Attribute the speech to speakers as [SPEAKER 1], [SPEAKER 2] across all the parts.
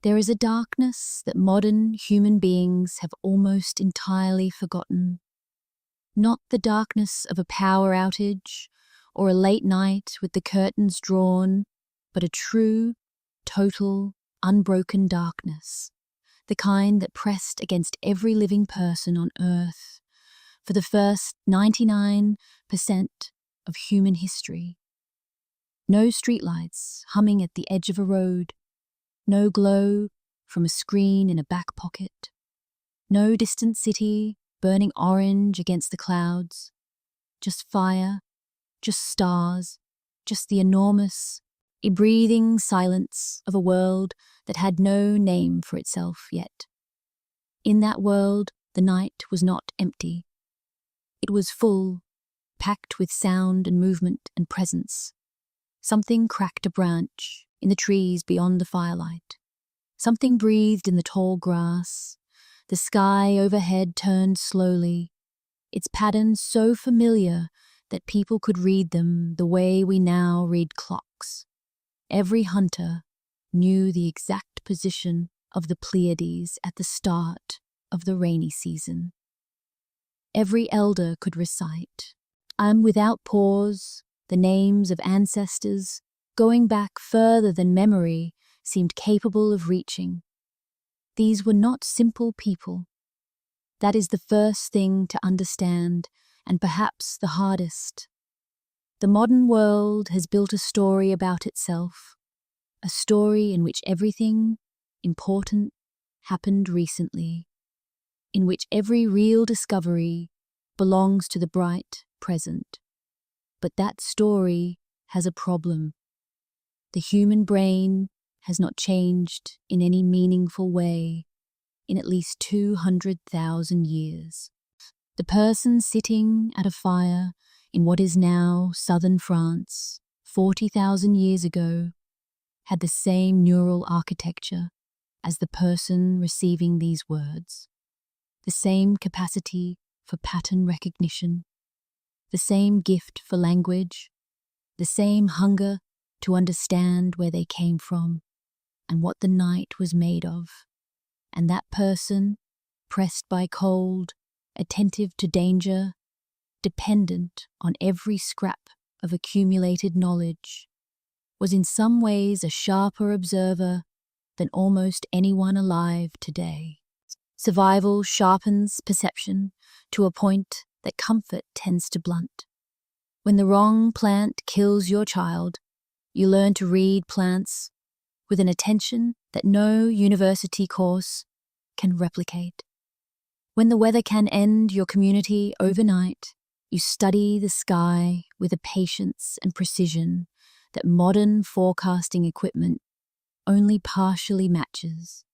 [SPEAKER 1] There is a darkness that modern human beings have almost entirely forgotten. Not the darkness of a power outage or a late night with the curtains drawn, but a true, total, unbroken darkness, the kind that pressed against every living person on Earth for the first 99% of human history. No streetlights humming at the edge of a road, no glow from a screen in a back pocket, no distant city burning orange against the clouds, just fire, just stars, just the enormous, breathing silence of a world that had no name for itself yet. In that world, the night was not empty. It was full, packed with sound and movement and presence. Something cracked a branch in the trees beyond the firelight. Something breathed in the tall grass. The sky overhead turned slowly, its patterns so familiar that people could read them the way we now read clocks. Every hunter knew the exact position of the Pleiades at the start of the rainy season. Every elder could recite, without pause, the names of ancestors, going back further than memory seemed capable of reaching. These were not simple people. That is the first thing to understand, and perhaps the hardest. The modern world has built a story about itself, a story in which everything important happened recently, in which every real discovery belongs to the bright present. But that story has a problem. The human brain has not changed in any meaningful way in at least 200,000 years. The person sitting at a fire in what is now southern France 40,000 years ago had the same neural architecture as the person receiving these words, the same capacity for pattern recognition, the same gift for language, the same hunger to understand where they came from and what the night was made of. And that person, pressed by cold, attentive to danger, dependent on every scrap of accumulated knowledge, was in some ways a sharper observer than almost anyone alive today. Survival sharpens perception to a point that comfort tends to blunt. When the wrong plant kills your child, you learn to read plants with an attention that no university course can replicate. When the weather can end your community overnight, you study the sky with a patience and precision that modern forecasting equipment only partially matches.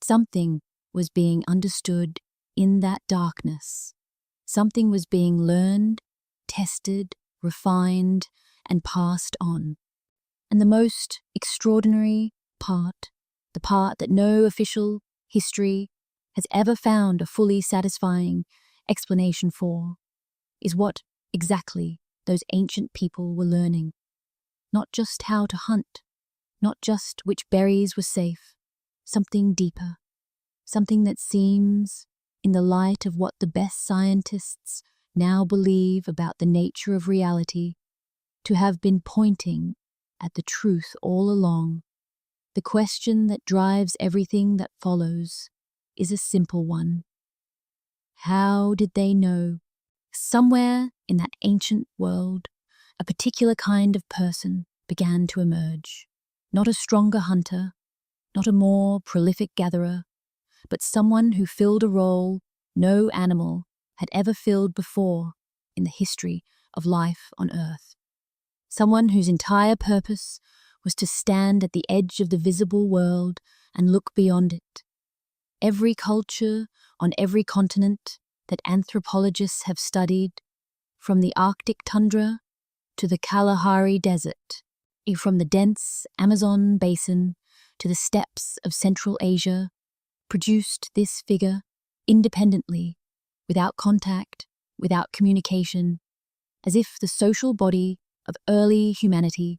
[SPEAKER 1] Something was being understood in that darkness. Something was being learned, tested, refined, and passed on. And the most extraordinary part, the part that no official history has ever found a fully satisfying explanation for, is what exactly those ancient people were learning. Not just how to hunt, not just which berries were safe, something deeper, something that seems, in the light of what the best scientists now believe about the nature of reality, to have been pointing at the truth all along. The question that drives everything that follows is a simple one. How did they know? Somewhere in that ancient world, a particular kind of person began to emerge. Not a stronger hunter, not a more prolific gatherer, but someone who filled a role no animal had ever filled before in the history of life on Earth. Someone whose entire purpose was to stand at the edge of the visible world and look beyond it. Every culture on every continent that anthropologists have studied, from the Arctic tundra to the Kalahari Desert, from the dense Amazon basin to the steppes of Central Asia, produced this figure independently, without contact, without communication, as if the social body of early humanity,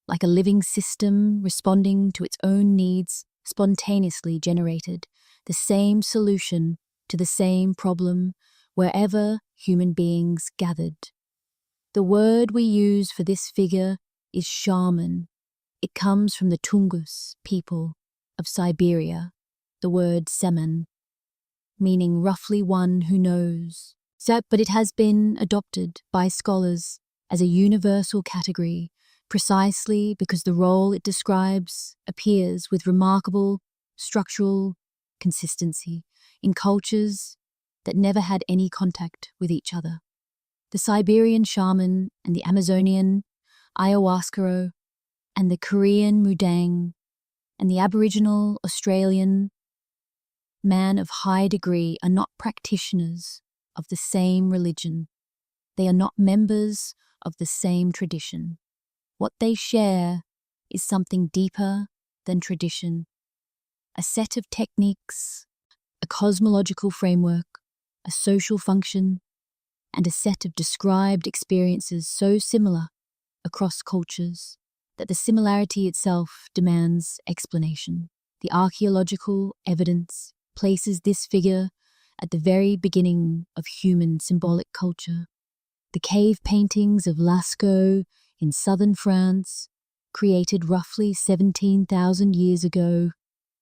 [SPEAKER 1] like a living system responding to its own needs, spontaneously generated the same solution to the same problem wherever human beings gathered. The word we use for this figure is shaman. It comes from the Tungus people of Siberia, the word seman, meaning roughly one who knows. But it has been adopted by scholars as a universal category precisely because the role it describes appears with remarkable structural consistency in cultures that never had any contact with each other. The Siberian shaman and the Amazonian ayahuasca and the Korean mudang and the Aboriginal Australian man of high degree are not practitioners of the same religion. They are not members of the same tradition. What they share is something deeper than tradition, a set of techniques, a cosmological framework, a social function, and a set of described experiences so similar across cultures that the similarity itself demands explanation. The archaeological evidence places this figure at the very beginning of human symbolic culture. The cave paintings of Lascaux in southern France, created roughly 17,000 years ago,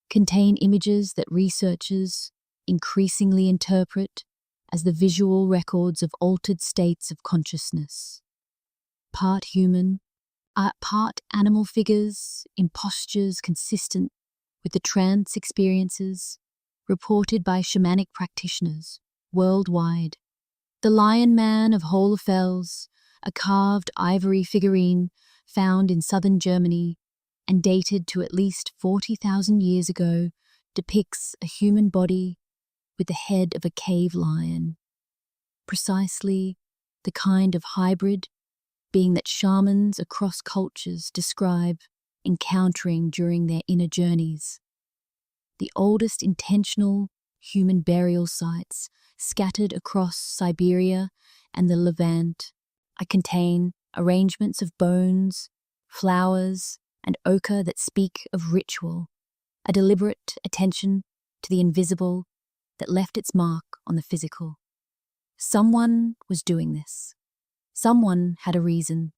[SPEAKER 1] contain images that researchers increasingly interpret as the visual records of altered states of consciousness. Part human, part animal figures in postures consistent with the trance experiences reported by shamanic practitioners worldwide. The Lion Man of Hohlefels, a carved ivory figurine found in southern Germany and dated to at least 40,000 years ago, depicts a human body with the head of a cave lion. Precisely the kind of hybrid being that shamans across cultures describe encountering during their inner journeys. The oldest intentional human burial sites scattered across Siberia and the Levant contain arrangements of bones, flowers, and ochre that speak of ritual, a deliberate attention to the invisible that left its mark on the physical. Someone was doing this. Someone had a reason.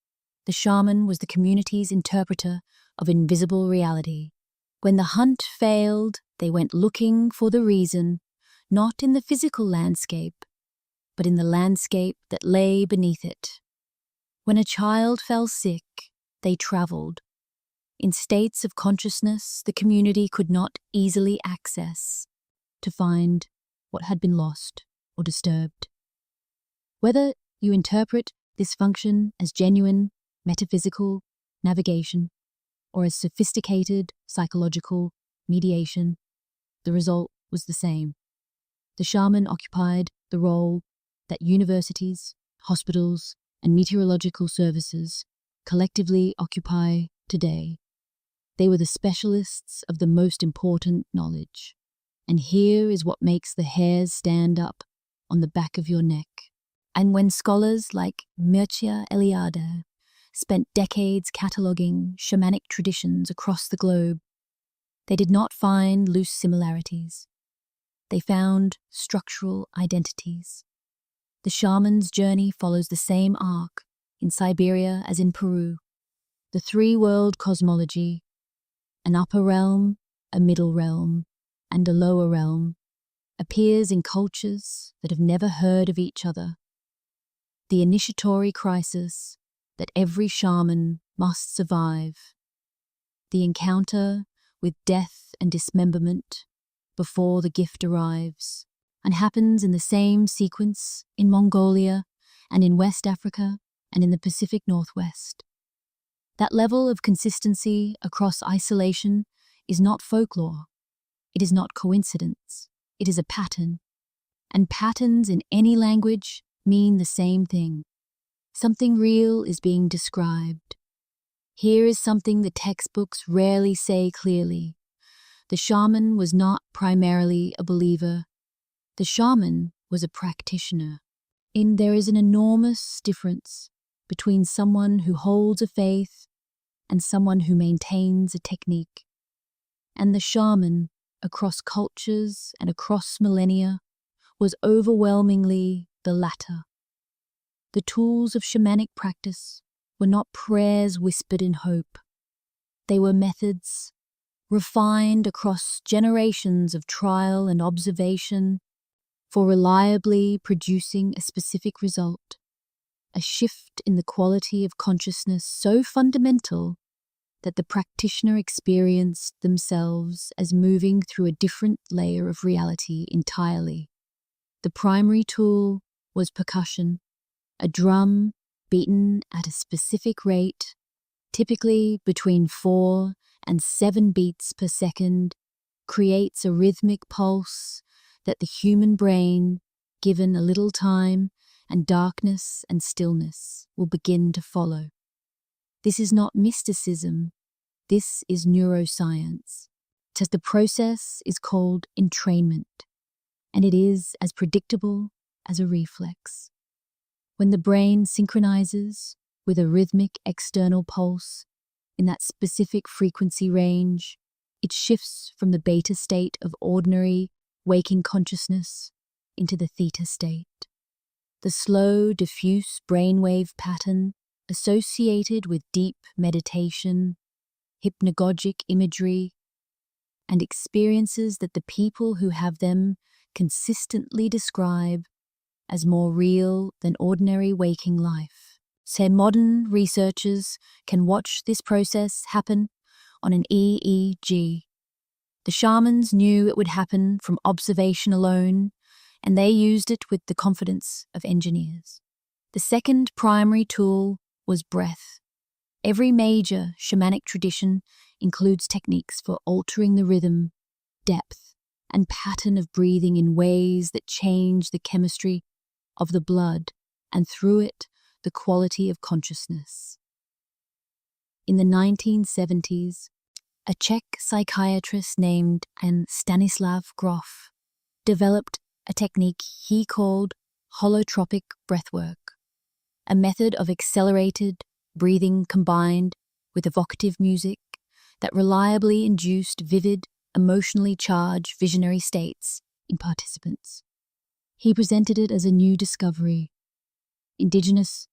[SPEAKER 1] The shaman was the community's interpreter of invisible reality. When the hunt failed, they went looking for the reason, not in the physical landscape, but in the landscape that lay beneath it. When a child fell sick, they traveled. In states of consciousness the community could not easily access to find what had been lost or disturbed. Whether you interpret this function as genuine, metaphysical navigation, or as sophisticated psychological mediation, the result was the same. The shaman occupied the role that universities, hospitals, and meteorological services collectively occupy today. They were the specialists of the most important knowledge. And here is what makes the hairs stand up on the back of your neck. And when scholars like Mircea Eliade spent decades cataloguing shamanic traditions across the globe, they did not find loose similarities. They found structural identities. The shaman's journey follows the same arc in Siberia as in Peru. The three-world cosmology, an upper realm, a middle realm, and a lower realm, appears in cultures that have never heard of each other. The initiatory crisis that every shaman must survive. The encounter with death and dismemberment before the gift arrives, and happens in the same sequence in Mongolia and in West Africa and in the Pacific Northwest. That level of consistency across isolation is not folklore. It is not coincidence. It is a pattern. And patterns in any language mean the same thing. Something real is being described. Here is something the textbooks rarely say clearly. The shaman was not primarily a believer. The shaman was a practitioner. There is an enormous difference between someone who holds a faith and someone who maintains a technique. And the shaman, across cultures and across millennia, was overwhelmingly the latter. The tools of shamanic practice were not prayers whispered in hope. They were methods, refined across generations of trial and observation, for reliably producing a specific result, a shift in the quality of consciousness so fundamental that the practitioner experienced themselves as moving through a different layer of reality entirely. The primary tool was percussion, a drum beaten at a specific rate, typically between 4 and 7 beats per second, creates a rhythmic pulse that the human brain, given a little time and darkness and stillness, will begin to follow. This is not mysticism, this is neuroscience. The process is called entrainment, and it is as predictable as a reflex. When the brain synchronizes with a rhythmic external pulse in that specific frequency range, it shifts from the beta state of ordinary waking consciousness into the theta state. The slow, diffuse brainwave pattern associated with deep meditation, hypnagogic imagery, and experiences that the people who have them consistently describe as more real than ordinary waking life. So modern researchers can watch this process happen on an EEG. The shamans knew it would happen from observation alone, and they used it with the confidence of engineers. The second primary tool was breath. Every major shamanic tradition includes techniques for altering the rhythm, depth, and pattern of breathing in ways that change the chemistry of the blood and, through it, the quality of consciousness. In the 1970s, a Czech psychiatrist named Stanislav Grof developed a technique he called holotropic breathwork, a method of accelerated breathing combined with evocative music that reliably induced vivid, emotionally charged visionary states in participants. He presented it as a new discovery. Indigenous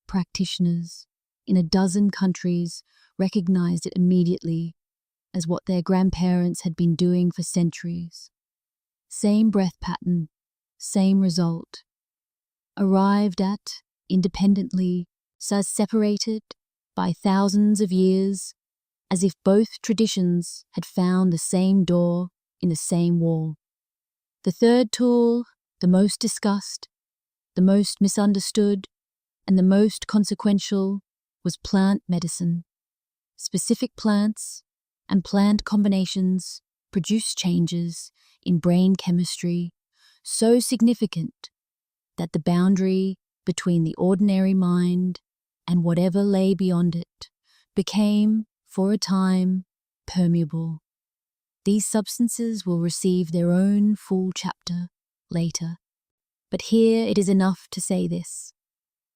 [SPEAKER 1] practitioners in a dozen countries recognized it immediately as what their grandparents had been doing for centuries. Same breath pattern, same result. Arrived at independently, so separated by thousands of years, as if both traditions had found the same door in the same wall. The third tool, the most discussed, the most misunderstood, and the most consequential, was plant medicine. Specific plants and plant combinations produce changes in brain chemistry so significant that the boundary between the ordinary mind and whatever lay beyond it became, for a time, permeable. These substances will receive their own full chapter later, but here it is enough to say this.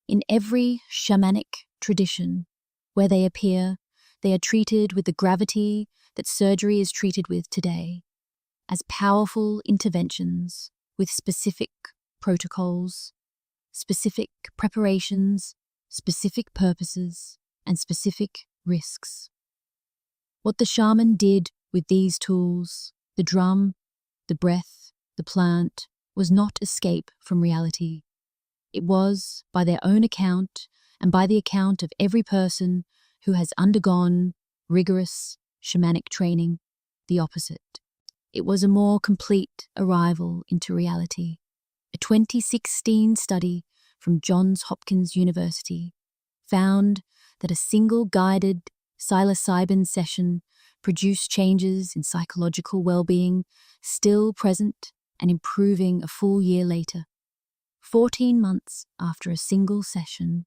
[SPEAKER 1] In every shamanic tradition where they appear, they are treated with the gravity that surgery is treated with today, as powerful interventions with specific protocols, specific preparations, specific purposes, and specific risks. What the shaman did with these tools, the drum, the breath, the plant, was not escape from reality. It was, by their own account, and by the account of every person who has undergone rigorous shamanic training, the opposite. It was a more complete arrival into reality. A 2016 study from Johns Hopkins University found that a single guided psilocybin session produced changes in psychological well-being still present and improving a full year later. 14 months after a single session,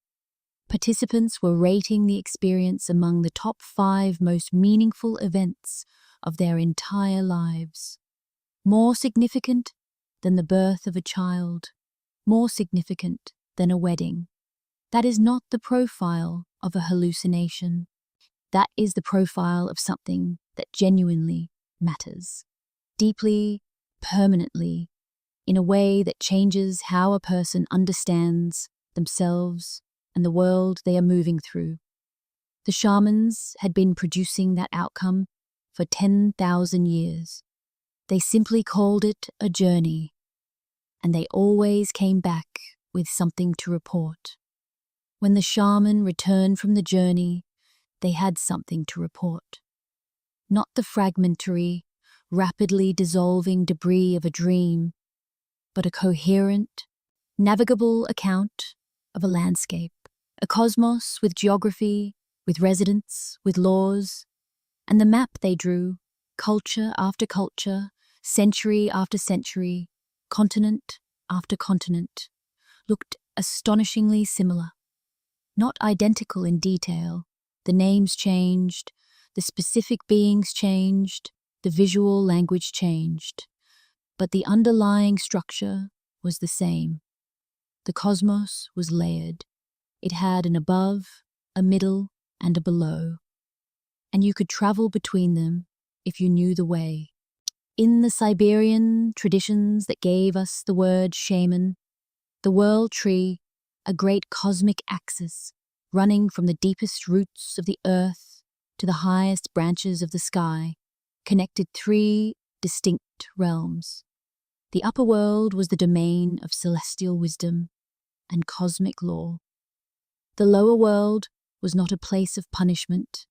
[SPEAKER 1] participants were rating the experience among the top 5 most meaningful events of their entire lives. More significant than the birth of a child, more significant than a wedding. That is not the profile of a hallucination. That is the profile of something that genuinely matters, deeply, permanently, in a way that changes how a person understands themselves and the world they are moving through. The shamans had been producing that outcome for 10,000 years. They simply called it a journey, and they always came back with something to report. When the shaman returned from the journey, they had something to report. Not the fragmentary, rapidly dissolving debris of a dream, but a coherent, navigable account of a landscape, a cosmos with geography, with residents, with laws, and the map they drew, culture after culture, century after century, continent after continent, looked astonishingly similar. Not identical in detail. The names changed, the specific beings changed, the visual language changed, but the underlying structure was the same. The cosmos was layered. It had an above, a middle, and a below, and you could travel between them if you knew the way. In the Siberian traditions that gave us the word shaman, the world tree, a great cosmic axis running from the deepest roots of the earth to the highest branches of the sky, connected three distinct realms. The upper world was the domain of celestial wisdom and cosmic law. The lower world was not a place of punishment.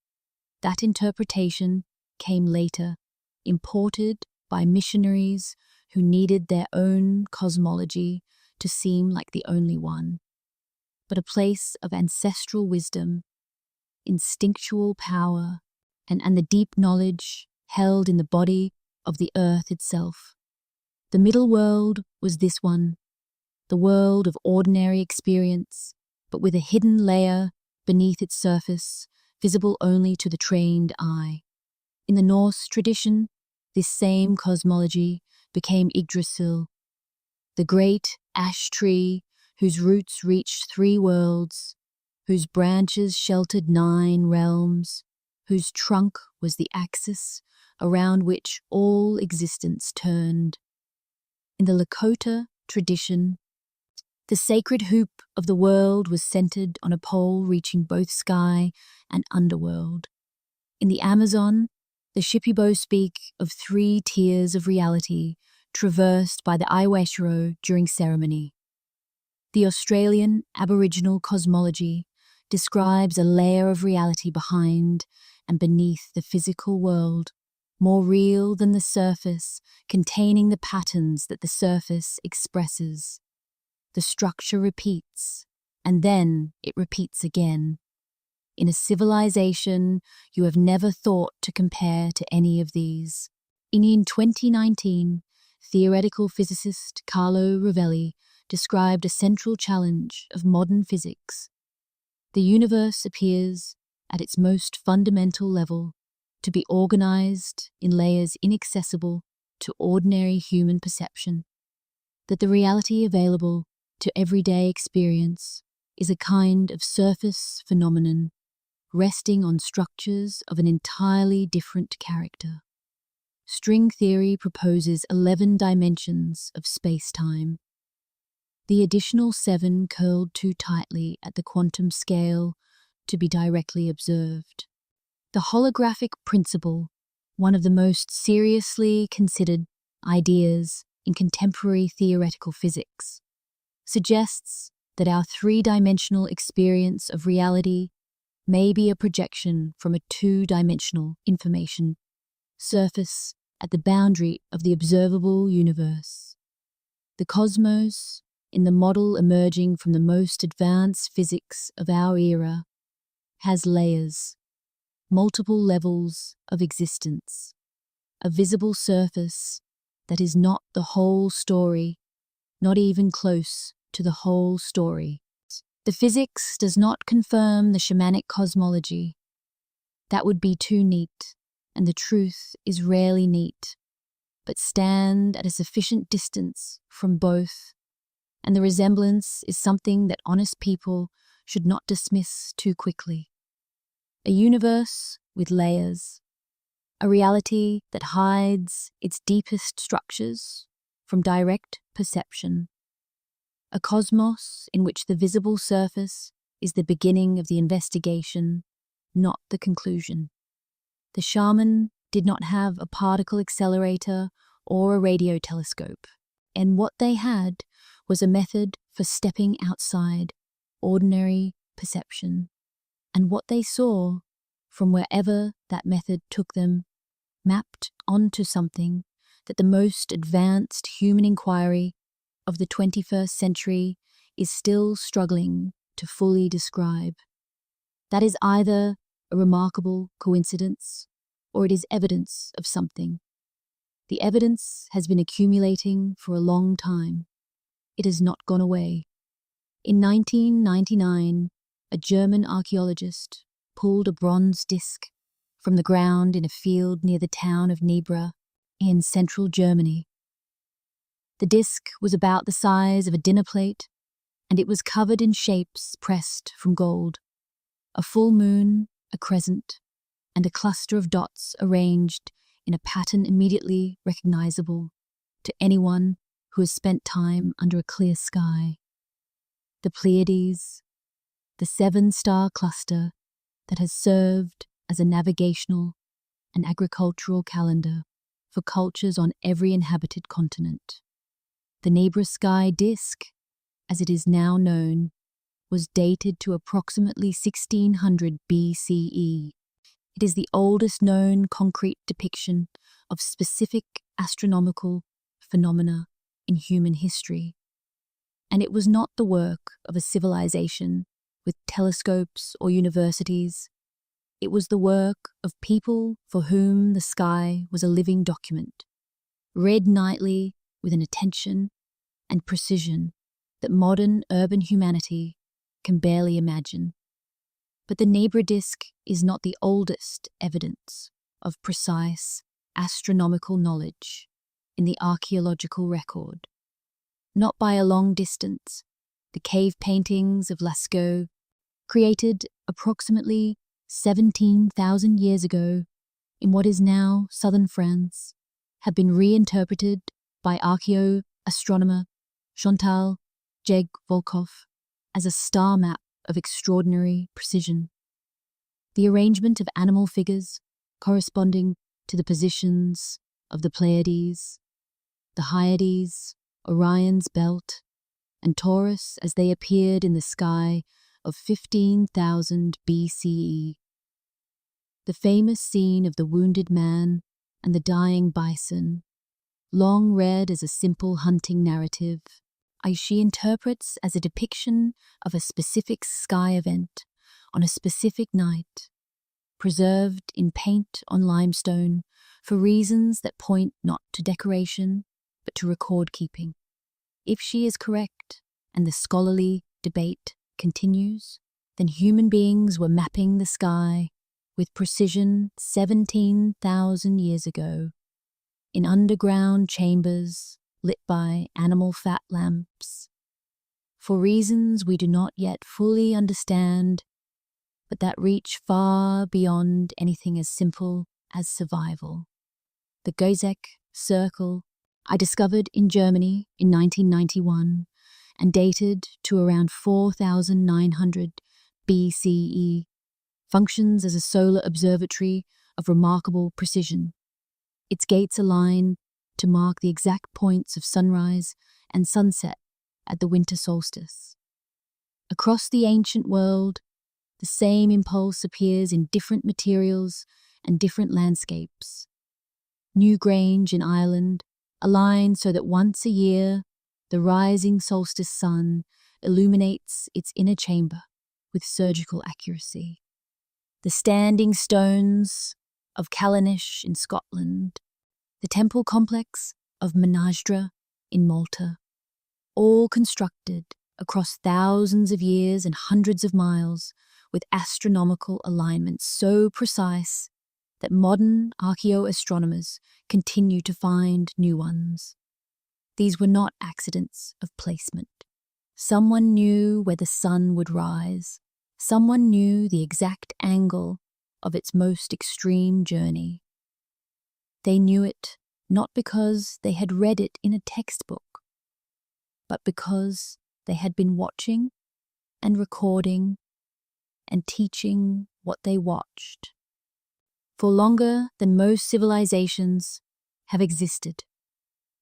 [SPEAKER 1] That interpretation came later, imported by missionaries who needed their own cosmology to seem like the only one, but a place of ancestral wisdom, instinctual power, and the deep knowledge held in the body of the earth itself. The middle world was this one, the world of ordinary experience, but with a hidden layer beneath its surface, visible only to the trained eye. In the Norse tradition, this same cosmology became Yggdrasil, the great ash tree whose roots reached 3 worlds, whose branches sheltered 9 realms, whose trunk was the axis around which all existence turned. In the Lakota tradition, the sacred hoop of the world was centered on a pole reaching both sky and underworld. In the Amazon, the Shipibo speak of 3 tiers of reality traversed by the Iwashiro during ceremony. The Australian Aboriginal cosmology describes a layer of reality behind and beneath the physical world, more real than the surface, containing the patterns that the surface expresses. The structure repeats, and then it repeats again. In a civilization you have never thought to compare to any of these. In 2019, theoretical physicist Carlo Rovelli described a central challenge of modern physics. The universe appears, at its most fundamental level, to be organized in layers inaccessible to ordinary human perception, that the reality available to everyday experience is a kind of surface phenomenon resting on structures of an entirely different character. String theory proposes 11 dimensions of space-time. The additional 7 curled too tightly at the quantum scale to be directly observed. The holographic principle, one of the most seriously considered ideas in contemporary theoretical physics, suggests that our 3-dimensional experience of reality may be a projection from a 2-dimensional information surface at the boundary of the observable universe. The cosmos, in the model emerging from the most advanced physics of our era, has layers, multiple levels of existence, a visible surface that is not the whole story, not even close to the whole story. The physics does not confirm the shamanic cosmology. That would be too neat, and the truth is rarely neat, but stand at a sufficient distance from both, and the resemblance is something that honest people should not dismiss too quickly. A universe with layers, a reality that hides its deepest structures from direct perception, a cosmos in which the visible surface is the beginning of the investigation, not the conclusion. The shaman did not have a particle accelerator or a radio telescope, and what they had was a method for stepping outside ordinary perception. And what they saw, from wherever that method took them, mapped onto something that the most advanced human inquiry of the 21st century is still struggling to fully describe. That is either a remarkable coincidence or it is evidence of something. The evidence has been accumulating for a long time. It has not gone away. In 1999, a German archaeologist pulled a bronze disc from the ground in a field near the town of Nebra in central Germany. The disc was about the size of a dinner plate, and it was covered in shapes pressed from gold. A full moon, a crescent, and a cluster of dots arranged in a pattern immediately recognizable to anyone who has spent time under a clear sky. The Pleiades, the 7-star cluster that has served as a navigational and agricultural calendar for cultures on every inhabited continent. The Nebra sky disk, as it is now known, was dated to approximately 1600 BCE. It is the oldest known concrete depiction of specific astronomical phenomena in human history. And it was not the work of a civilization with telescopes or universities. It was the work of people for whom the sky was a living document, read nightly with an attention and precision that modern urban humanity can barely imagine. But the Nebra disk is not the oldest evidence of precise astronomical knowledge in the archaeological record. Not by a long distance. The cave paintings of Lascaux, created approximately 17,000 years ago in what is now southern France, have been reinterpreted by archaeoastronomer Chantal Jeg-Volkoff as a star map of extraordinary precision. The arrangement of animal figures corresponding to the positions of the Pleiades, the Hyades, Orion's belt, and Taurus as they appeared in the sky of 15,000 BCE. The famous scene of the wounded man and the dying bison, long read as a simple hunting narrative, she interprets as a depiction of a specific sky event on a specific night, preserved in paint on limestone for reasons that point not to decoration, but to record keeping. If she is correct, and the scholarly debate continues, then human beings were mapping the sky with precision 17,000 years ago, in underground chambers lit by animal fat lamps, for reasons we do not yet fully understand, but that reach far beyond anything as simple as survival. The Gozek Circle I discovered in Germany in 1991 and dated to around 4,900 BCE, functions as a solar observatory of remarkable precision. Its gates align to mark the exact points of sunrise and sunset at the winter solstice. Across the ancient world, the same impulse appears in different materials and different landscapes. Newgrange in Ireland align so that once a year the rising solstice sun illuminates its inner chamber with surgical accuracy. The standing stones of Callanish in Scotland, the temple complex of Menasdra in Malta, all constructed across thousands of years and hundreds of miles with astronomical alignments so precise that modern archaeoastronomers continue to find new ones. These were not accidents of placement. Someone knew where the sun would rise. Someone knew the exact angle of its most extreme journey. They knew it not because they had read it in a textbook, but because they had been watching and recording and teaching what they watched. For longer than most civilizations have existed,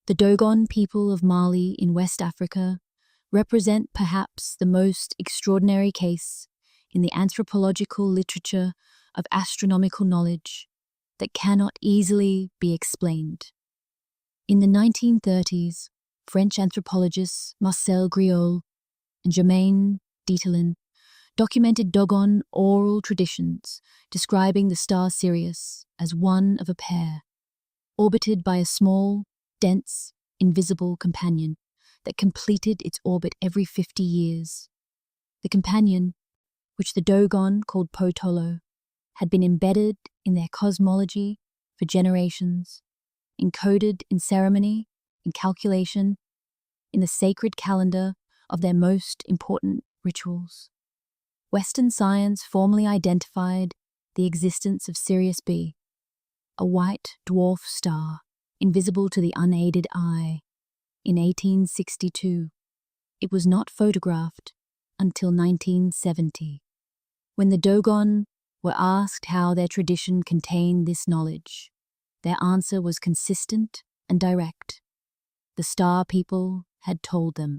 [SPEAKER 1] the Dogon people of Mali in West Africa represent perhaps the most extraordinary case in the anthropological literature of astronomical knowledge that cannot easily be explained. In the 1930s, French anthropologists Marcel Griaule and Germain Dieterlen documented Dogon oral traditions describing the star Sirius as one of a pair, orbited by a small, dense, invisible companion that completed its orbit every 50 years. The companion, which the Dogon called Potolo, had been embedded in their cosmology for generations, encoded in ceremony, in calculation, in the sacred calendar of their most important rituals. Western science formally identified the existence of Sirius B, a white dwarf star invisible to the unaided eye, in 1862. It was not photographed until 1970. When the Dogon were asked how their tradition contained this knowledge, their answer was consistent and direct. The star people had told them,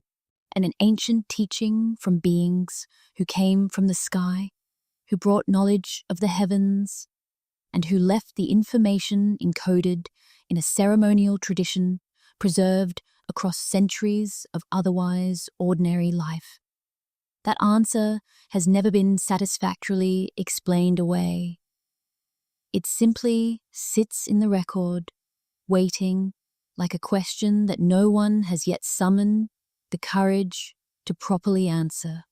[SPEAKER 1] and an ancient teaching from beings who came from the sky, who brought knowledge of the heavens, and who left the information encoded in a ceremonial tradition preserved across centuries of otherwise ordinary life. That answer has never been satisfactorily explained away. It simply sits in the record, waiting like a question that no one has yet summoned the courage to properly answer.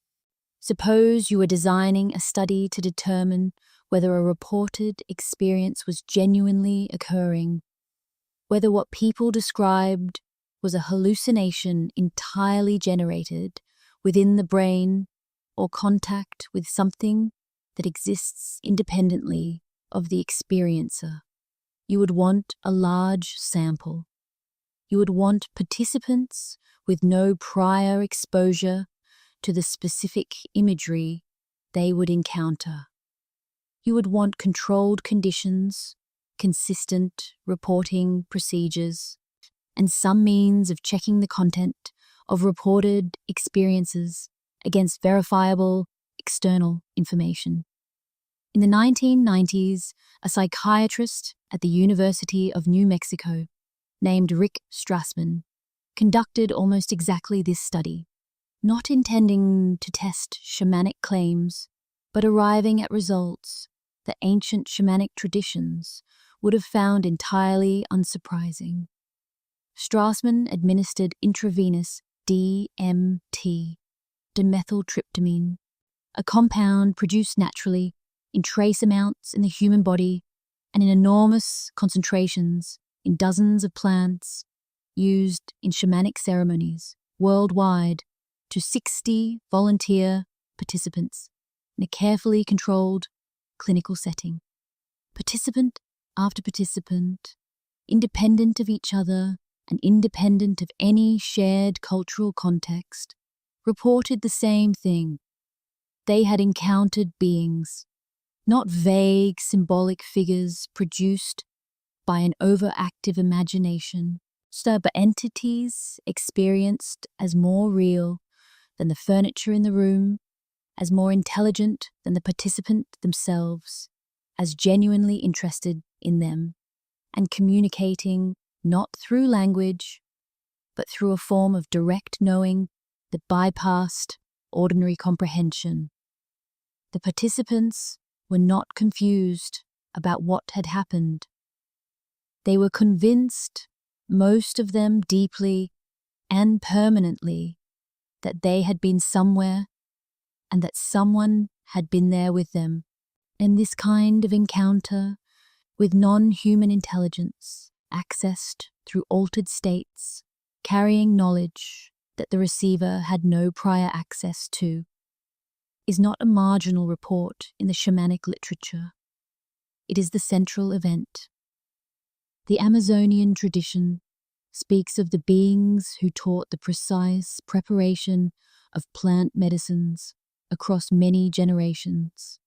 [SPEAKER 1] Suppose you were designing a study to determine whether a reported experience was genuinely occurring, whether what people described was a hallucination entirely generated within the brain or contact with something that exists independently of the experiencer. You would want a large sample. You would want participants with no prior exposure to the specific imagery they would encounter. You would want controlled conditions, consistent reporting procedures, and some means of checking the content of reported experiences against verifiable external information. In the 1990s, a psychiatrist at the University of New Mexico named Rick Strassman conducted almost exactly this study, not intending to test shamanic claims, but arriving at results that ancient shamanic traditions would have found entirely unsurprising. Strassman administered intravenous DMT, dimethyltryptamine, a compound produced naturally in trace amounts in the human body and in enormous concentrations in dozens of plants used in shamanic ceremonies worldwide, to 60 volunteer participants in a carefully controlled clinical setting. Participant after participant, independent of each other and independent of any shared cultural context, reported the same thing. They had encountered beings, not vague symbolic figures produced by an overactive imagination, but entities experienced as more real than the furniture in the room, as more intelligent than the participant themselves, as genuinely interested in them, and communicating not through language, but through a form of direct knowing that bypassed ordinary comprehension. The participants were not confused about what had happened. They were convinced, most of them deeply and permanently, that they had been somewhere and that someone had been there with them. In this kind of encounter with non-human intelligence, accessed through altered states, carrying knowledge that the receiver had no prior access to, is not a marginal report in the shamanic literature. It is the central event. The Amazonian tradition speaks of the beings who taught the precise preparation of plant medicines across many generations.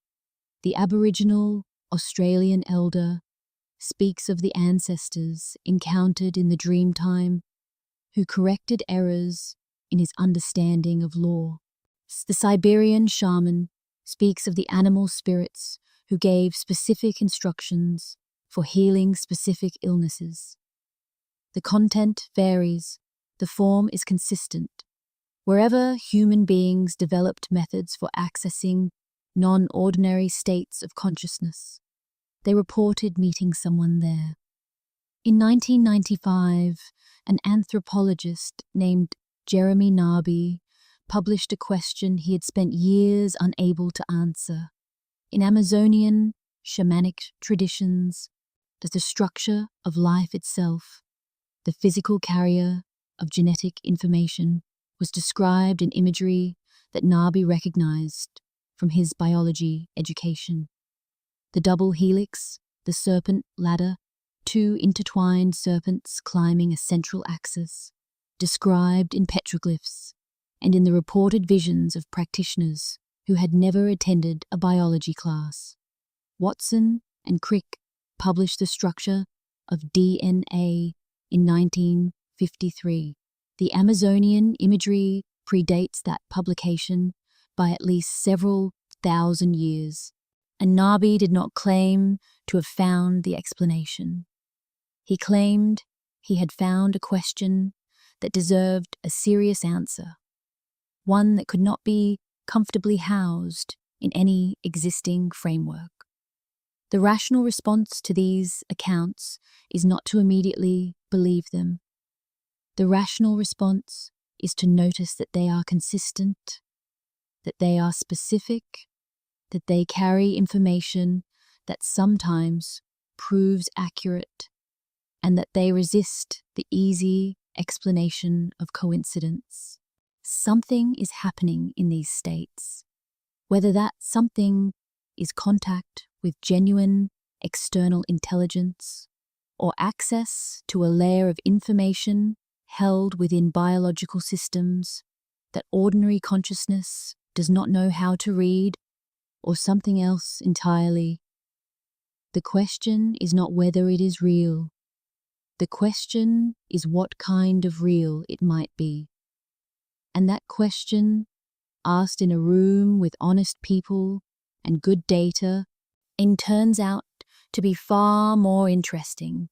[SPEAKER 1] The Aboriginal Australian elder speaks of the ancestors encountered in the Dreamtime who corrected errors in his understanding of law. The Siberian shaman speaks of the animal spirits who gave specific instructions for healing specific illnesses. The content varies, the form is consistent. Wherever human beings developed methods for accessing non-ordinary states of consciousness, they reported meeting someone there. In 1995, an anthropologist named Jeremy Narby published a question he had spent years unable to answer. In Amazonian shamanic traditions, does the structure of life itself, the physical carrier of genetic information, was described in imagery that Narby recognized from his biology education. The double helix, the serpent ladder, two intertwined serpents climbing a central axis, described in petroglyphs and in the reported visions of practitioners who had never attended a biology class. Watson and Crick published the structure of DNA in 1953. The Amazonian imagery predates that publication by at least several thousand years, and Narby did not claim to have found the explanation. He claimed he had found a question that deserved a serious answer, one that could not be comfortably housed in any existing framework. The rational response to these accounts is not to immediately believe them. The rational response is to notice that they are consistent, that they are specific, that they carry information that sometimes proves accurate, and that they resist the easy explanation of coincidence. Something is happening in these states, whether that something is contact with genuine external intelligence or access to a layer of information held within biological systems that ordinary consciousness does not know how to read, or something else entirely. The question is not whether it is real. The question is what kind of real it might be. And that question, asked in a room with honest people and good data, turns out to be far more interesting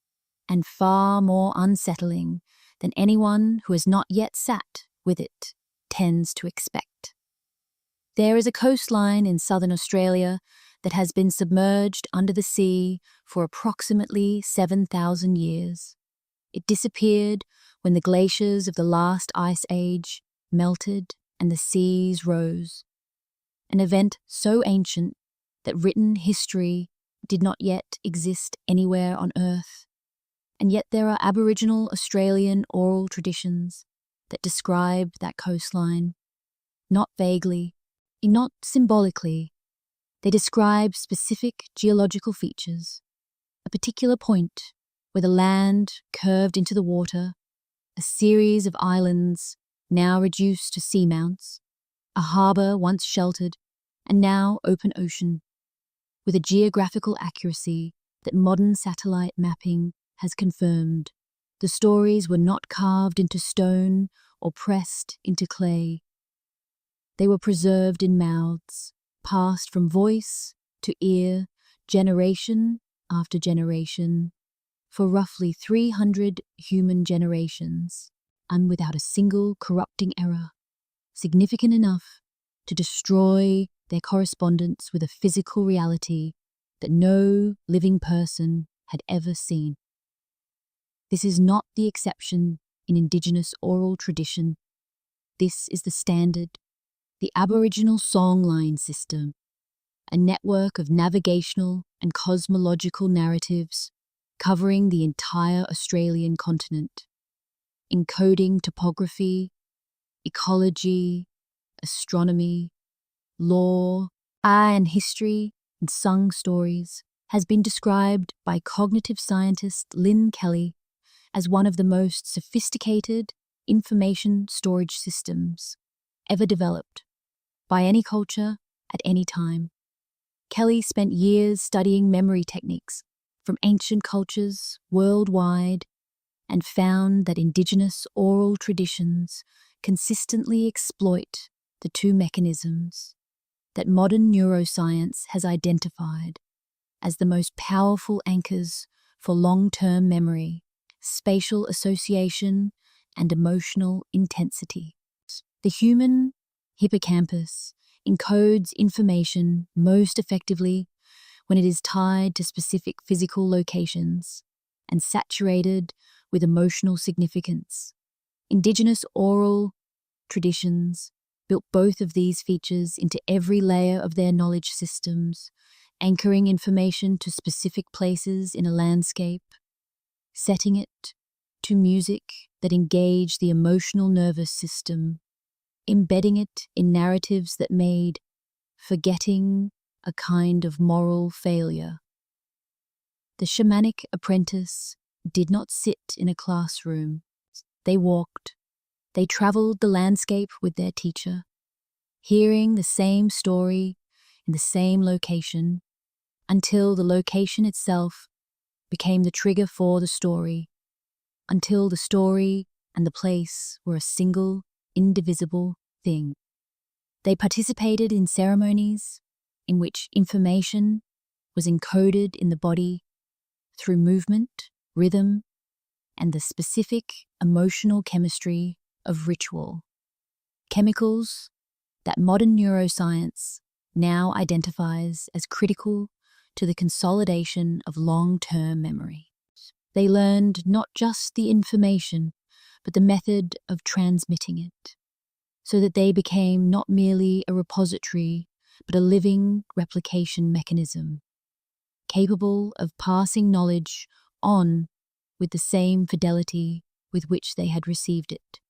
[SPEAKER 1] and far more unsettling than anyone who has not yet sat with it tends to expect. There is a coastline in southern Australia that has been submerged under the sea for approximately 7,000 years. It disappeared when the glaciers of the last ice age melted and the seas rose, an event so ancient that written history did not yet exist anywhere on Earth. And yet there are Aboriginal Australian oral traditions that describe that coastline, not vaguely, not symbolically. They describe specific geological features, a particular point where the land curved into the water, a series of islands now reduced to seamounts, a harbour once sheltered and now open ocean, with a geographical accuracy that modern satellite mapping has confirmed. The stories were not carved into stone or pressed into clay. They were preserved in mouths, passed from voice to ear, generation after generation, for roughly 300 human generations, and without a single corrupting error, significant enough to destroy their correspondence with a physical reality that no living person had ever seen. This is not the exception in Indigenous oral tradition. This is the standard, the Aboriginal songline system, a network of navigational and cosmological narratives covering the entire Australian continent, encoding topography, ecology, astronomy, law, and history in sung stories, has been described by cognitive scientist Lynn Kelly as one of the most sophisticated information storage systems ever developed by any culture at any time. Kelly spent years studying memory techniques from ancient cultures worldwide and found that indigenous oral traditions consistently exploit the two mechanisms that modern neuroscience has identified as the most powerful anchors for long-term memory, spatial association, and emotional intensity. The human hippocampus encodes information most effectively when it is tied to specific physical locations and saturated with emotional significance. Indigenous oral traditions built both of these features into every layer of their knowledge systems, anchoring information to specific places in a landscape, setting it to music that engaged the emotional nervous system, embedding it in narratives that made forgetting a kind of moral failure. The shamanic apprentice did not sit in a classroom. They walked. They traveled the landscape with their teacher, hearing the same story in the same location until the location itself became the trigger for the story, until the story and the place were a single, indivisible thing. They participated in ceremonies in which information was encoded in the body through movement, rhythm, and the specific emotional chemistry of ritual. Chemicals that modern neuroscience now identifies as critical to the consolidation of long-term memory. They learned not just the information, but the method of transmitting it, so that they became not merely a repository, but a living replication mechanism, capable of passing knowledge on with the same fidelity with which they had received it.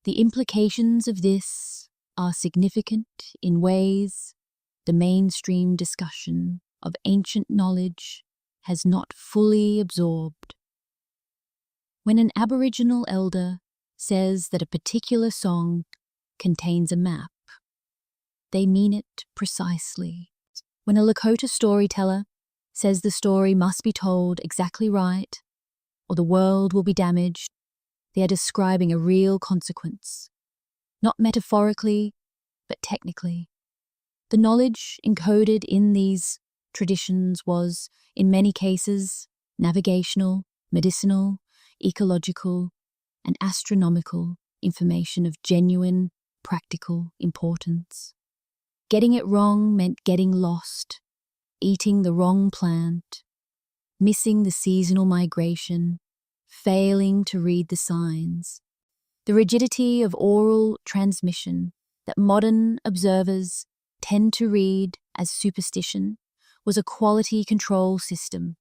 [SPEAKER 1] The implications of this are significant in ways the mainstream discussion of ancient knowledge has not fully absorbed. When an Aboriginal elder says that a particular song contains a map, they mean it precisely. When a Lakota storyteller says the story must be told exactly right, or the world will be damaged, they are describing a real consequence, not metaphorically, but technically. The knowledge encoded in these traditions was, in many cases, navigational, medicinal, ecological, and astronomical information of genuine, practical importance. Getting it wrong meant getting lost, eating the wrong plant, missing the seasonal migration, failing to read the signs. The rigidity of oral transmission that modern observers tend to read as superstition was a quality control system.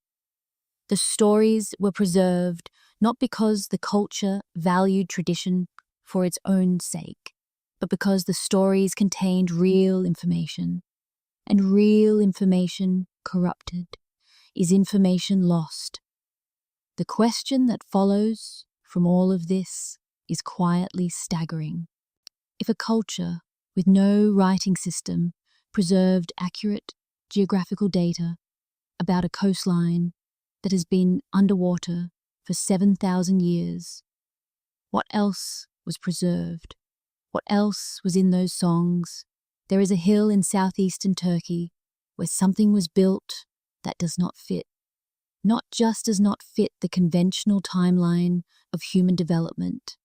[SPEAKER 1] The stories were preserved not because the culture valued tradition for its own sake, but because the stories contained real information, and real information corrupted is information lost. The question that follows from all of this is quietly staggering. If a culture with no writing system preserved accurate geographical data about a coastline that has been underwater for 7,000 years, what else was preserved? What else was in those songs? There is a hill in southeastern Turkey where something was built that does not fit. Not just does not fit the conventional timeline of human development,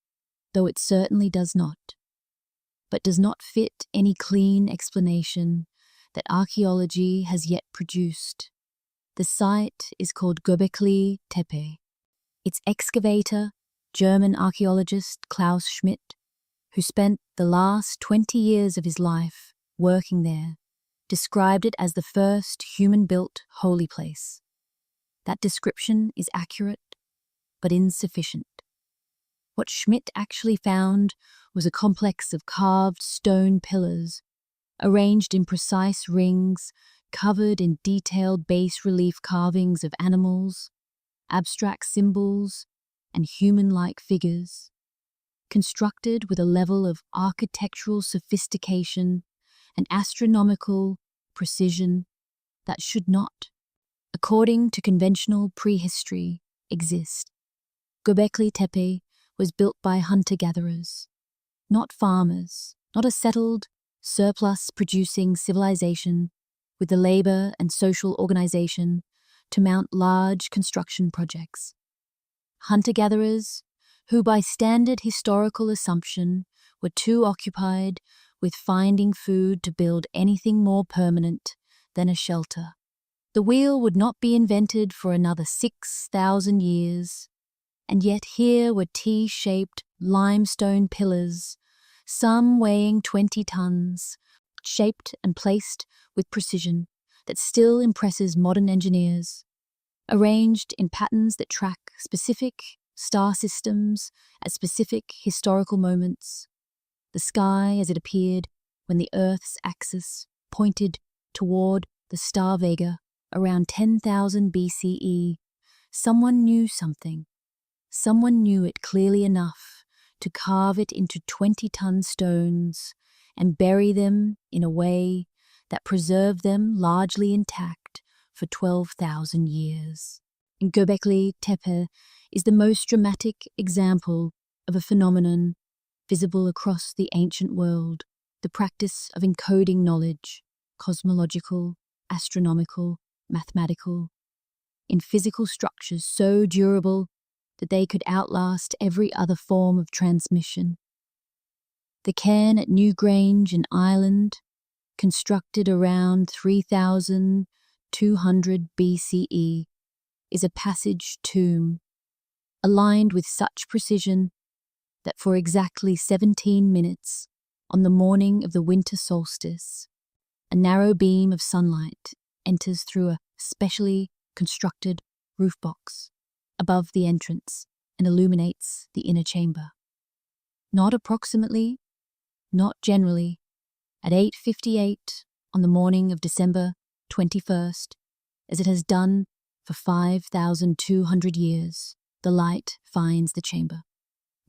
[SPEAKER 1] though it certainly does not, but does not fit any clean explanation that archaeology has yet produced. The site is called Göbekli Tepe. Its excavator, German archaeologist Klaus Schmidt, who spent the last 20 years of his life working there, described it as the first human-built holy place. That description is accurate, but insufficient. What Schmidt actually found was a complex of carved stone pillars, arranged in precise rings covered in detailed bas-relief carvings of animals, abstract symbols, and human-like figures, constructed with a level of architectural sophistication and astronomical precision that should not, according to conventional prehistory, exist. Göbekli Tepe was built by hunter-gatherers, not farmers, not a settled, surplus-producing civilization with the labor and social organization to mount large construction projects. Hunter-gatherers who, by standard historical assumption, were too occupied with finding food to build anything more permanent than a shelter. The wheel would not be invented for another 6,000 years, and yet here were T-shaped limestone pillars, some weighing 20 tons, shaped and placed with precision that still impresses modern engineers, arranged in patterns that track specific star systems at specific historical moments. The sky as it appeared when the Earth's axis pointed toward the star Vega around 10,000 BCE. Someone knew something. Someone knew it clearly enough to carve it into 20-ton stones and bury them in a way that preserved them largely intact for 12,000 years. Göbekli Tepe is the most dramatic example of a phenomenon visible across the ancient world, the practice of encoding knowledge, cosmological, astronomical, mathematical, in physical structures so durable that they could outlast every other form of transmission. The cairn at Newgrange in Ireland, constructed around 3,200 BCE, is a passage tomb, aligned with such precision that for exactly 17 minutes, on the morning of the winter solstice, a narrow beam of sunlight enters through a specially constructed roof box above the entrance and illuminates the inner chamber. Not approximately, not generally, at 8:58 on the morning of December 21st, as it has done for 5,200 years, the light finds the chamber.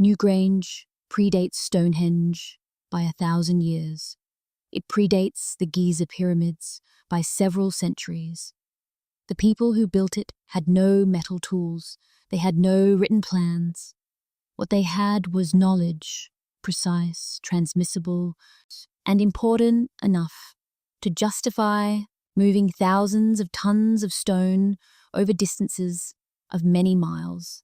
[SPEAKER 1] Newgrange predates Stonehenge by 1,000 years. It predates the Giza pyramids by several centuries. The people who built it had no metal tools. They had no written plans. What they had was knowledge, precise, transmissible, and important enough to justify moving thousands of tons of stone over distances of many miles,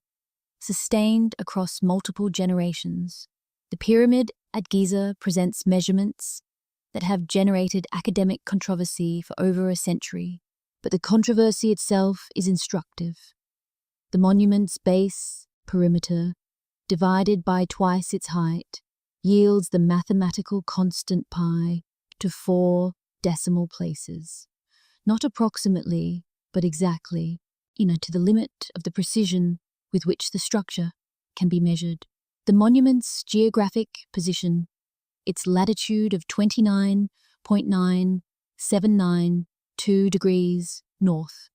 [SPEAKER 1] sustained across multiple generations. The pyramid at Giza presents measurements that have generated academic controversy for over a century, but the controversy itself is instructive. The monument's base, perimeter, divided by twice its height, yields the mathematical constant pi to 4 decimal places, not approximately, but exactly, to the limit of the precision with which the structure can be measured. The monument's geographic position, its latitude of 29.9792 degrees north,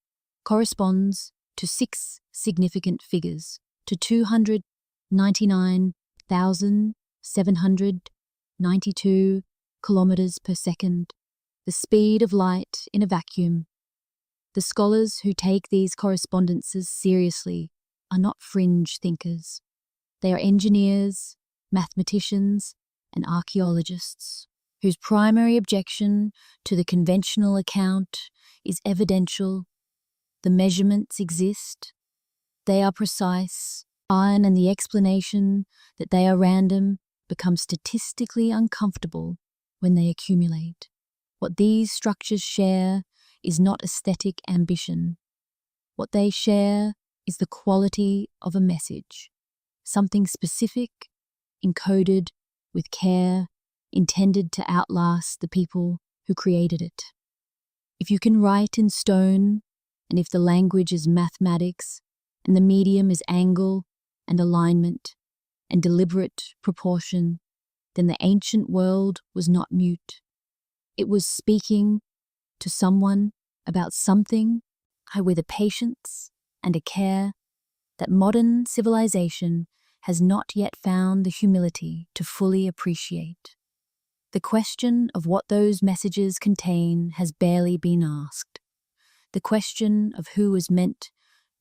[SPEAKER 1] corresponds to 6 significant figures, to 299,792 kilometers per second, the speed of light in a vacuum. The scholars who take these correspondences seriously are not fringe thinkers. They are engineers, mathematicians, and archaeologists whose primary objection to the conventional account is evidential. The measurements exist. They are precise, and the explanation that they are random becomes statistically uncomfortable when they accumulate. What these structures share is not aesthetic ambition. What they share is the quality of a message, something specific, encoded with care, intended to outlast the people who created it. If you can write in stone, and if the language is mathematics, and the medium is angle and alignment and deliberate proportion, then the ancient world was not mute. It was speaking to someone about something with a patience and a care that modern civilization has not yet found the humility to fully appreciate. The question of what those messages contain has barely been asked. The question of who was meant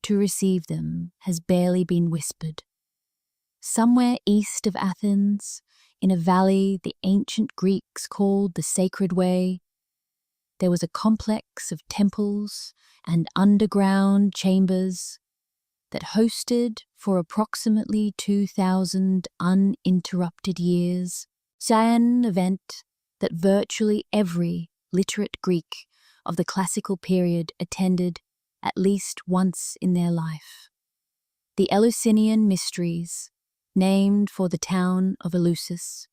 [SPEAKER 1] to receive them has barely been whispered. Somewhere east of Athens, in a valley the ancient Greeks called the Sacred Way, there was a complex of temples and underground chambers that hosted for approximately 2,000 uninterrupted years an event that virtually every literate Greek of the classical period attended at least once in their life. The Eleusinian Mysteries, named for the town of Eleusis,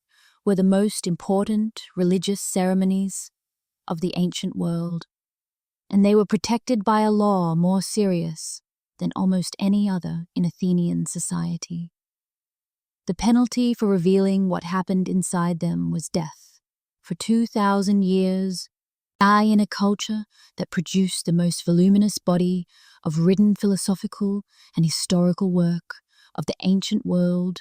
[SPEAKER 1] were the most important religious ceremonies of the ancient world, and they were protected by a law more serious than almost any other in Athenian society. The penalty for revealing what happened inside them was death. For 2,000 years, in a culture that produced the most voluminous body of written philosophical and historical work of the ancient world,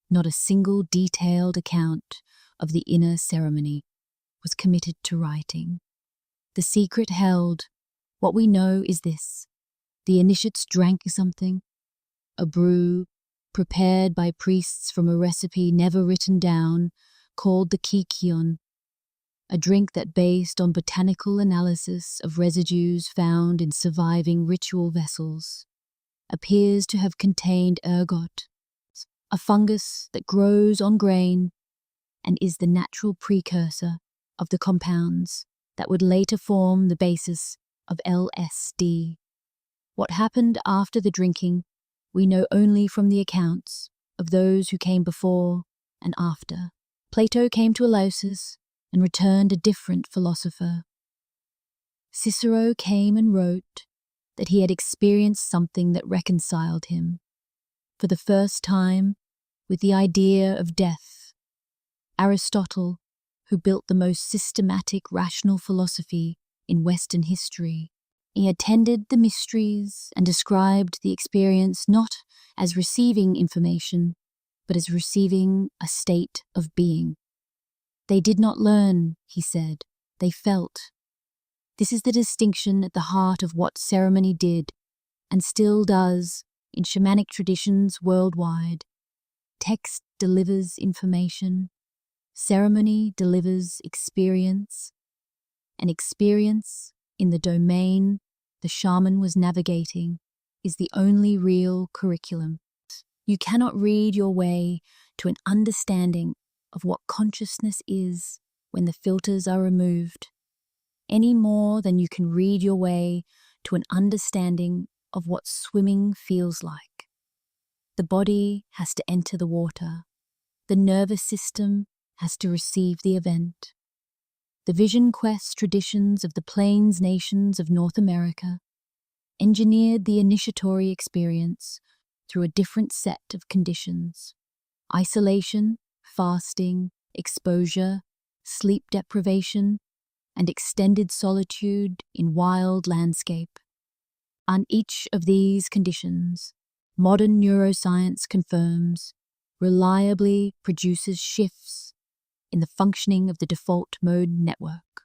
[SPEAKER 1] not a single detailed account of the inner ceremony was committed to writing. The secret held, what we know is this: the initiates drank something, a brew prepared by priests from a recipe never written down, called the kykion, a drink that, based on botanical analysis of residues found in surviving ritual vessels, appears to have contained ergot, a fungus that grows on grain and is the natural precursor of the compounds that would later form the basis of LSD. What happened after the drinking we know only from the accounts of those who came before and after. Plato came to Eleusis and returned a different philosopher. Cicero came and wrote that he had experienced something that reconciled him, for the first time, with the idea of death. Aristotle, who built the most systematic rational philosophy in Western history, he attended the mysteries and described the experience not as receiving information, but as receiving a state of being. They did not learn, he said, they felt. This is the distinction at the heart of what ceremony did, and still does, in shamanic traditions worldwide. Text delivers information, ceremony delivers experience, and experience, in the domain the shaman was navigating, is the only real curriculum. You cannot read your way to an understanding of what consciousness is when the filters are removed, any more than you can read your way to an understanding of what swimming feels like. The body has to enter the water. The nervous system has to receive the event. The vision quest traditions of the Plains nations of North America engineered the initiatory experience through a different set of conditions: isolation, fasting, exposure, sleep deprivation, and extended solitude in wild landscape. On each of these conditions, modern neuroscience confirms, reliably produces shifts in the functioning of the default mode network,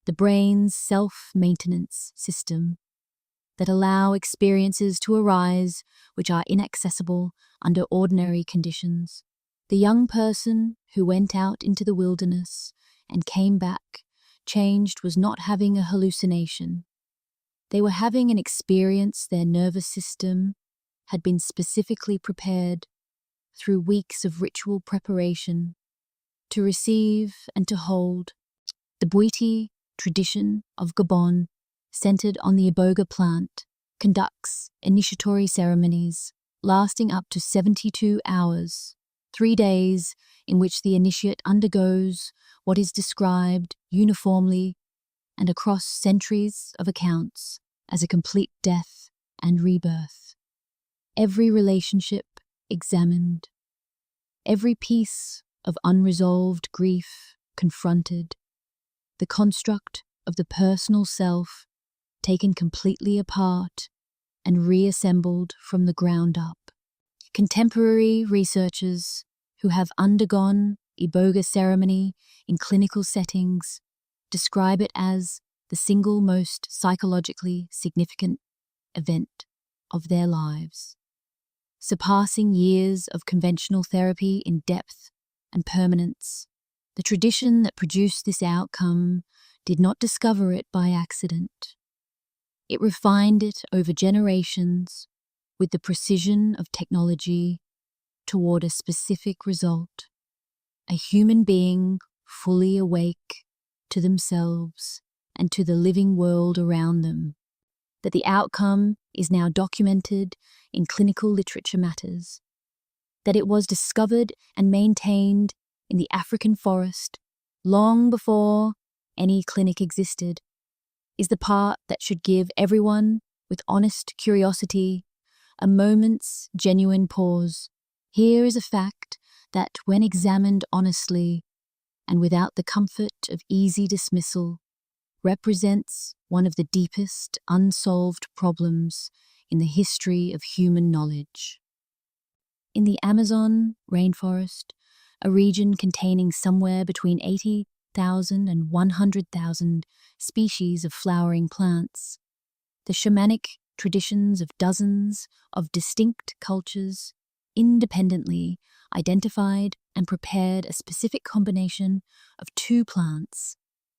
[SPEAKER 1] the brain's self-maintenance system, that allow experiences to arise which are inaccessible under ordinary conditions. The young person who went out into the wilderness and came back changed was not having a hallucination. They were having an experience their nervous system had been specifically prepared through weeks of ritual preparation to receive and to hold. The Bwiti tradition of Gabon, centered on the iboga plant, conducts initiatory ceremonies lasting up to 72 hours, 3 days in which the initiate undergoes what is described uniformly and across centuries of accounts as a complete death and rebirth. Every relationship examined, every piece of unresolved grief confronted, the construct of the personal self taken completely apart and reassembled from the ground up. Contemporary researchers who have undergone iboga ceremony in clinical settings describe it as the single most psychologically significant event of their lives, surpassing years of conventional therapy in depth and permanence. The tradition that produced this outcome did not discover it by accident. It refined it over generations with the precision of technology toward a specific result: a human being fully awake to themselves and to the living world around them. That the outcome is now documented in clinical literature matters. That it was discovered and maintained in the African forest long before any clinic existed is the part that should give everyone with honest curiosity a moment's genuine pause. Here is a fact that, when examined honestly and without the comfort of easy dismissal, represents one of the deepest unsolved problems in the history of human knowledge. In the Amazon rainforest, a region containing somewhere between 80,000 and 100,000 species of flowering plants, the shamanic traditions of dozens of distinct cultures independently identified and prepared a specific combination of two plants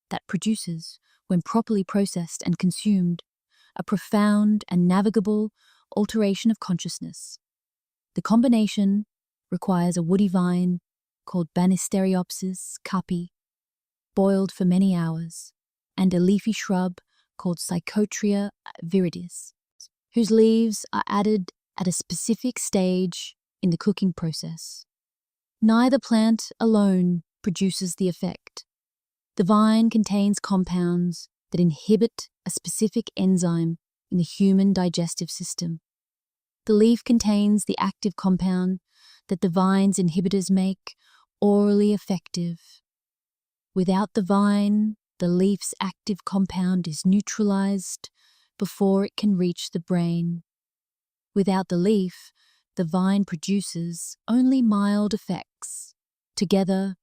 [SPEAKER 1] that produces, when properly processed and consumed, a profound and navigable alteration of consciousness. The combination requires a woody vine called Banisteriopsis capi, boiled for many hours, and a leafy shrub called Psychotria viridis, whose leaves are added at a specific stage in the cooking process. Neither plant alone produces the effect. The vine contains compounds that inhibit a specific enzyme in the human digestive system. The leaf contains the active compound that the vine's inhibitors make orally effective. Without the vine, the leaf's active compound is neutralized before it can reach the brain. Without the leaf, the vine produces only mild effects. Together,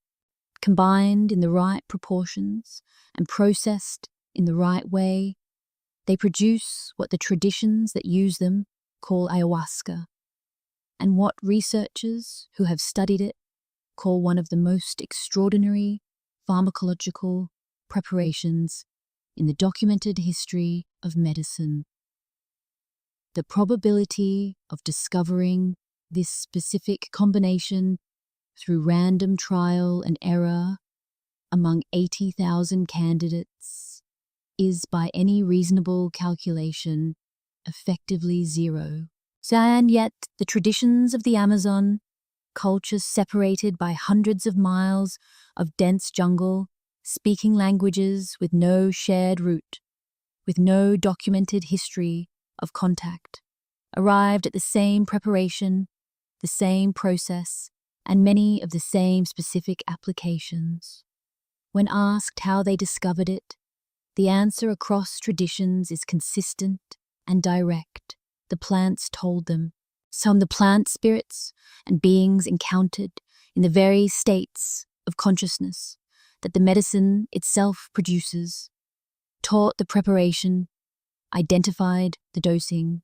[SPEAKER 1] combined in the right proportions and processed in the right way, they produce what the traditions that use them call ayahuasca, and what researchers who have studied it call one of the most extraordinary pharmacological preparations in the documented history of medicine. The probability of discovering this specific combination through random trial and error among 80,000 candidates is, by any reasonable calculation, effectively zero. And yet, the traditions of the Amazon, cultures separated by hundreds of miles of dense jungle, speaking languages with no shared root, with no documented history of contact, arrived at the same preparation, the same process, and many of the same specific applications. When asked how they discovered it, the answer across traditions is consistent and direct. The plants told them. Some the plant spirits and beings encountered in the very states of consciousness that the medicine itself produces, taught the preparation, identified the dosing,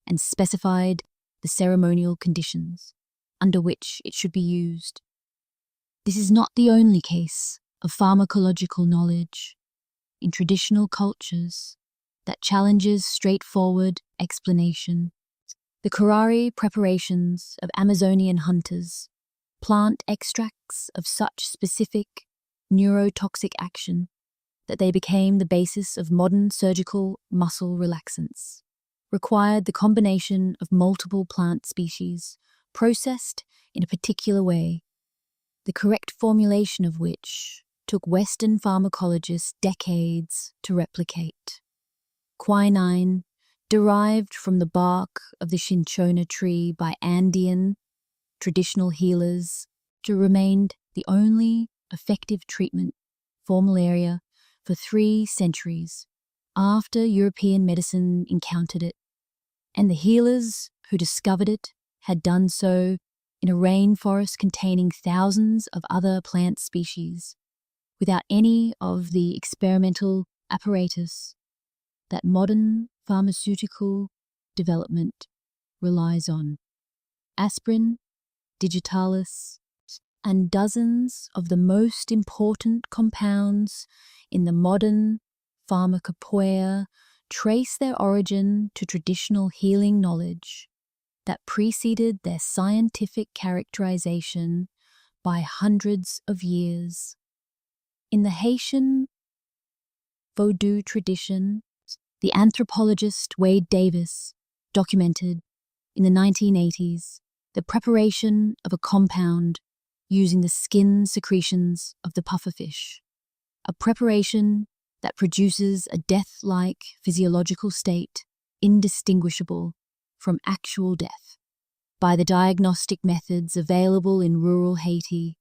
[SPEAKER 1] and specified the ceremonial conditions under which it should be used. This is not the only case of pharmacological knowledge in traditional cultures that challenges straightforward explanation. The curare preparations of Amazonian hunters, plant extracts of such specific neurotoxic action that they became the basis of modern surgical muscle relaxants, required the combination of multiple plant species processed in a particular way, the correct formulation of which took Western pharmacologists decades to replicate. Quinine, derived from the bark of the cinchona tree by Andean traditional healers, remained the only effective treatment for malaria for 3 centuries after European medicine encountered it, and the healers who discovered it had done so in a rainforest containing thousands of other plant species, without any of the experimental apparatus that modern pharmaceutical development relies on. Aspirin, digitalis, and dozens of the most important compounds in the modern pharmacopoeia trace their origin to traditional healing knowledge that preceded their scientific characterization by hundreds of years. In the Haitian Vodou tradition, the anthropologist Wade Davis documented in the 1980s the preparation of a compound using the skin secretions of the pufferfish, a preparation that produces a death-like physiological state indistinguishable from actual death by the diagnostic methods available in rural Haiti,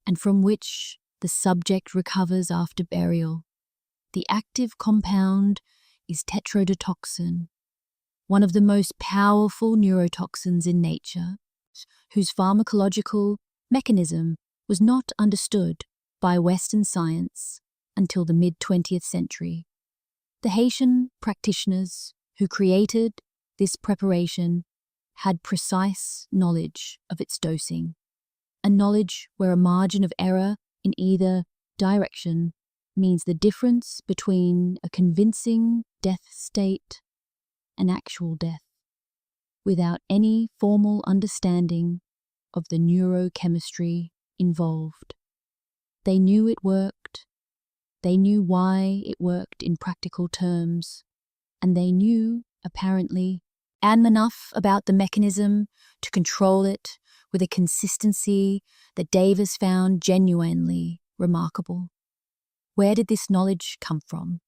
[SPEAKER 1] and from which the subject recovers after burial. The active compound is tetrodotoxin, one of the most powerful neurotoxins in nature, whose pharmacological mechanism was not understood by Western science until the mid-20th century. The Haitian practitioners who created this preparation had precise knowledge of its dosing, a knowledge where a margin of error in either direction means the difference between a convincing death state and actual death, without any formal understanding of the neurochemistry involved. They knew it worked, they knew why it worked in practical terms, and they knew, apparently, and enough about the mechanism to control it with a consistency that Davis found genuinely remarkable. Where did this knowledge come from?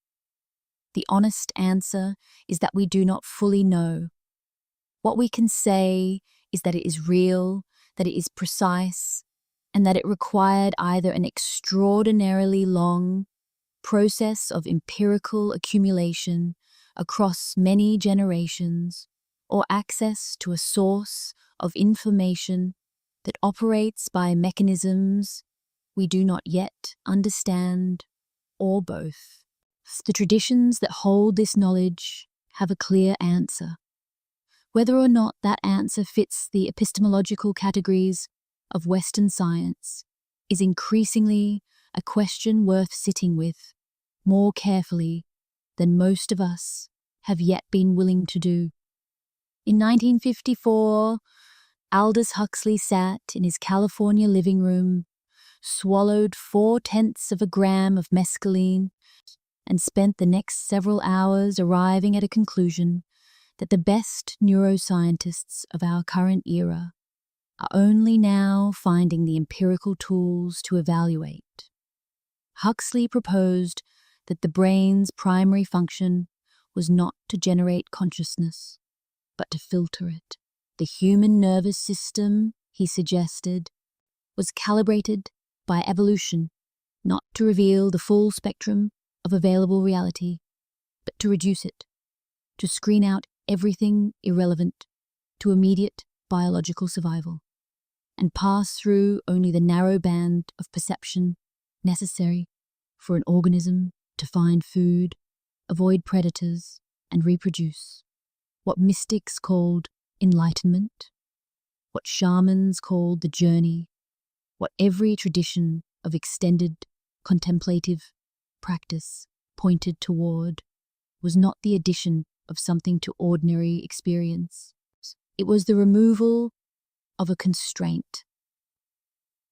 [SPEAKER 1] The honest answer is that we do not fully know. What we can say is that it is real, that it is precise, and that it required either an extraordinarily long process of empirical accumulation across many generations, or access to a source of information that operates by mechanisms we do not yet understand, or both. The traditions that hold this knowledge have a clear answer. Whether or not that answer fits the epistemological categories of Western science is increasingly a question worth sitting with more carefully than most of us have yet been willing to do. In 1954, Aldous Huxley sat in his California living room, swallowed 0.4 of a gram of mescaline, and spent the next several hours arriving at a conclusion that the best neuroscientists of our current era are only now finding the empirical tools to evaluate. Huxley proposed that the brain's primary function was not to generate consciousness, but to filter it. The human nervous system, he suggested, was calibrated by evolution, not to reveal the full spectrum of available reality, but to reduce it, to screen out everything irrelevant to immediate biological survival, and pass through only the narrow band of perception necessary for an organism to find food, avoid predators, and reproduce. What mystics called enlightenment, what shamans called the journey, what every tradition of extended contemplative practice pointed toward, was not the addition of something to ordinary experience. It was the removal of a constraint.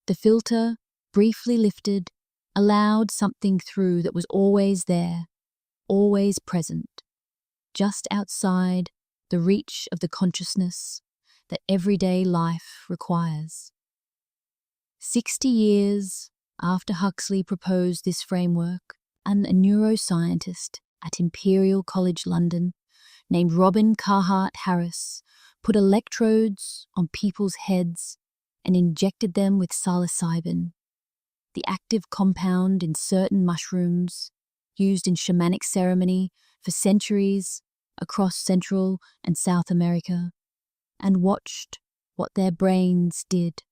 [SPEAKER 1] The filter, briefly lifted, allowed something through that was always there, always present, just outside the reach of the consciousness that everyday life requires. 60 years after Huxley proposed this framework, a neuroscientist at Imperial College London named Robin Carhart Harris put electrodes on people's heads and injected them with psilocybin, the active compound in certain mushrooms used in shamanic ceremony for centuries across Central and South America, and watched what their brains did.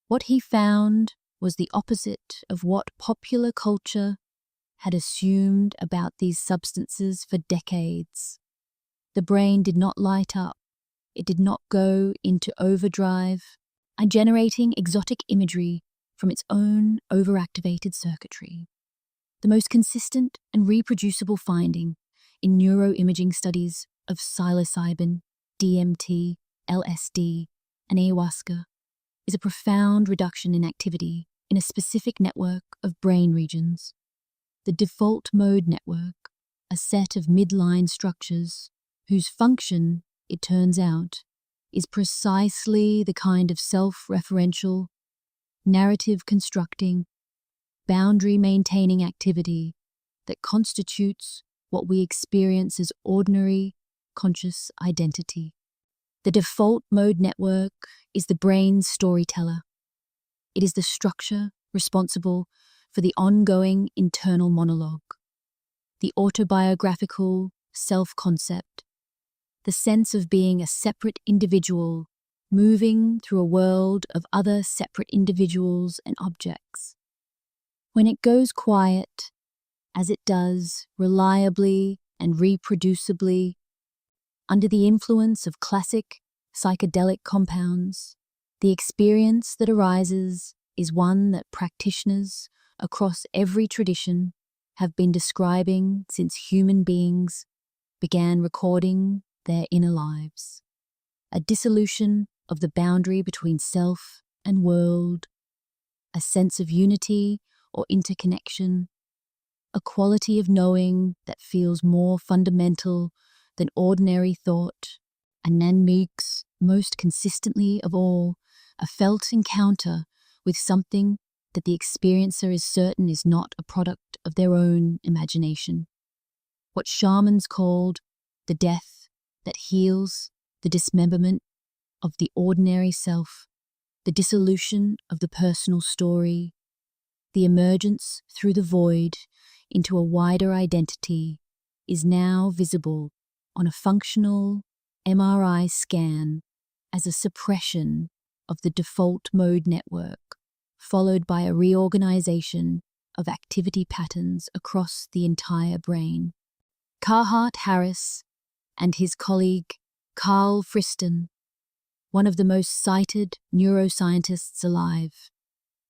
[SPEAKER 1] What he found was the opposite of what popular culture had assumed about these substances for decades. The brain did not light up, it did not go into overdrive, and generating exotic imagery from its own overactivated circuitry. The most consistent and reproducible finding in neuroimaging studies of psilocybin, DMT, LSD, and ayahuasca is a profound reduction in activity in a specific network of brain regions. The default mode network, a set of midline structures whose function, it turns out, is precisely the kind of self-referential, narrative-constructing, boundary-maintaining activity that constitutes what we experience as ordinary, conscious identity. The default mode network is the brain's storyteller. It is the structure responsible for the ongoing internal monologue, the autobiographical self-concept, the sense of being a separate individual moving through a world of other separate individuals and objects. When it goes quiet, as it does reliably and reproducibly, under the influence of classic psychedelic compounds, the experience that arises is one that practitioners across every tradition have been describing since human beings began recording their inner lives. A dissolution of the boundary between self and world, a sense of unity or interconnection, a quality of knowing that feels more fundamental than ordinary thought, and then makes, most consistently of all, a felt encounter with something that the experiencer is certain is not a product of their own imagination. What shamans called the death that heals, the dismemberment of the ordinary self, the dissolution of the personal story, the emergence through the void into a wider identity, is now visible on a functional MRI scan as a suppression of the default mode network, followed by a reorganization of activity patterns across the entire brain. Carhart Harris and his colleague Carl Friston, one of the most cited neuroscientists alive,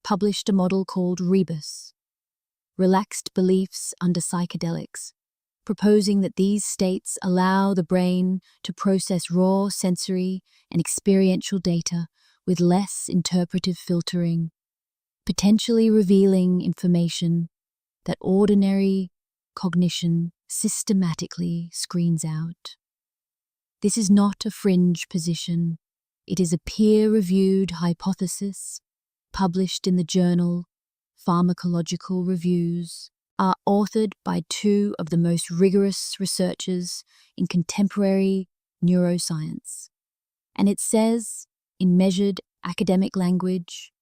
[SPEAKER 1] published a model called Rebus, Relaxed Beliefs Under Psychedelics, proposing that these states allow the brain to process raw sensory and experiential data with less interpretive filtering, potentially revealing information that ordinary cognition systematically screens out. This is not a fringe position. It is a peer-reviewed hypothesis published in the journal Pharmacological Reviews, are authored by two of the most rigorous researchers in contemporary neuroscience. And it says, in measured academic language,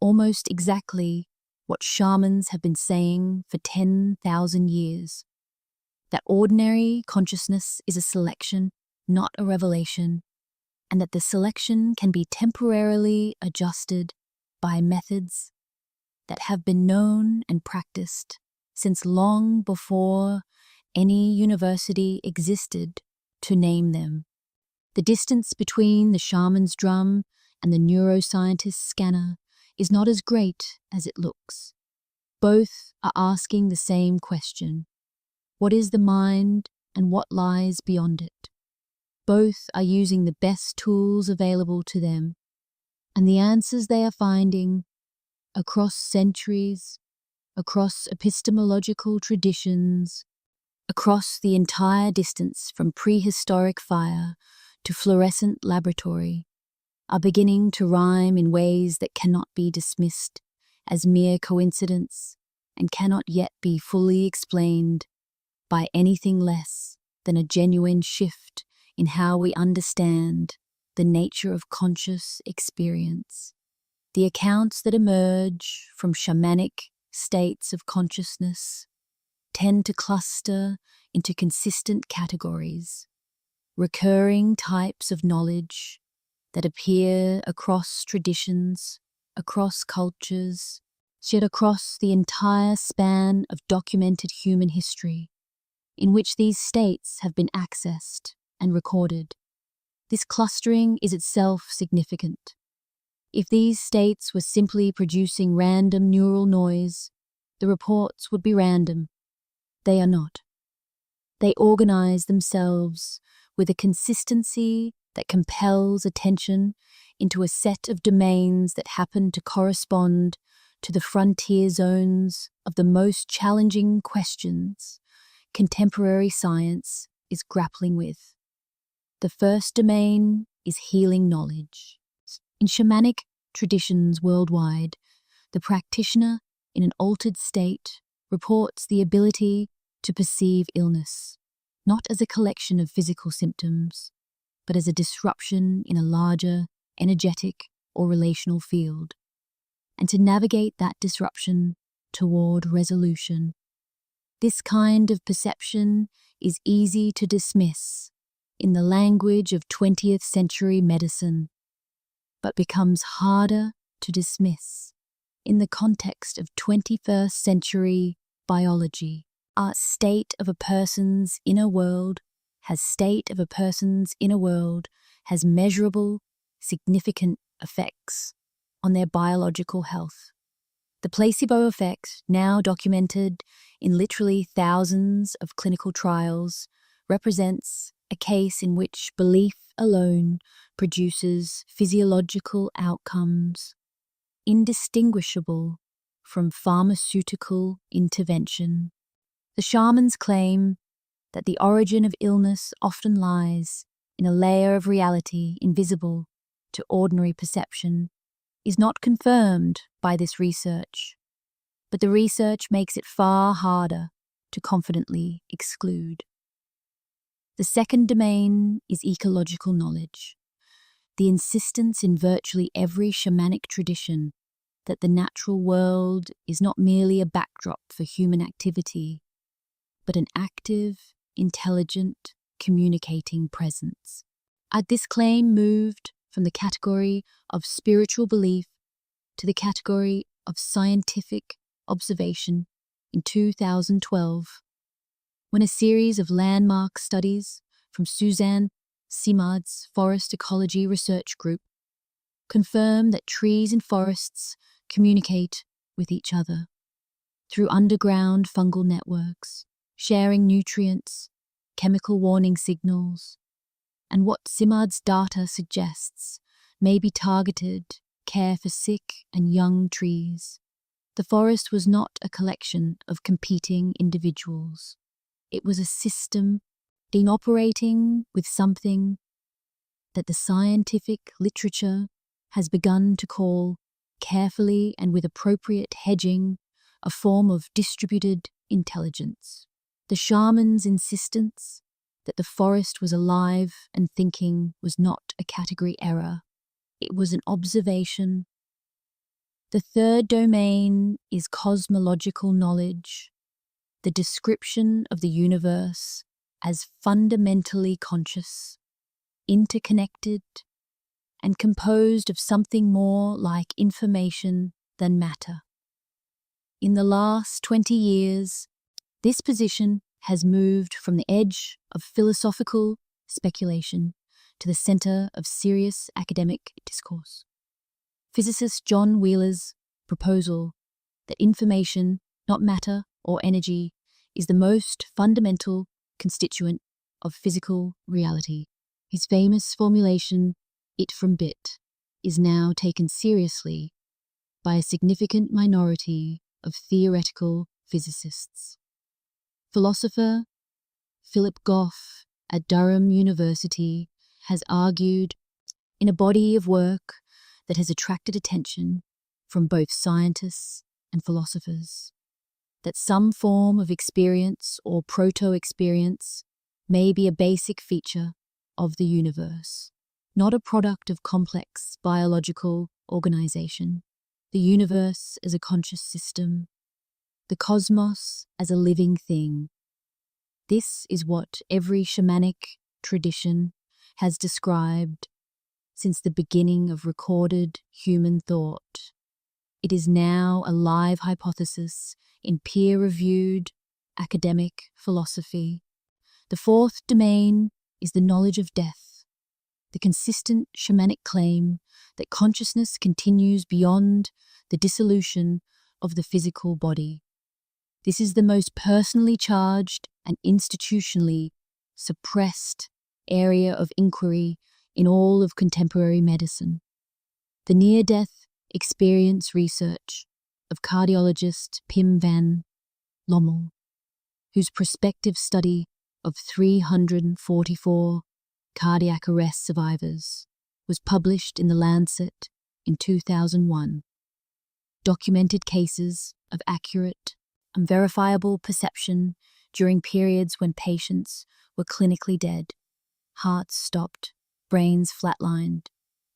[SPEAKER 1] almost exactly what shamans have been saying for 10,000 years, that ordinary consciousness is a selection, not a revelation, and that the selection can be temporarily adjusted by methods that have been known and practiced since long before any university existed to name them. The distance between the shaman's drum and the neuroscientist's scanner is not as great as it looks. Both are asking the same question: what is the mind and what lies beyond it? Both are using the best tools available to them, and the answers they are finding across centuries, across epistemological traditions, across the entire distance from prehistoric fire to fluorescent laboratory, are beginning to rhyme in ways that cannot be dismissed as mere coincidence and cannot yet be fully explained by anything less than a genuine shift in how we understand the nature of conscious experience. The accounts that emerge from shamanic states of consciousness tend to cluster into consistent categories, recurring types of knowledge that appear across traditions, across cultures, yet across the entire span of documented human history, in which these states have been accessed and recorded. This clustering is itself significant. If these states were simply producing random neural noise, the reports would be random. They are not. They organize themselves with a consistency that compels attention into a set of domains that happen to correspond to the frontier zones of the most challenging questions contemporary science is grappling with. The first domain is healing knowledge. In shamanic traditions worldwide, the practitioner in an altered state reports the ability to perceive illness, not as a collection of physical symptoms, but as a disruption in a larger, energetic or relational field, and to navigate that disruption toward resolution. This kind of perception is easy to dismiss in the language of 20th century medicine, but becomes harder to dismiss in the context of 21st century biology. Our state of a person's inner world has measurable, significant effects on their biological health. The placebo effect, now documented in literally thousands of clinical trials, represents a case in which belief alone produces physiological outcomes indistinguishable from pharmaceutical intervention. The shamans claim that the origin of illness often lies in a layer of reality invisible to ordinary perception, is not confirmed by this research, but the research makes it far harder to confidently exclude. The second domain is ecological knowledge. The insistence in virtually every shamanic tradition that the natural world is not merely a backdrop for human activity, but an active, intelligent, communicating presence. This claim moved from the category of spiritual belief to the category of scientific observation in 2012, when a series of landmark studies from Suzanne Simard's Forest Ecology Research Group confirmed that trees and forests communicate with each other through underground fungal networks, sharing nutrients, chemical warning signals, and what Simard's data suggests may be targeted care for sick and young trees. The forest was not a collection of competing individuals. It was a system operating with something that the scientific literature has begun to call, carefully and with appropriate hedging, a form of distributed intelligence. The shaman's insistence that the forest was alive and thinking was not a category error. It was an observation. The third domain is cosmological knowledge, the description of the universe as fundamentally conscious, interconnected, and composed of something more like information than matter. In the last 20 years, this position has moved from the edge of philosophical speculation to the center of serious academic discourse. Physicist John Wheeler's proposal that information, not matter or energy, is the most fundamental constituent of physical reality. His famous formulation, it from bit, is now taken seriously by a significant minority of theoretical physicists. Philosopher Philip Goff at Durham University has argued in a body of work that has attracted attention from both scientists and philosophers that some form of experience or proto-experience may be a basic feature of the universe, not a product of complex biological organization. The universe as a conscious system the cosmos as a living thing. This is what every shamanic tradition has described since the beginning of recorded human thought. It is now a live hypothesis in peer-reviewed academic philosophy. The fourth domain is the knowledge of death, the consistent shamanic claim that consciousness continues beyond the dissolution of the physical body. This is the most personally charged and institutionally suppressed area of inquiry in all of contemporary medicine. The near-death experience research of cardiologist Pim van Lommel, whose prospective study of 344 cardiac arrest survivors was published in The Lancet in 2001, documented cases of accurate and verifiable perception during periods when patients were clinically dead, hearts stopped, brains flatlined,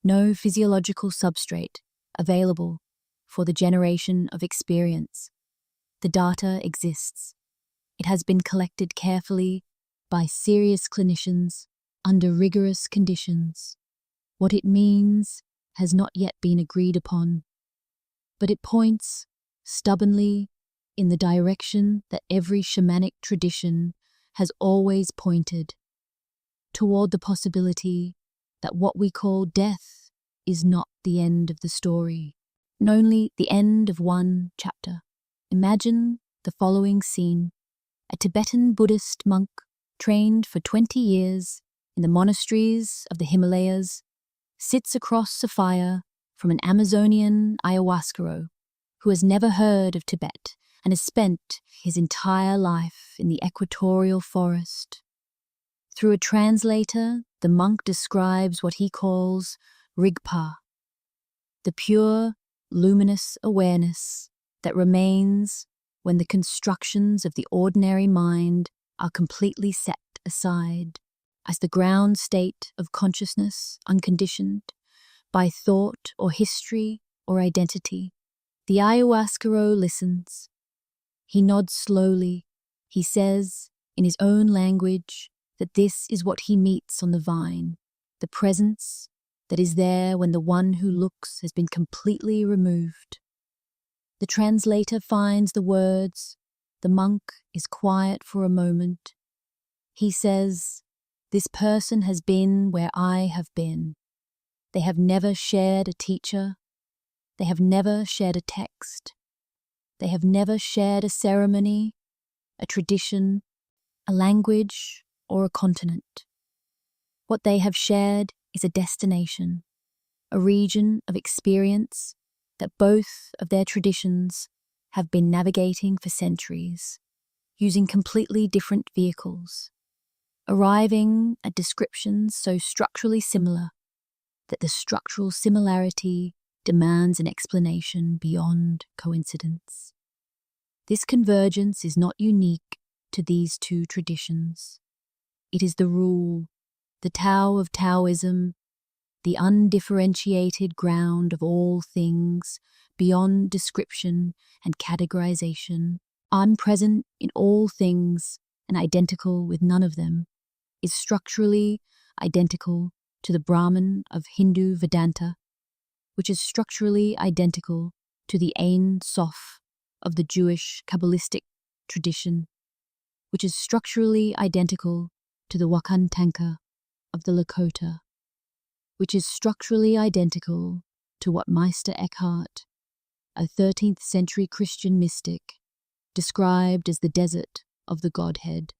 [SPEAKER 1] no physiological substrate available for the generation of experience. The data exists. It has been collected carefully by serious clinicians under rigorous conditions. What it means has not yet been agreed upon, but it points stubbornly in the direction that every shamanic tradition has always pointed, toward the possibility that what we call death is not the end of the story, and only the end of one chapter. Imagine the following scene. A Tibetan Buddhist monk trained for 20 years in the monasteries of the Himalayas sits across a fire from an Amazonian ayahuascaro who has never heard of Tibet and has spent his entire life in the equatorial forest. Through a translator, the monk describes what he calls Rigpa, the pure, luminous awareness that remains when the constructions of the ordinary mind are completely set aside, as the ground state of consciousness unconditioned by thought or history or identity. The ayahuascaro listens. He nods slowly. He says, in his own language, that this is what he meets on the vine, the presence that is there when the one who looks has been completely removed. The translator finds the words. The monk is quiet for a moment. He says, "This person has been where I have been. They have never shared a teacher. They have never shared a text. They have never shared a ceremony, a tradition, a language, or a continent. What they have shared is a destination, a region of experience that both of their traditions have been navigating for centuries, using completely different vehicles, arriving at descriptions so structurally similar that the structural similarity demands an explanation beyond coincidence. This convergence is not unique to these two traditions. It is the rule, the Tao of Taoism, the undifferentiated ground of all things, beyond description and categorization, omnipresent in all things and identical with none of them, is structurally identical to the Brahman of Hindu Vedanta, which is structurally identical to the Ein Sof of the Jewish Kabbalistic tradition, which is structurally identical to the Wakan Tanka of the Lakota, which is structurally identical to what Meister Eckhart, a 13th century Christian mystic, described as the desert of the Godhead.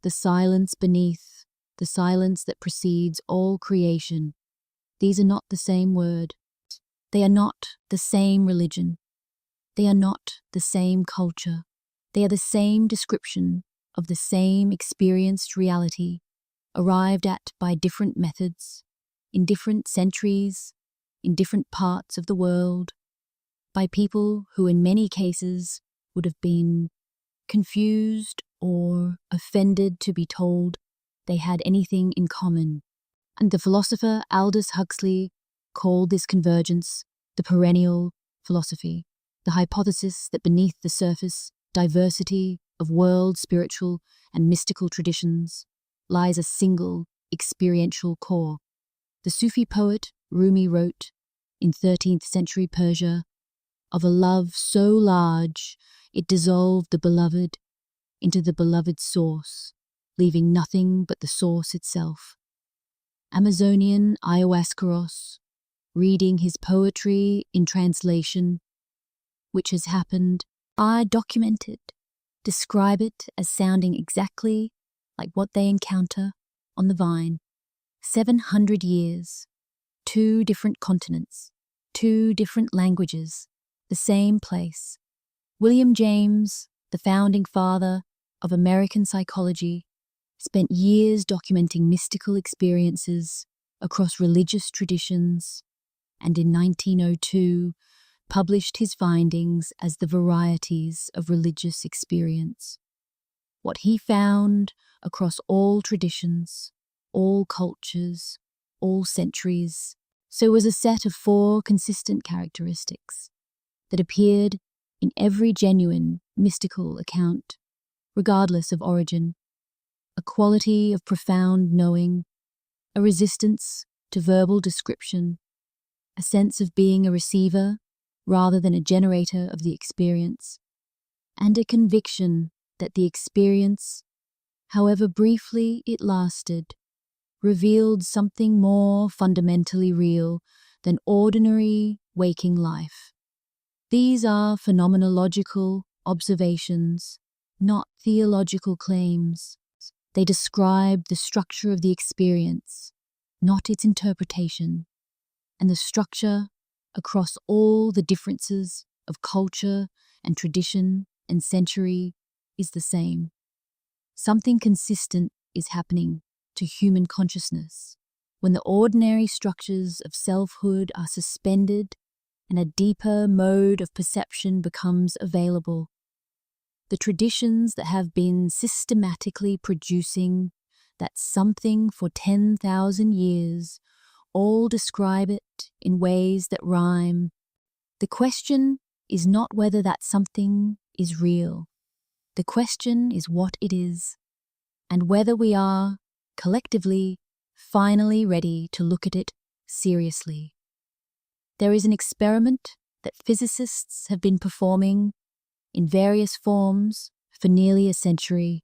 [SPEAKER 1] The silence beneath, the silence that precedes all creation, these are not the same word. They are not the same religion. They are not the same culture. They are the same description of the same experienced reality, arrived at by different methods, in different centuries, in different parts of the world, by people who in many cases would have been confused or offended to be told they had anything in common. And the philosopher Aldous Huxley called this convergence the perennial philosophy. the hypothesis that beneath the surface diversity of world, spiritual, and mystical traditions lies a single experiential core. The Sufi poet Rumi wrote in 13th century Persia of a love so large it dissolved the beloved into the beloved's source, leaving nothing but the source itself. Amazonian ayahuascaros, reading his poetry in translation, which has happened, are documented, describe it as sounding exactly like what they encounter on the vine. 700 years, 2 different continents, 2 different languages, the same place. William James, the founding father of American psychology, spent years documenting mystical experiences across religious traditions, and in 1902 published his findings as The Varieties of Religious Experience. What he found across all traditions, all cultures, all centuries, so was a set of 4 consistent characteristics that appeared in every genuine mystical account, regardless of origin: a quality of profound knowing, a resistance to verbal description, a sense of being a receiver rather than a generator of the experience, and a conviction that the experience, however briefly it lasted, revealed something more fundamentally real than ordinary waking life. These are phenomenological observations, not theological claims. They describe the structure of the experience, not its interpretation, and the structure across all the differences of culture and tradition and century is the same. Something consistent is happening to human consciousness when the ordinary structures of selfhood are suspended and a deeper mode of perception becomes available. The traditions that have been systematically producing that something for 10,000 years all describe it in ways that rhyme. The question is not whether that something is real. The question is what it is, and whether we are, collectively, finally ready to look at it seriously. There is an experiment that physicists have been performing in various forms for nearly a century,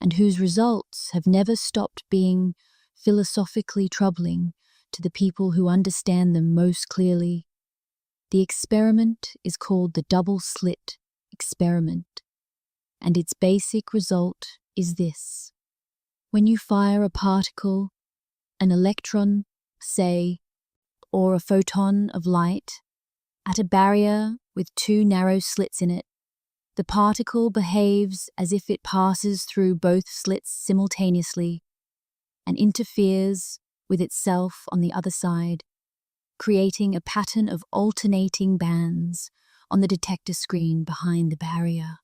[SPEAKER 1] and whose results have never stopped being philosophically troubling to the people who understand them most clearly. The experiment is called the double-slit experiment, and its basic result is this. When you fire a particle, an electron, say, or a photon of light, at a barrier with 2 narrow slits in it, the particle behaves as if it passes through both slits simultaneously and interferes with itself on the other side, creating a pattern of alternating bands on the detector screen behind the barrier.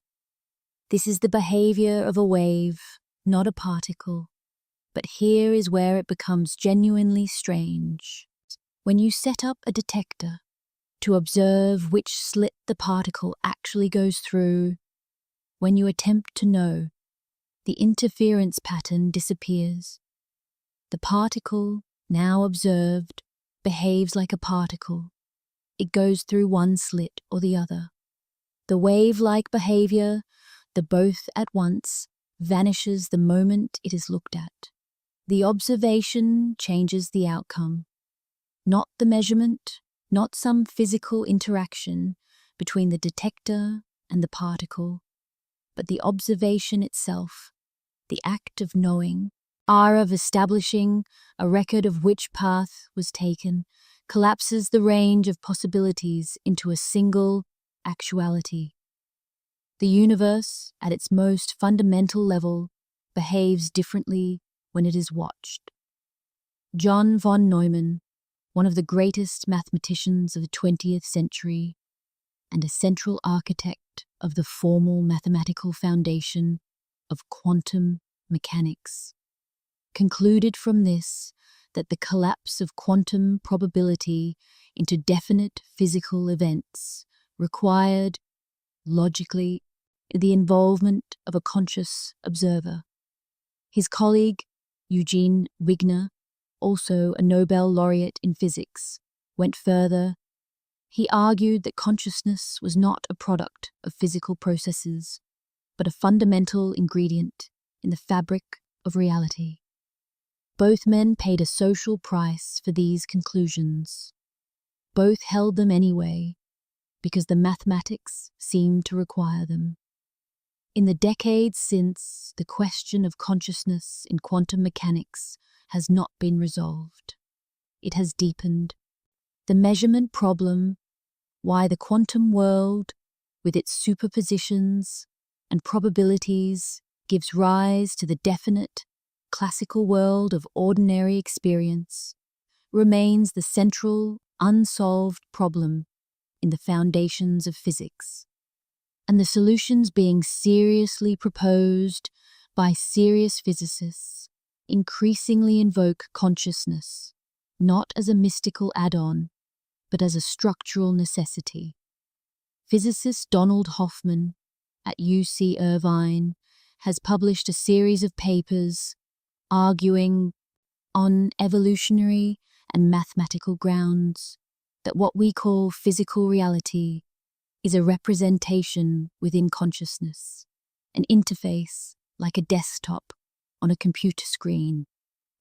[SPEAKER 1] This is the behavior of a wave, not a particle. But here is where it becomes genuinely strange. When you set up a detector to observe which slit the particle actually goes through, when you attempt to know, the interference pattern disappears. The particle, now observed, behaves like a particle. It goes through one slit or the other. The wave-like behavior, the both at once, vanishes the moment it is looked at. The observation changes the outcome, not the measurement, not some physical interaction between the detector and the particle, but the observation itself, the act of knowing, of establishing a record of which path was taken, collapses the range of possibilities into a single actuality. The universe, at its most fundamental level, behaves differently when it is watched. John von Neumann, one of the greatest mathematicians of the 20th century and a central architect of the formal mathematical foundation of quantum mechanics, concluded from this that the collapse of quantum probability into definite physical events required, logically, the involvement of a conscious observer. His colleague, Eugene Wigner, also a Nobel laureate in physics, went further. He argued that consciousness was not a product of physical processes, but a fundamental ingredient in the fabric of reality. Both men paid a social price for these conclusions. Both held them anyway, because the mathematics seemed to require them. In the decades since, the question of consciousness in quantum mechanics has not been resolved. It has deepened. The measurement problem, why the quantum world, with its superpositions and probabilities, gives rise to the definite, classical world of ordinary experience, remains the central, unsolved problem in the foundations of physics. And the solutions being seriously proposed by serious physicists increasingly invoke consciousness, not as a mystical add-on, but as a structural necessity. Physicist Donald Hoffman at UC Irvine has published a series of papers arguing on evolutionary and mathematical grounds that what we call physical reality is a representation within consciousness, an interface like a desktop on a computer screen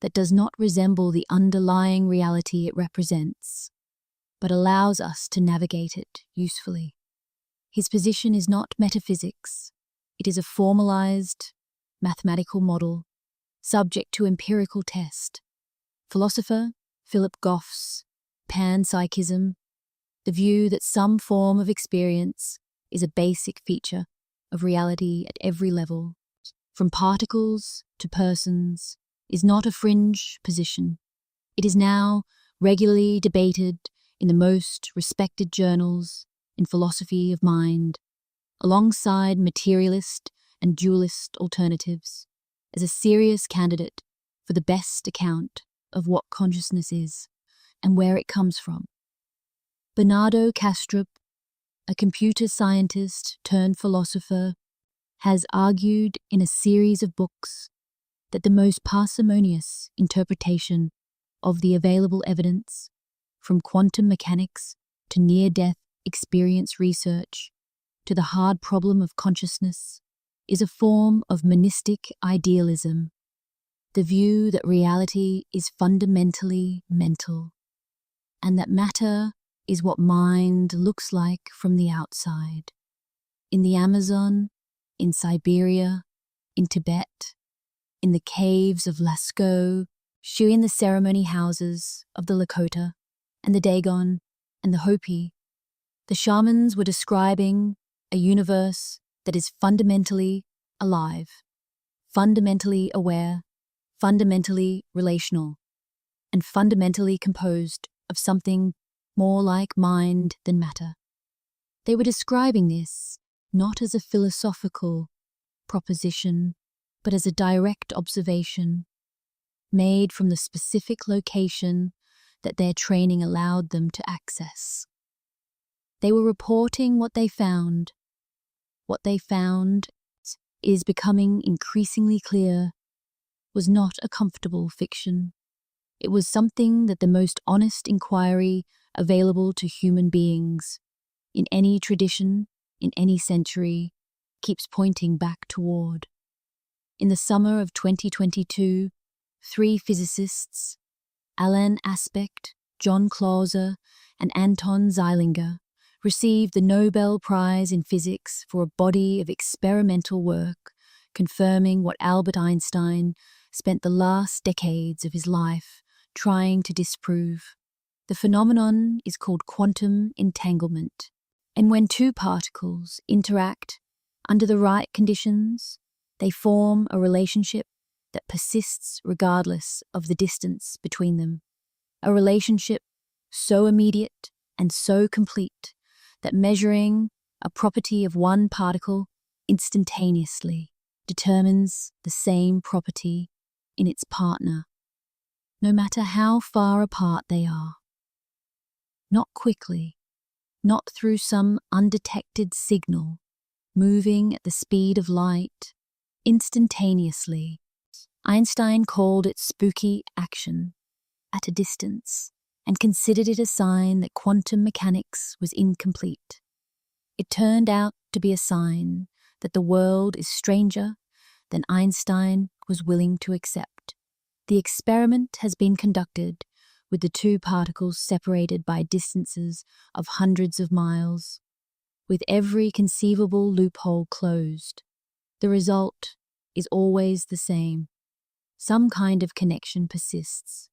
[SPEAKER 1] that does not resemble the underlying reality it represents, but allows us to navigate it usefully. His position is not metaphysics. It is a formalized mathematical model subject to empirical test. Philosopher Philip Goff's panpsychism, the view that some form of experience is a basic feature of reality at every level, from particles to persons, is not a fringe position. It is now regularly debated in the most respected journals in philosophy of mind, alongside materialist and dualist alternatives, as a serious candidate for the best account of what consciousness is and where it comes from. Bernardo Kastrup, a computer scientist turned philosopher, has argued in a series of books that the most parsimonious interpretation of the available evidence, from quantum mechanics to near-death experience research to the hard problem of consciousness, is a form of monistic idealism, the view that reality is fundamentally mental, and that matter is what mind looks like from the outside. In the Amazon, in Siberia, in Tibet, in the caves of Lascaux, in the ceremony houses of the Lakota and the Dagon and the Hopi, the shamans were describing a universe that is fundamentally alive, fundamentally aware, fundamentally relational, and fundamentally composed of something more like mind than matter. They were describing this not as a philosophical proposition, but as a direct observation made from the specific location that their training allowed them to access. They were reporting what they found. What they found, is becoming increasingly clear, was not a comfortable fiction. It was something that the most honest inquiry available to human beings, in any tradition, in any century, keeps pointing back toward. In the summer of 2022, 3 physicists, Alain Aspect, John Clauser, and Anton Zeilinger, received the Nobel Prize in Physics for a body of experimental work confirming what Albert Einstein spent the last decades of his life trying to disprove. The phenomenon is called quantum entanglement, and when 2 particles interact under the right conditions, they form a relationship that persists regardless of the distance between them. A relationship so immediate and so complete that measuring a property of one particle instantaneously determines the same property in its partner, no matter how far apart they are. Not quickly, not through some undetected signal, moving at the speed of light, instantaneously. Einstein called it spooky action, at a distance, and considered it a sign that quantum mechanics was incomplete. It turned out to be a sign that the world is stranger than Einstein was willing to accept. The experiment has been conducted with the two particles separated by distances of hundreds of miles, with every conceivable loophole closed. The result is always the same. Some kind of connection persists.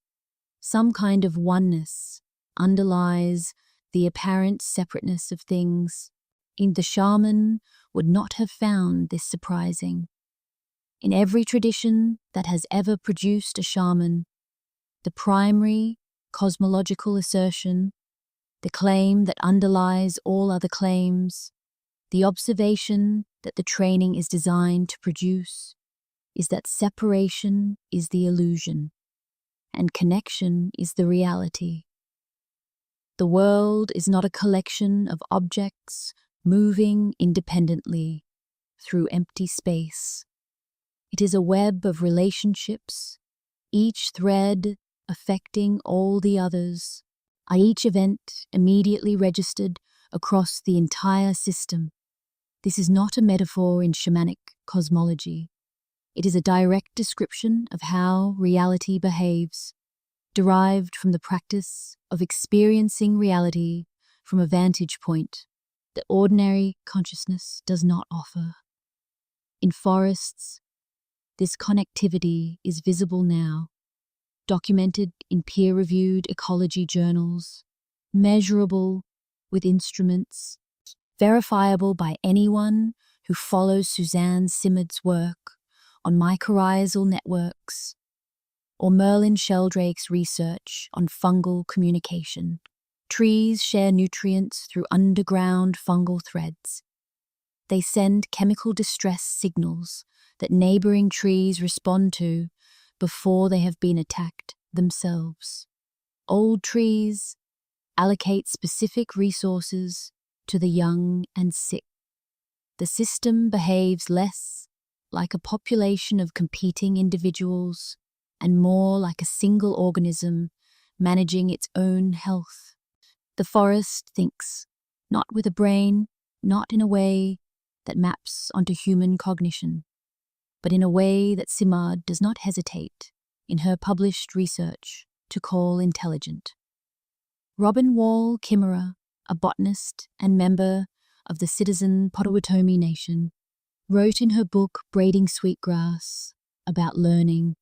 [SPEAKER 1] Some kind of oneness underlies the apparent separateness of things. The shaman would not have found this surprising. In every tradition that has ever produced a shaman, the primary cosmological assertion, the claim that underlies all other claims, the observation that the training is designed to produce, is that separation is the illusion, and connection is the reality. The world is not a collection of objects moving independently through empty space. It is a web of relationships, each thread affecting all the others, each event immediately registered across the entire system. This is not a metaphor in shamanic cosmology. It is a direct description of how reality behaves, derived from the practice of experiencing reality from a vantage point that ordinary consciousness does not offer. In forests, this connectivity is visible now, documented in peer-reviewed ecology journals, measurable with instruments, verifiable by anyone who follows Suzanne Simard's work on mycorrhizal networks, or Merlin Sheldrake's research on fungal communication. Trees share nutrients through underground fungal threads. They send chemical distress signals that neighboring trees respond to before they have been attacked themselves. Old trees allocate specific resources to the young and sick. The system behaves less like a population of competing individuals and more like a single organism managing its own health. The forest thinks, not with a brain, not in a way that maps onto human cognition, but in a way that Simard does not hesitate, in her published research, to call intelligent. Robin Wall Kimmerer, a botanist and member of the citizen Potawatomi Nation, wrote in her book Braiding Sweetgrass about learning,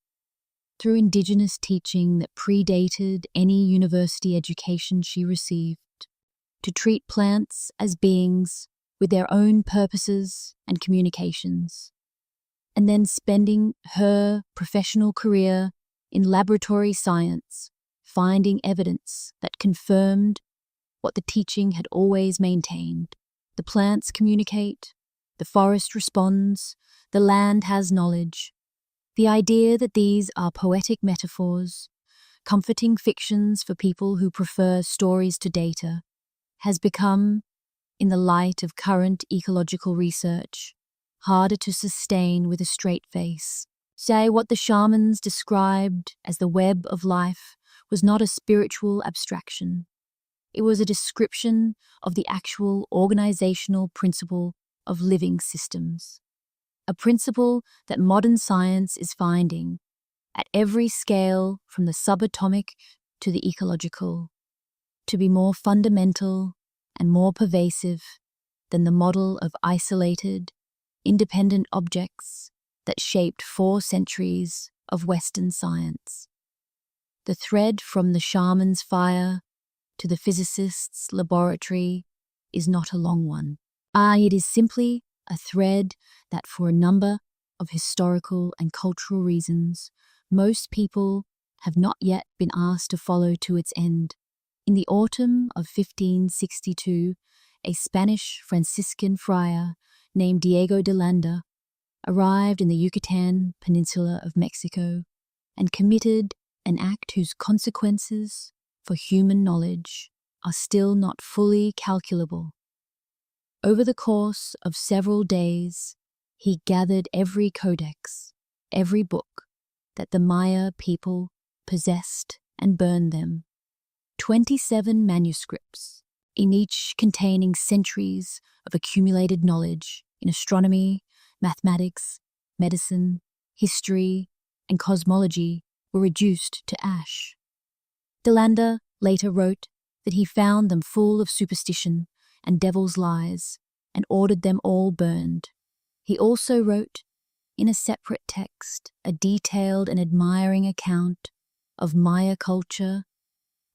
[SPEAKER 1] through indigenous teaching that predated any university education she received, to treat plants as beings with their own purposes and communications, and then spending her professional career in laboratory science, finding evidence that confirmed what the teaching had always maintained. The plants communicate, the forest responds, the land has knowledge. The idea that these are poetic metaphors, comforting fictions for people who prefer stories to data, has become, in the light of current ecological research, harder to sustain with a straight face. Say what the shamans described as the web of life was not a spiritual abstraction. It was a description of the actual organizational principle of living systems, a principle that modern science is finding at every scale from the subatomic to the ecological, to be more fundamental and more pervasive than the model of isolated, independent objects that shaped 4 centuries of Western science. The thread from the shaman's fire to the physicist's laboratory is not a long one. It is simply a thread that, for a number of historical and cultural reasons, most people have not yet been asked to follow to its end. In the autumn of 1562, a Spanish Franciscan friar named Diego de Landa arrived in the Yucatan Peninsula of Mexico and committed an act whose consequences for human knowledge are still not fully calculable. Over the course of several days, he gathered every codex, every book that the Maya people possessed and burned them. 27 manuscripts, in each containing centuries of accumulated knowledge in astronomy, mathematics, medicine, history, and cosmology, were reduced to ash. Delander later wrote that he found them full of superstition and devil's lies and ordered them all burned. He also wrote, in a separate text, a detailed and admiring account of Maya culture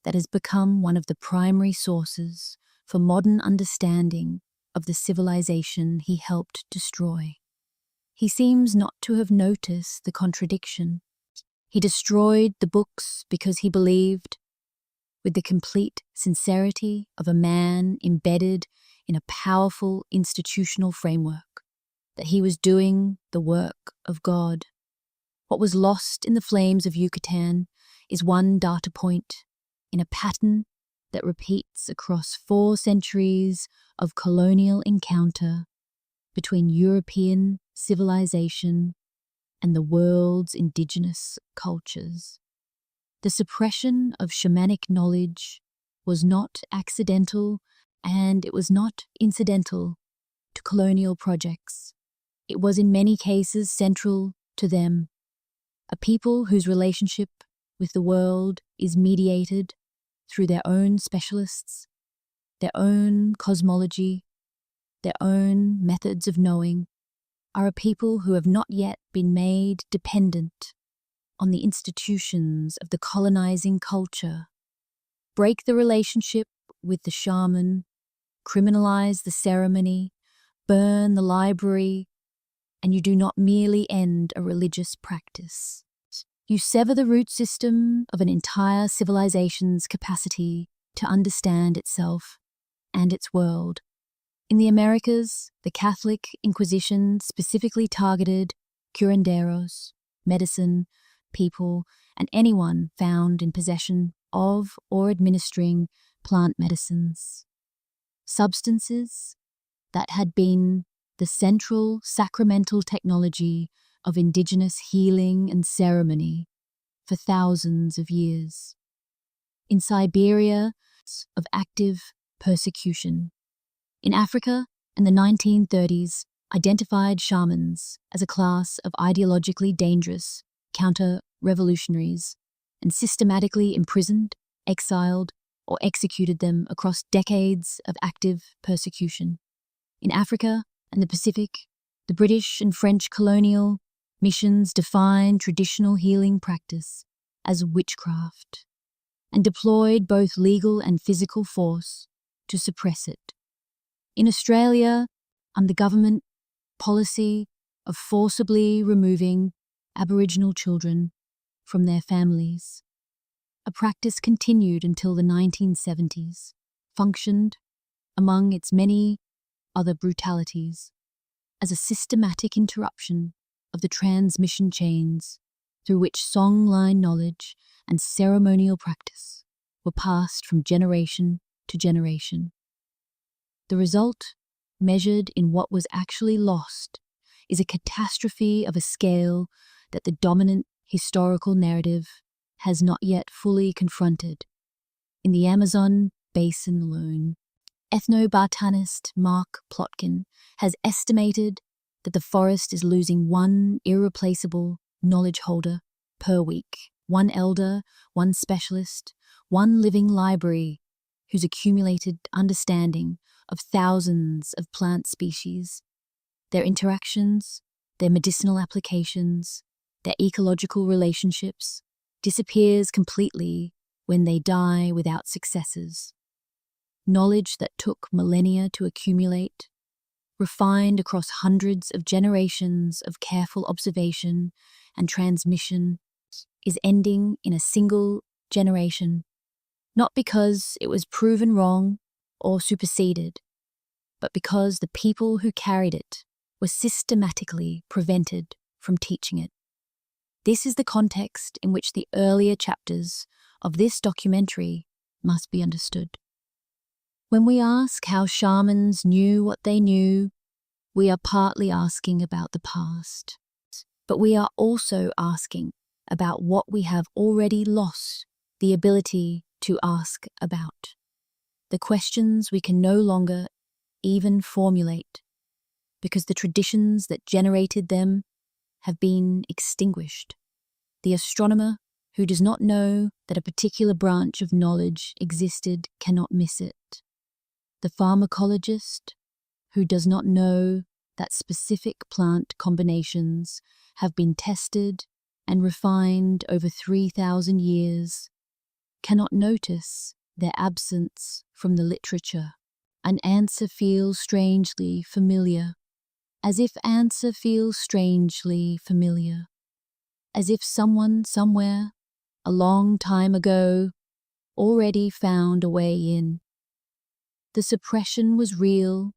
[SPEAKER 1] that has become one of the primary sources for modern understanding of the civilization he helped destroy. He seems not to have noticed the contradiction. He destroyed the books because he believed, with the complete sincerity of a man embedded in a powerful institutional framework, that he was doing the work of God. What was lost in the flames of Yucatan is one data point in a pattern that repeats across 4 centuries of colonial encounter between European civilization and the world's indigenous cultures. The suppression of shamanic knowledge was not accidental, and it was not incidental to colonial projects. It was in many cases central to them, a people whose relationship with the world is mediated through their own specialists, their own cosmology, their own methods of knowing, are a people who have not yet been made dependent on the institutions of the colonizing culture. Break the relationship with the shaman, criminalize the ceremony, burn the library, and you do not merely end a religious practice. You sever the root system of an entire civilization's capacity to understand itself and its world. In the Americas, the Catholic Inquisition specifically targeted curanderos, medicine, people, and anyone found in possession of or administering plant medicines. Substances that had been the central sacramental technology of indigenous healing and ceremony for thousands of years. In Siberia, of active persecution. In Africa, in the 1930s, identified shamans as a class of ideologically dangerous counter-revolutionaries and systematically imprisoned, exiled, or executed them across decades of active persecution. In Africa and the Pacific, the British and French colonial missions defined traditional healing practice as witchcraft and deployed both legal and physical force to suppress it. In Australia, the government policy of forcibly removing Aboriginal children from their families. A practice continued until the 1970s, functioned, among its many other brutalities, as a systematic interruption of the transmission chains through which songline knowledge and ceremonial practice were passed from generation to generation. The result, measured in what was actually lost, is a catastrophe of a scale that the dominant historical narrative has not yet fully confronted. In the Amazon basin alone, ethnobotanist Mark Plotkin has estimated that the forest is losing one irreplaceable knowledge holder per week, one elder, one specialist, one living library whose accumulated understanding of thousands of plant species, their interactions, their medicinal applications, their ecological relationships, disappears completely when they die without successors. Knowledge that took millennia to accumulate, refined across hundreds of generations of careful observation and transmission, is ending in a single generation, not because it was proven wrong or superseded, but because the people who carried it were systematically prevented from teaching it. This is the context in which the earlier chapters of this documentary must be understood. When we ask how shamans knew what they knew, we are partly asking about the past, but we are also asking about what we have already lost the ability to ask about. The questions we can no longer even formulate because the traditions that generated them have been extinguished. The astronomer who does not know that a particular branch of knowledge existed cannot miss it. The pharmacologist who does not know that specific plant combinations have been tested and refined over 3,000 years cannot notice their absence from the literature. An answer feels strangely familiar, as if answer feels strangely familiar, as if someone somewhere, a long time ago, already found a way in. The suppression was real,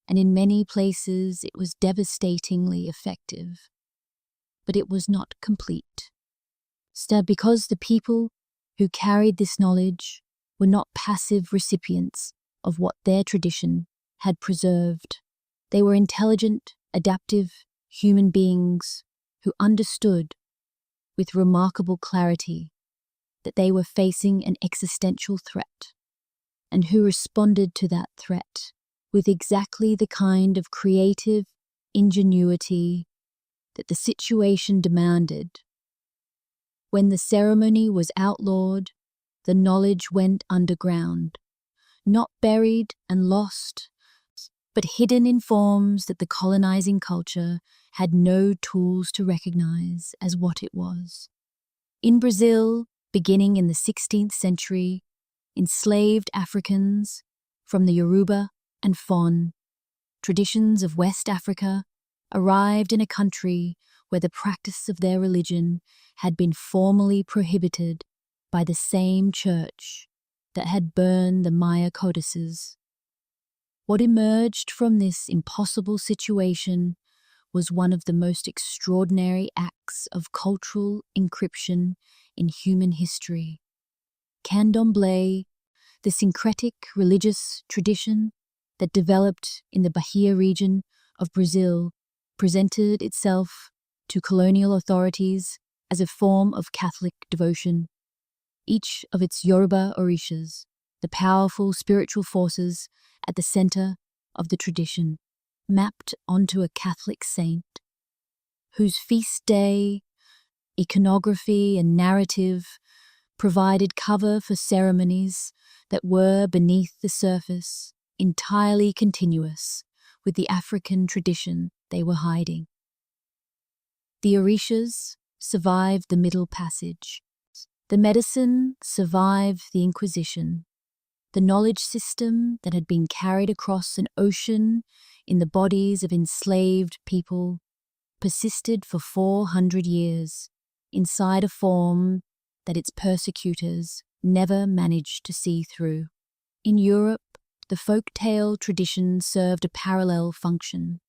[SPEAKER 1] and in many places it was devastatingly effective. But it was not complete. Still, because the people who carried this knowledge were not passive recipients of what their tradition had preserved. They were intelligent, adaptive human beings who understood with remarkable clarity that they were facing an existential threat, and who responded to that threat with exactly the kind of creative ingenuity that the situation demanded. When the ceremony was outlawed, the knowledge went underground, not buried and lost, but hidden in forms that the colonizing culture had no tools to recognize as what it was. In Brazil, beginning in the 16th century, enslaved Africans from the Yoruba and Fon traditions of West Africa arrived in a country where the practice of their religion had been formally prohibited by the same church that had burned the Maya codices. What emerged from this impossible situation was one of the most extraordinary acts of cultural encryption in human history. Candomblé, the syncretic religious tradition that developed in the Bahia region of Brazil, presented itself to colonial authorities as a form of Catholic devotion. Each of its Yoruba orishas, the powerful spiritual forces at the center of the tradition, mapped onto a Catholic saint, whose feast day, iconography, and narrative provided cover for ceremonies that were beneath the surface, entirely continuous with the African tradition they were hiding. The orishas survived the Middle Passage. The medicine survived the Inquisition. The knowledge system that had been carried across an ocean in the bodies of enslaved people persisted for 400 years inside a form that its persecutors never managed to see through. In Europe, the folk-tale tradition served a parallel function.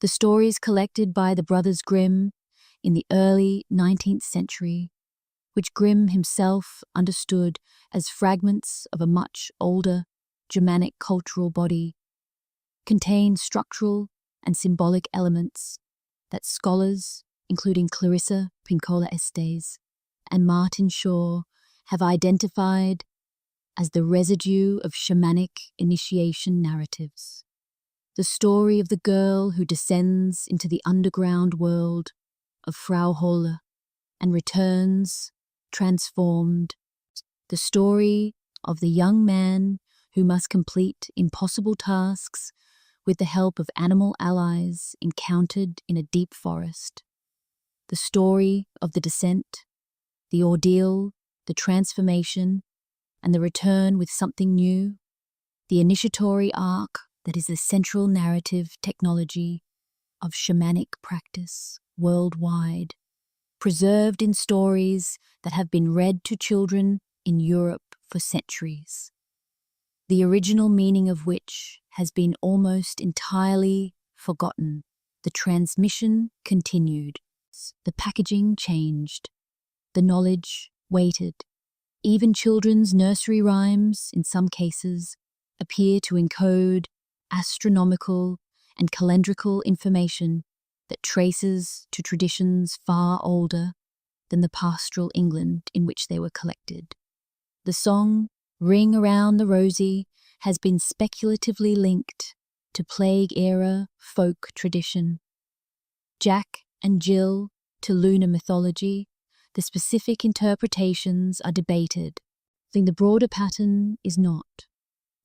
[SPEAKER 1] The stories collected by the Brothers Grimm in the early 19th century, which Grimm himself understood as fragments of a much older Germanic cultural body, contain structural and symbolic elements that scholars, including Clarissa Pinkola Estes and Martin Shaw, have identified as the residue of shamanic initiation narratives. The story of the girl who descends into the underground world of Frau Holle and returns transformed. The story of the young man who must complete impossible tasks with the help of animal allies encountered in a deep forest. The story of the descent, the ordeal, the transformation, and the return with something new, the initiatory arc that is the central narrative technology of shamanic practice worldwide, preserved in stories that have been read to children in Europe for centuries, the original meaning of which has been almost entirely forgotten. The transmission continued, the packaging changed, the knowledge waited. Even children's nursery rhymes, in some cases, appear to encode astronomical and calendrical information that traces to traditions far older than the pastoral England in which they were collected. The song Ring Around the Rosie has been speculatively linked to Plague-era folk tradition. Jack and Jill to lunar mythology, the specific interpretations are debated. The broader pattern is not.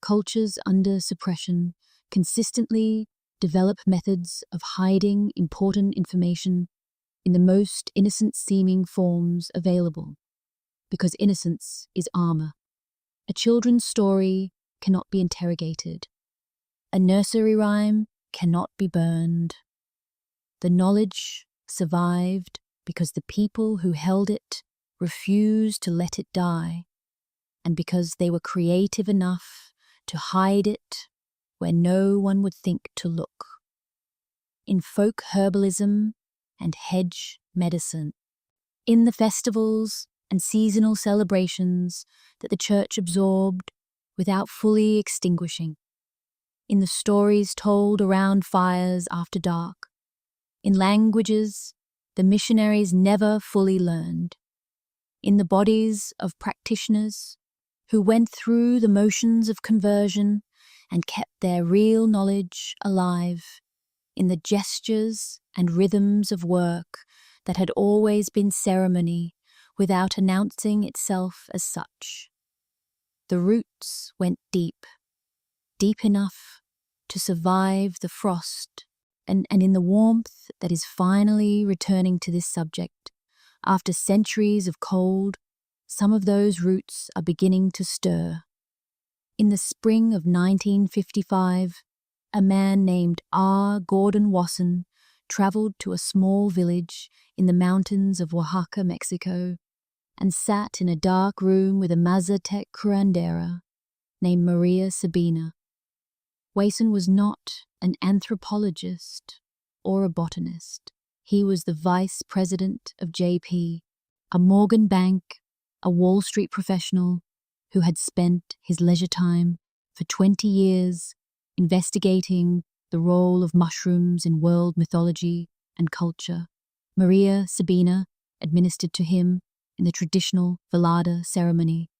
[SPEAKER 1] Cultures under suppression consistently develop methods of hiding important information in the most innocent-seeming forms available, because innocence is armor. A children's story cannot be interrogated. A nursery rhyme cannot be burned. The knowledge survived because the people who held it refused to let it die, and because they were creative enough to hide it where no one would think to look. In folk herbalism and hedge medicine, in the festivals and seasonal celebrations that the church absorbed without fully extinguishing, in the stories told around fires after dark, in languages the missionaries never fully learned, in the bodies of practitioners who went through the motions of conversion and kept their real knowledge alive, in the gestures and rhythms of work that had always been ceremony without announcing itself as such. The roots went deep, deep enough to survive the frost, and in the warmth that is finally returning to this subject, after centuries of cold, some of those roots are beginning to stir. In the spring of 1955, a man named R. Gordon Wasson traveled to a small village in the mountains of Oaxaca, Mexico, and sat in a dark room with a Mazatec curandera named Maria Sabina. Wasson was not an anthropologist or a botanist. He was the vice president of JP, a Morgan bank, a Wall Street professional who had spent his leisure time for 20 years investigating the role of mushrooms in world mythology and culture. Maria Sabina administered to him in the traditional velada ceremony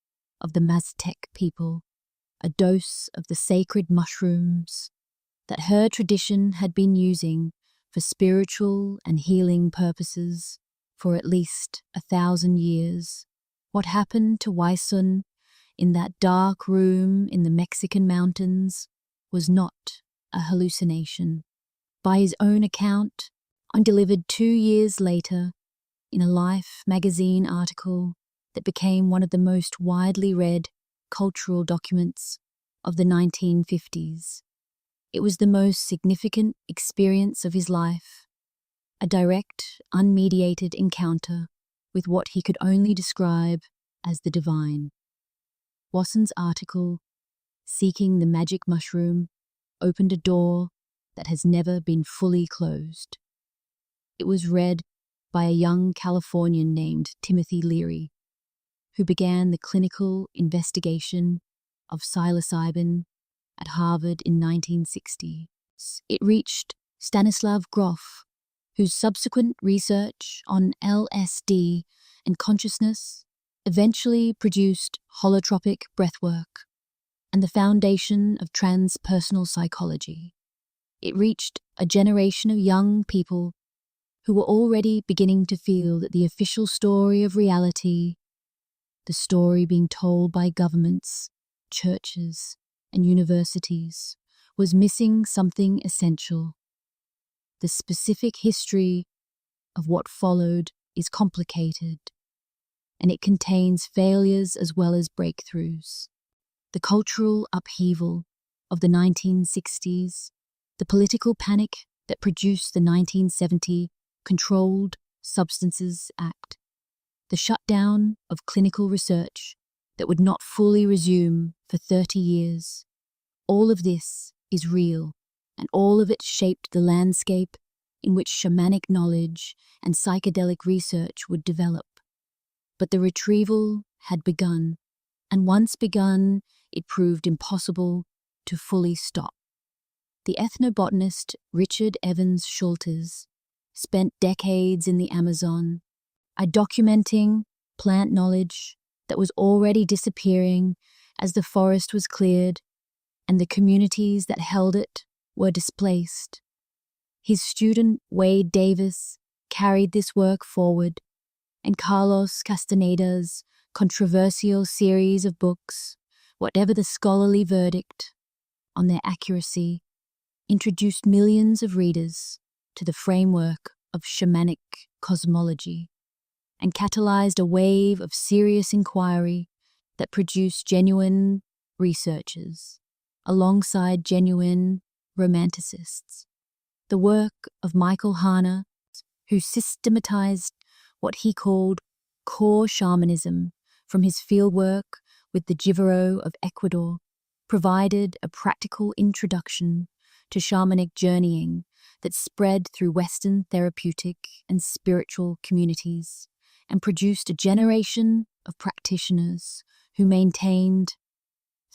[SPEAKER 1] of the Mazatec people a dose of the sacred mushrooms that her tradition had been using for spiritual and healing purposes for at least 1,000 years. What happened to Wasson in that dark room in the Mexican mountains was not a hallucination. By his own account, undelivered 2 years later, in a Life magazine article that became one of the most widely read cultural documents of the 1950s. It was the most significant experience of his life, a direct, unmediated encounter with what he could only describe as the divine. Wasson's article, Seeking the Magic Mushroom, opened a door that has never been fully closed. It was read by a young Californian named Timothy Leary, who began the clinical investigation of psilocybin at Harvard in 1960. It reached Stanislav Grof, whose subsequent research on LSD and consciousness eventually produced holotropic breathwork and the foundation of transpersonal psychology. It reached a generation of young people who were already beginning to feel that the official story of reality, the story being told by governments, churches, and universities, was missing something essential. The specific history of what followed is complicated, and it contains failures as well as breakthroughs. The cultural upheaval of the 1960s, the political panic that produced the 1970 Controlled Substances Act, the shutdown of clinical research that would not fully resume for 30 years. All of this is real, and all of it shaped the landscape in which shamanic knowledge and psychedelic research would develop. But the retrieval had begun, and once begun, it proved impossible to fully stop. The ethnobotanist Richard Evans Schultes spent decades in the Amazon, documenting plant knowledge that was already disappearing as the forest was cleared and the communities that held it were displaced. His student Wade Davis carried this work forward, and Carlos Castaneda's controversial series of books, whatever the scholarly verdict on their accuracy, introduced millions of readers to the framework of shamanic cosmology and catalyzed a wave of serious inquiry that produced genuine researchers alongside genuine romanticists. The work of Michael Harner, who systematized what he called core shamanism from his fieldwork with the Jivaro of Ecuador, provided a practical introduction to shamanic journeying that spread through Western therapeutic and spiritual communities and produced a generation of practitioners who maintained,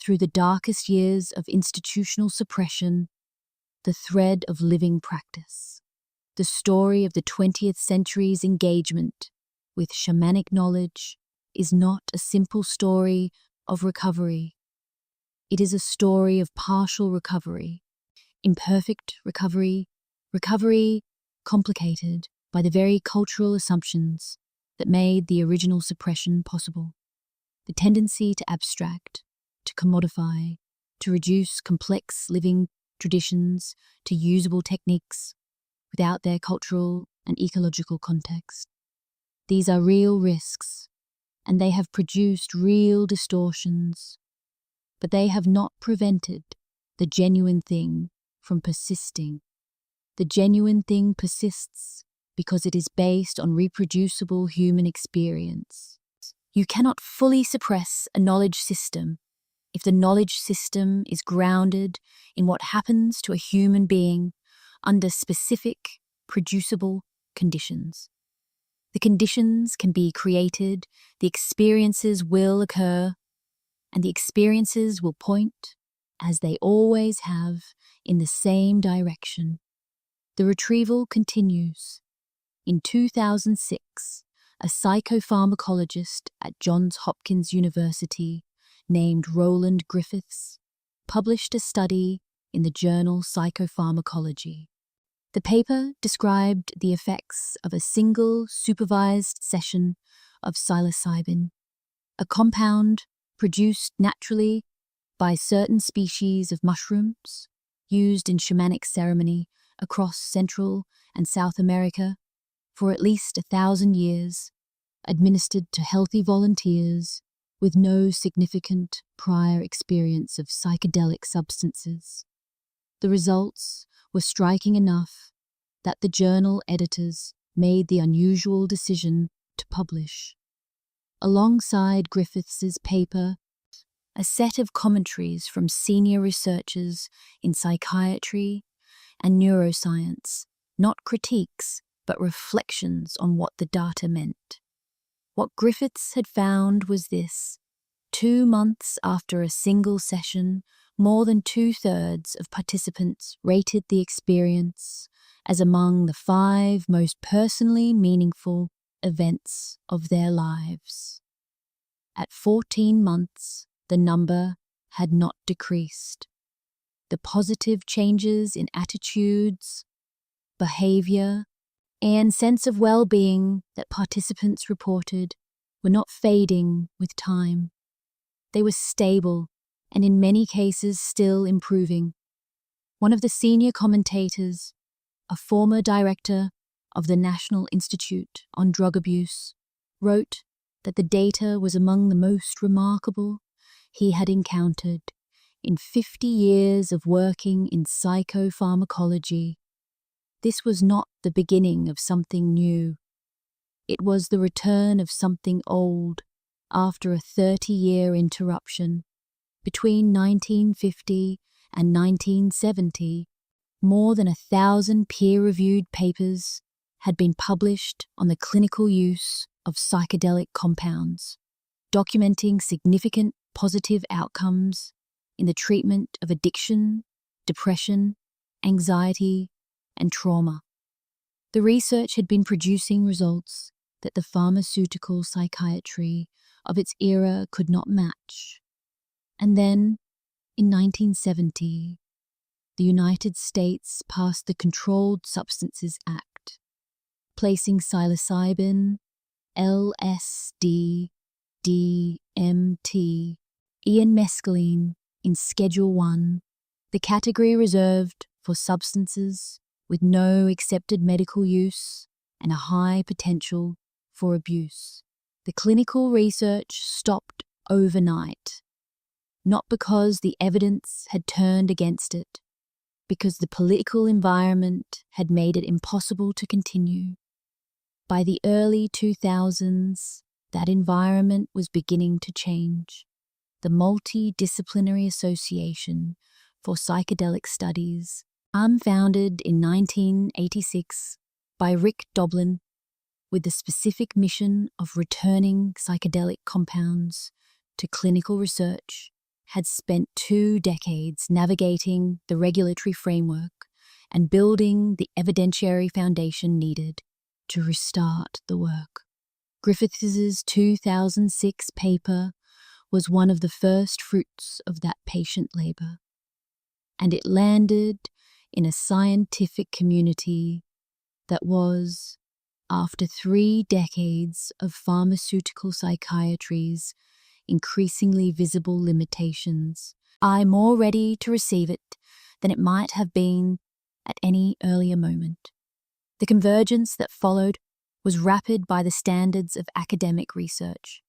[SPEAKER 1] through the darkest years of institutional suppression, the thread of living practice, the story of the 20th century's engagement with shamanic knowledge is not a simple story of recovery. It is a story of partial recovery, imperfect recovery, recovery complicated by the very cultural assumptions that made the original suppression possible. The tendency to abstract, to commodify, to reduce complex living traditions to usable techniques without their cultural and ecological context. These are real risks, and they have produced real distortions, but they have not prevented the genuine thing from persisting. The genuine thing persists because it is based on reproducible human experience. You cannot fully suppress a knowledge system if the knowledge system is grounded in what happens to a human being under specific, producible conditions. The conditions can be created, the experiences will occur, and the experiences will point, as they always have, in the same direction. The retrieval continues. In 2006, a psychopharmacologist at Johns Hopkins University named Roland Griffiths published a study in the journal Psychopharmacology. The paper described the effects of a single supervised session of psilocybin, a compound produced naturally by certain species of mushrooms used in shamanic ceremony across Central and South America for at least 1,000 years, administered to healthy volunteers with no significant prior experience of psychedelic substances. The results were striking enough that the journal editors made the unusual decision to publish. Alongside Griffiths' paper, a set of commentaries from senior researchers in psychiatry and neuroscience, not critiques, but reflections on what the data meant. What Griffiths had found was this: 2 months after a single session, more than 2/3 of participants rated the experience as among the 5 most personally meaningful events of their lives. At 14 months, the number had not decreased. The positive changes in attitudes, behavior, and sense of well-being that participants reported were not fading with time. They were stable and in many cases still improving. One of the senior commentators, a former director of the National Institute on Drug Abuse, wrote that the data was among the most remarkable he had encountered in 50 years of working in psychopharmacology. This was not the beginning of something new. It was the return of something old after a 30-year interruption. Between 1950 and 1970, more than 1,000 peer-reviewed papers had been published on the clinical use of psychedelic compounds, documenting significant positive outcomes in the treatment of addiction, depression, anxiety, and trauma. The research had been producing results that the pharmaceutical psychiatry of its era could not match. And then, in 1970, the United States passed the Controlled Substances Act, placing psilocybin, LSD, DMT, and mescaline in Schedule 1, the category reserved for substances with no accepted medical use and a high potential for abuse. The clinical research stopped overnight, not because the evidence had turned against it, because the political environment had made it impossible to continue. By the early 2000s, that environment was beginning to change. The Multidisciplinary Association for Psychedelic Studies, founded in 1986 by Rick Doblin, with the specific mission of returning psychedelic compounds to clinical research, had spent 2 decades navigating the regulatory framework and building the evidentiary foundation needed to restart the work. Griffiths' 2006 paper was one of the first fruits of that patient labor, and it landed in a scientific community that was, after 3 decades of pharmaceutical psychiatry's increasingly visible limitations, more ready to receive it than it might have been at any earlier moment. The convergence that followed was rapid by the standards of academic research.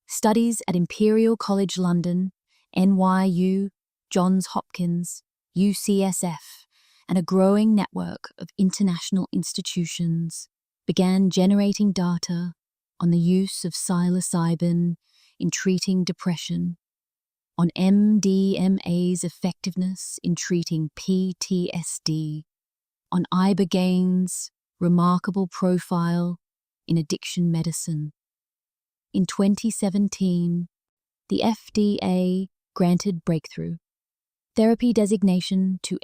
[SPEAKER 1] Studies at Imperial College London, NYU, Johns Hopkins, UCSF, and a growing network of international institutions began generating data on the use of psilocybin in treating depression, on MDMA's effectiveness in treating PTSD, on ibogaine remarkable profile in addiction medicine. In 2017, the FDA granted breakthrough therapy designation to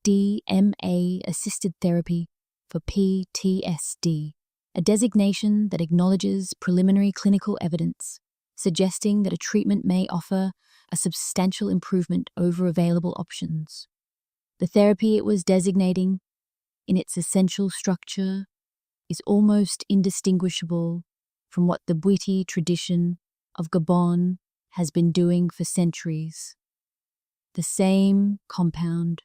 [SPEAKER 1] MDMA-assisted therapy for PTSD, a designation that acknowledges preliminary clinical evidence suggesting that a treatment may offer a substantial improvement over available options. The therapy it was designating, in its essential structure, is almost indistinguishable from what the Bwiti tradition of Gabon has been doing for centuries. The same compound,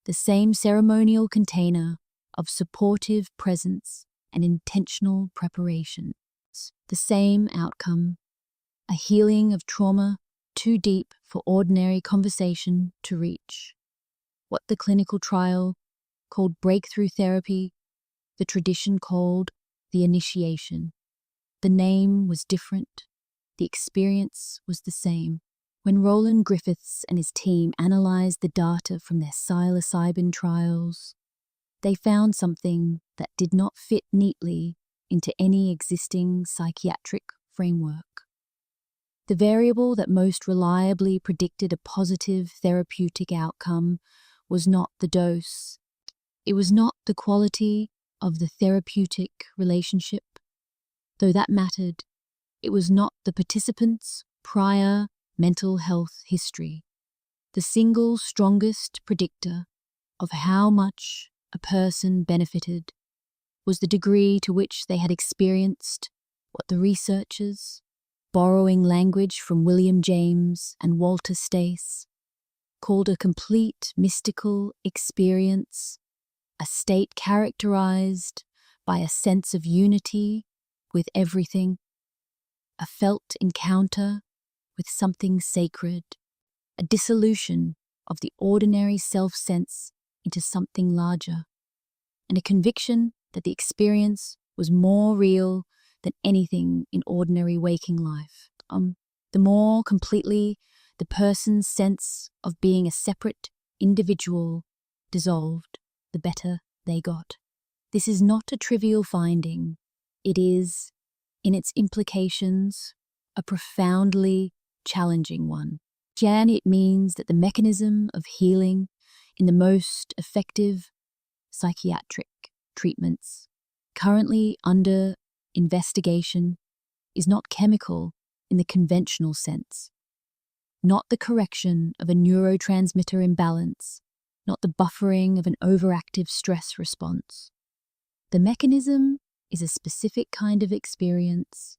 [SPEAKER 1] the same ceremonial container of supportive presence and intentional preparation, the same outcome, a healing of trauma too deep for ordinary conversation to reach. What the clinical trial called breakthrough therapy, the tradition called the initiation. The name was different, the experience was the same. When Roland Griffiths and his team analysed the data from their psilocybin trials, they found something that did not fit neatly into any existing psychiatric framework. The variable that most reliably predicted a positive therapeutic outcome was not the dose. It was not the quality of the therapeutic relationship, though that mattered. It was not the participants' prior mental health history. The single strongest predictor of how much a person benefited was the degree to which they had experienced what the researchers, borrowing language from William James and Walter Stace, called a complete mystical experience, a state characterized by a sense of unity with everything, a felt encounter with something sacred, a dissolution of the ordinary self-sense into something larger, and a conviction that the experience was more real than anything in ordinary waking life. The more completely the person's sense of being a separate individual dissolved, the better they got. This is not a trivial finding. It is, in its implications, a profoundly challenging one. Christianity, it means that the mechanism of healing in the most effective psychiatric treatments currently under investigation is not chemical in the conventional sense, not the correction of a neurotransmitter imbalance, not the buffering of an overactive stress response. The mechanism is a specific kind of experience,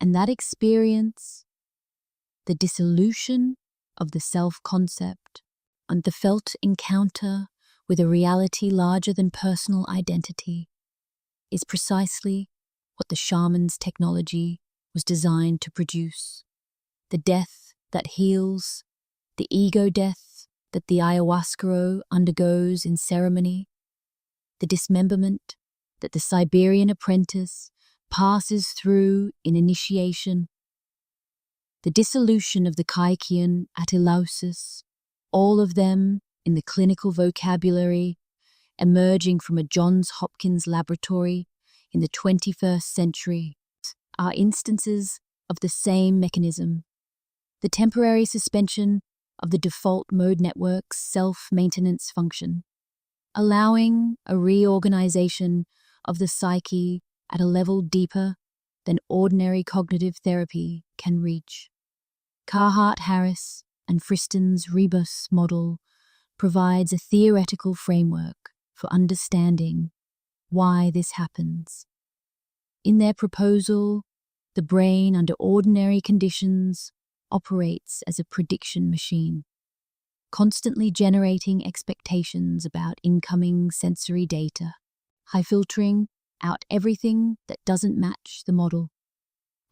[SPEAKER 1] and that experience, the dissolution of the self-concept and the felt encounter with a reality larger than personal identity, is precisely what the Shamans' technology was designed to produce. The death that heals, the ego death that the ayahuasca undergoes in ceremony, the dismemberment that the Siberian apprentice passes through in initiation, the dissolution of the Kaikian atelausis, all of them in the clinical vocabulary emerging from a Johns Hopkins laboratory in the 21st century, are instances of the same mechanism. The temporary suspension of the default mode network's self-maintenance function, allowing a reorganization of the psyche at a level deeper than ordinary cognitive therapy can reach. Carhart-Harris and Friston's rebus model provides a theoretical framework for understanding why this happens. In their proposal, the brain under ordinary conditions operates as a prediction machine, constantly generating expectations about incoming sensory data, filtering out everything that doesn't match the model,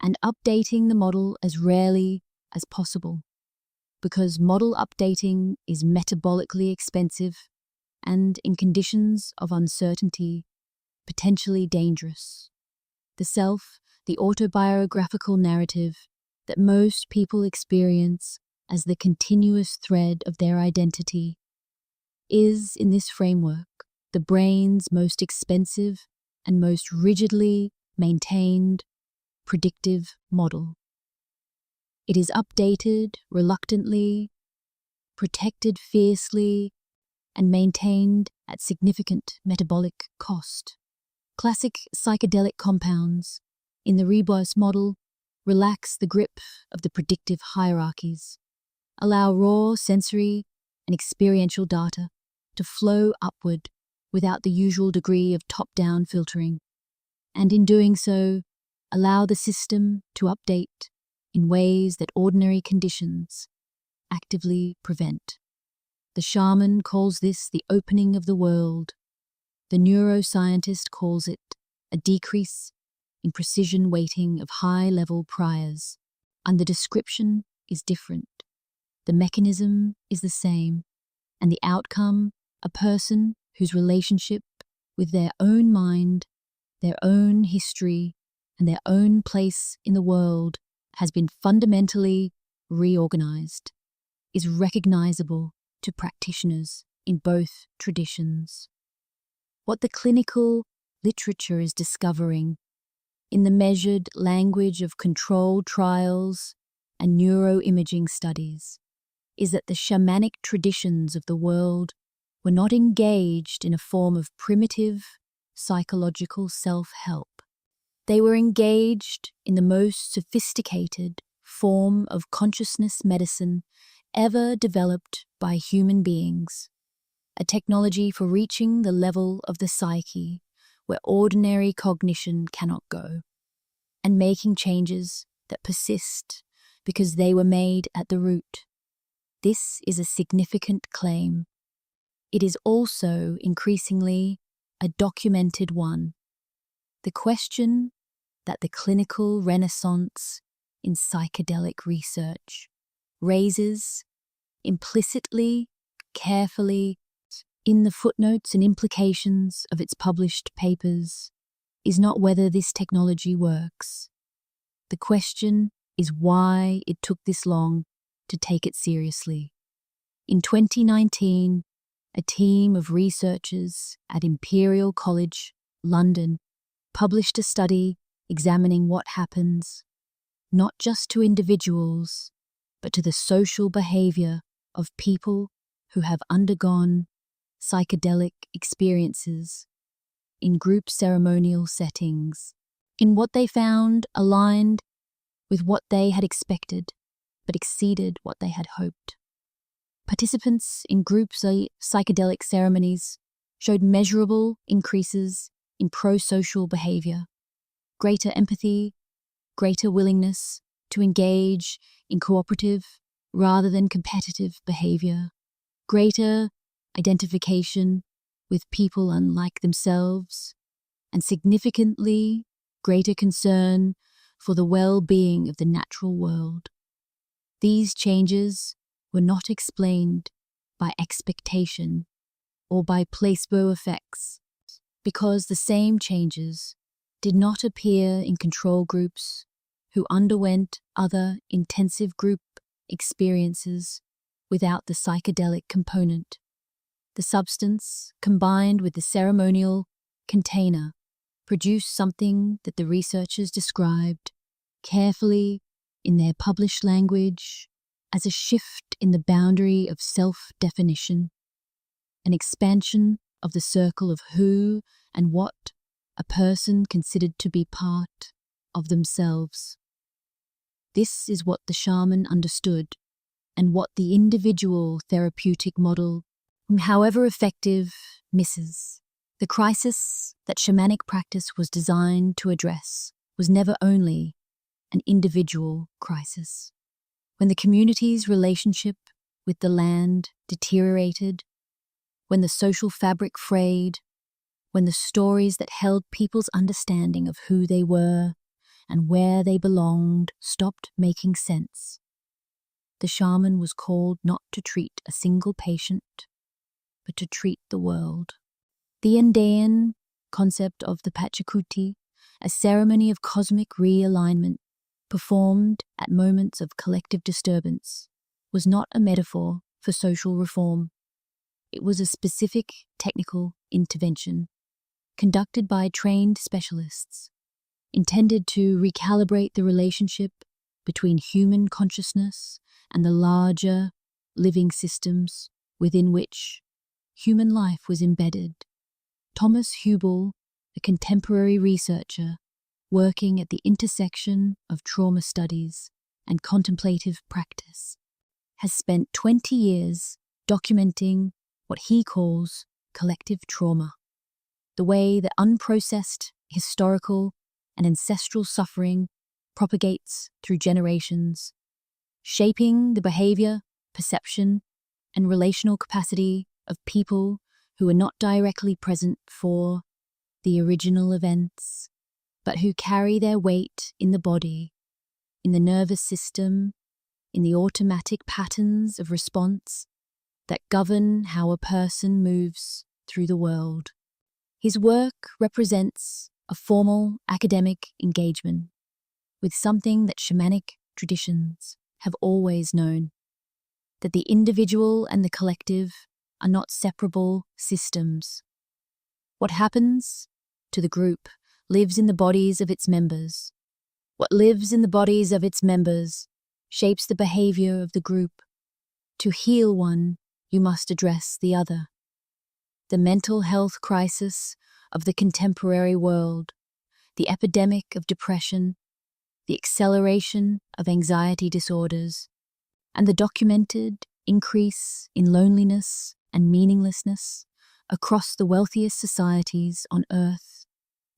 [SPEAKER 1] and updating the model as rarely as possible, because model updating is metabolically expensive and, in conditions of uncertainty, potentially dangerous. The self, the autobiographical narrative that most people experience as the continuous thread of their identity, is, in this framework, the brain's most expensive and most rigidly maintained predictive model. It is updated reluctantly, protected fiercely, and maintained at significant metabolic cost. Classic psychedelic compounds in the rebus model relax the grip of the predictive hierarchies, allow raw sensory and experiential data to flow upward without the usual degree of top-down filtering, and in doing so, allow the system to update in ways that ordinary conditions actively prevent. The shaman calls this the opening of the world. The neuroscientist calls it a decrease in precision weighting of high-level priors, and the description is different. The mechanism is the same, and the outcome, a person whose relationship with their own mind, their own history, and their own place in the world has been fundamentally reorganized, is recognizable to practitioners in both traditions. What the clinical literature is discovering in the measured language of controlled trials and neuroimaging studies is that the shamanic traditions of the world were not engaged in a form of primitive psychological self-help. They were engaged in the most sophisticated form of consciousness medicine ever developed by human beings, a technology for reaching the level of the psyche where ordinary cognition cannot go, and making changes that persist because they were made at the root. This is a significant claim. It is also increasingly a documented one. The question that the clinical renaissance in psychedelic research raises implicitly, carefully, in the footnotes and implications of its published papers, is not whether this technology works. The question is why it took this long to take it seriously. In 2019, a team of researchers at Imperial College, London, published a study examining what happens, not just to individuals, but to the social behavior of people who have undergone psychedelic experiences in group ceremonial settings. In what they found aligned with what they had expected, but exceeded what they had hoped. Participants in group psychedelic ceremonies showed measurable increases in pro-social behavior, greater empathy, greater willingness to engage in cooperative rather than competitive behavior, greater identification with people unlike themselves, and significantly greater concern for the well-being of the natural world. These changes were not explained by expectation or by placebo effects, because the same changes did not appear in control groups who underwent other intensive group experiences without the psychedelic component. The substance, combined with the ceremonial container, produced something that the researchers described carefully in their published language as a shift in the boundary of self-definition, an expansion of the circle of who and what a person considered to be part of themselves. This is what the shaman understood, and what the individual therapeutic model, however effective, misses. The crisis that shamanic practice was designed to address was never only an individual crisis. When the community's relationship with the land deteriorated, when the social fabric frayed, when the stories that held people's understanding of who they were and where they belonged stopped making sense, the shaman was called not to treat a single patient, but to treat the world. The Andean concept of the Pachacuti, a ceremony of cosmic realignment performed at moments of collective disturbance, was not a metaphor for social reform. It was a specific technical intervention conducted by trained specialists, intended to recalibrate the relationship between human consciousness and the larger living systems within which human life was embedded. Thomas Hubel, a contemporary researcher working at the intersection of trauma studies and contemplative practice, has spent 20 years documenting what he calls collective trauma, the way that unprocessed historical and ancestral suffering propagates through generations, shaping the behavior, perception, and relational capacity of people who are not directly present for the original events, but who carry their weight in the body, in the nervous system, in the automatic patterns of response that govern how a person moves through the world. His work represents a formal academic engagement with something that shamanic traditions have always known, that the individual and the collective are not separable systems. What happens to the group lives in the bodies of its members. What lives in the bodies of its members shapes the behavior of the group. To heal one, you must address the other. The mental health crisis of the contemporary world, the epidemic of depression, the acceleration of anxiety disorders, and the documented increase in loneliness and meaninglessness across the wealthiest societies on Earth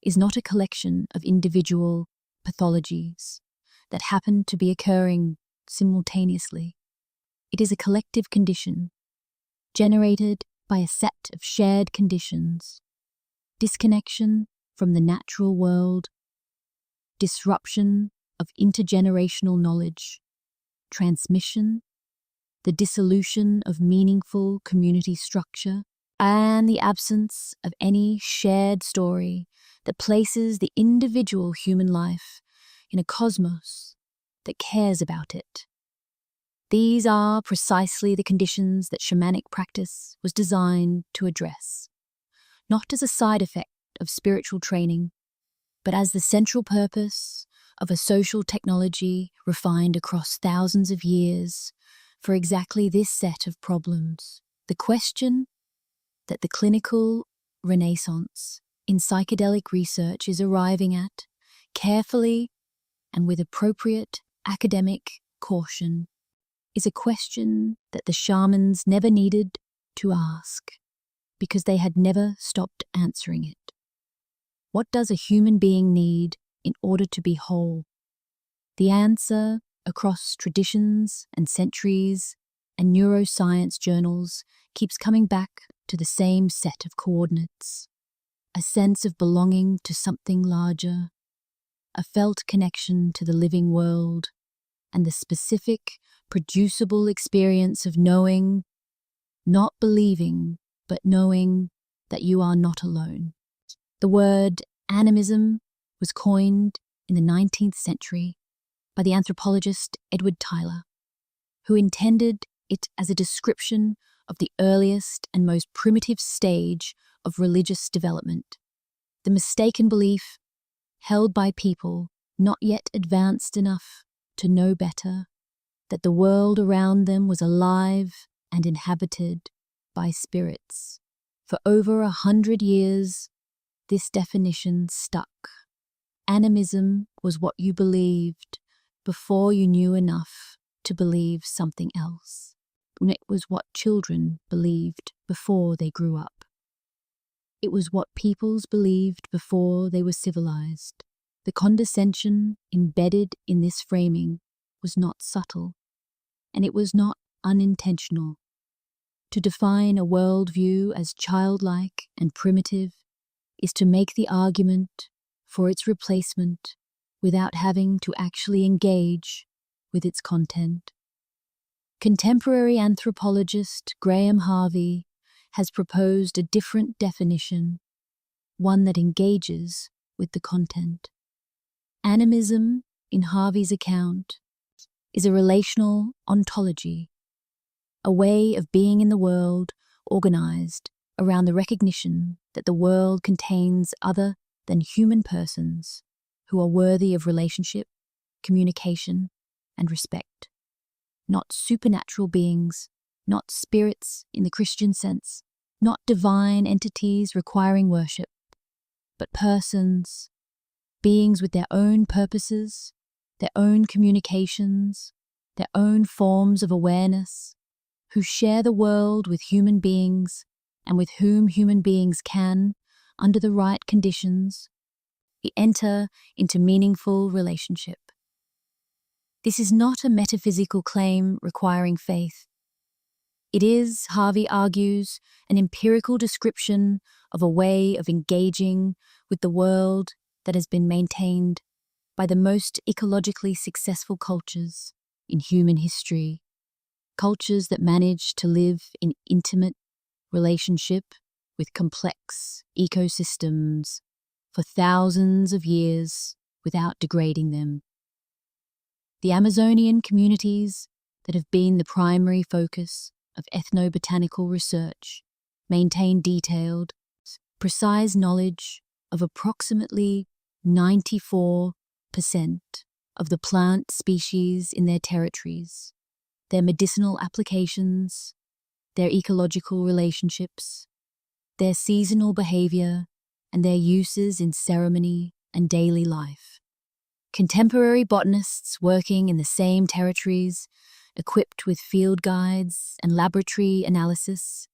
[SPEAKER 1] is not a collection of individual pathologies that happen to be occurring simultaneously. It is a collective condition generated by a set of shared conditions: disconnection from the natural world, disruption of intergenerational knowledge, transmission, the dissolution of meaningful community structure, and the absence of any shared story that places the individual human life in a cosmos that cares about it. These are precisely the conditions that shamanic practice was designed to address, not as a side effect of spiritual training, but as the central purpose of a social technology refined across thousands of years for exactly this set of problems. The question that the clinical renaissance in psychedelic research is arriving at, carefully and with appropriate academic caution, is a question that the shamans never needed to ask because they had never stopped answering it. What does a human being need in order to be whole? The answer, across traditions and centuries and neuroscience journals, keeps coming back to the same set of coordinates: a sense of belonging to something larger, a felt connection to the living world, and the specific, producible experience of knowing, not believing, but knowing that you are not alone. The word animism was coined in the 19th century by the anthropologist Edward Tylor, who intended it as a description of the earliest and most primitive stage of religious development, the mistaken belief held by people not yet advanced enough to know better that the world around them was alive and inhabited by spirits. For over 100 years, this definition stuck. Animism was what you believed before you knew enough to believe something else. And it was what children believed before they grew up. It was what peoples believed before they were civilized. The condescension embedded in this framing was not subtle, and it was not unintentional. To define a worldview as childlike and primitive is to make the argument for its replacement without having to actually engage with its content. Contemporary anthropologist Graham Harvey has proposed a different definition, one that engages with the content. Animism, in Harvey's account, is a relational ontology, a way of being in the world organized around the recognition that the world contains other than human persons who are worthy of relationship, communication, and respect. Not supernatural beings, not spirits in the Christian sense, not divine entities requiring worship, but persons, beings with their own purposes, their own communications, their own forms of awareness, who share the world with human beings and with whom human beings can, under the right conditions, enter into meaningful relationship. This is not a metaphysical claim requiring faith. It is, Harvey argues, an empirical description of a way of engaging with the world that has been maintained by the most ecologically successful cultures in human history, cultures that manage to live in intimate relationship with complex ecosystems for thousands of years without degrading them. The Amazonian communities that have been the primary focus of ethnobotanical research maintain detailed, precise knowledge of approximately 94% of the plant species in their territories, their medicinal applications, their ecological relationships, their seasonal behavior, and their uses in ceremony and daily life. Contemporary botanists working in the same territories, equipped with field guides and laboratory analysis,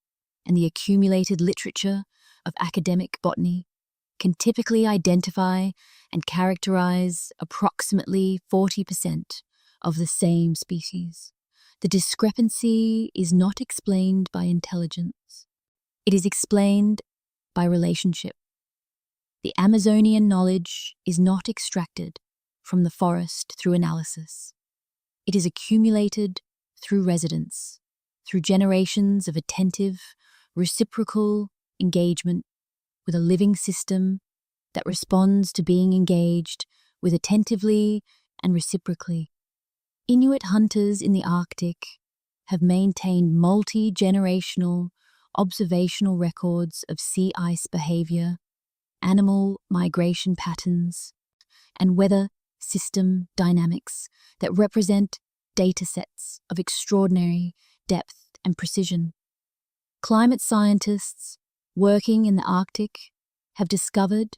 [SPEAKER 1] and the accumulated literature of academic botany, can typically identify and characterize approximately 40% of the same species. The discrepancy is not explained by intelligence. It is explained by relationship. The Amazonian knowledge is not extracted from the forest through analysis. It is accumulated through residence, through generations of attentive, reciprocal engagement with a living system that responds to being engaged with attentively and reciprocally. Inuit hunters in the Arctic have maintained multi-generational observational records of sea ice behavior, animal migration patterns, and weather system dynamics that represent datasets of extraordinary depth and precision. Climate scientists working in the Arctic have discovered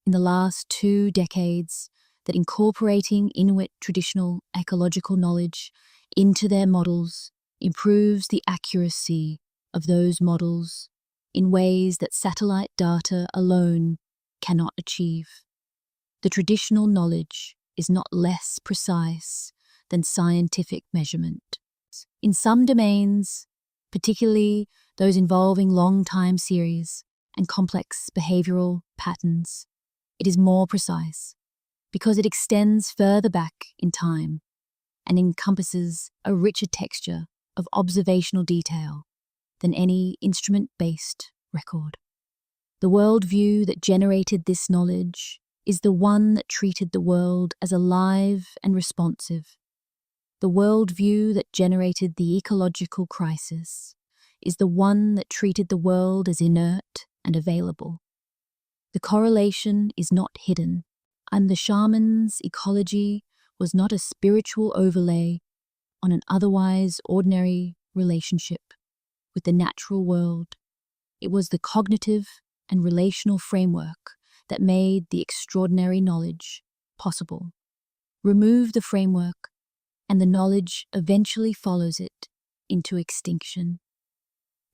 [SPEAKER 1] in the last 2 decades that incorporating Inuit traditional ecological knowledge into their models improves the accuracy of those models in ways that satellite data alone cannot achieve. The traditional knowledge is not less precise than scientific measurement. In some domains, particularly those involving long time series and complex behavioral patterns, it is more precise because it extends further back in time and encompasses a richer texture of observational detail than any instrument-based record. The worldview that generated this knowledge is the one that treated the world as alive and responsive. The worldview that generated the ecological crisis is the one that treated the world as inert and available. The correlation is not hidden, and the shaman's ecology was not a spiritual overlay on an otherwise ordinary relationship with the natural world. It was the cognitive and relational framework that made the extraordinary knowledge possible. Remove the framework, and the knowledge eventually follows it into extinction.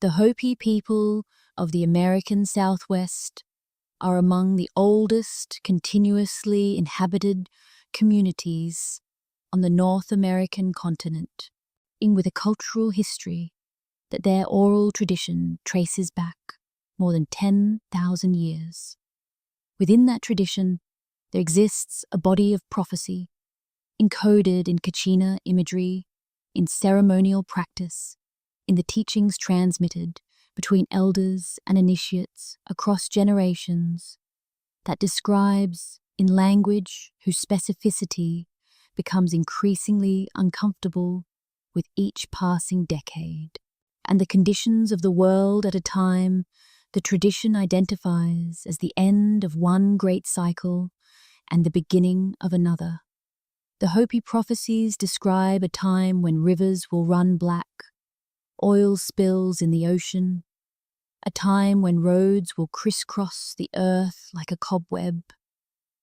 [SPEAKER 1] The Hopi people of the American Southwest are among the oldest continuously inhabited communities on the North American continent, with a cultural history that their oral tradition traces back more than 10,000 years. Within that tradition, there exists a body of prophecy, encoded in Kachina imagery, in ceremonial practice, in the teachings transmitted between elders and initiates across generations, that describes in language whose specificity becomes increasingly uncomfortable with each passing decade, and the conditions of the world at a time the tradition identifies as the end of one great cycle and the beginning of another. The Hopi prophecies describe a time when rivers will run black, oil spills in the ocean, a time when roads will crisscross the earth like a cobweb,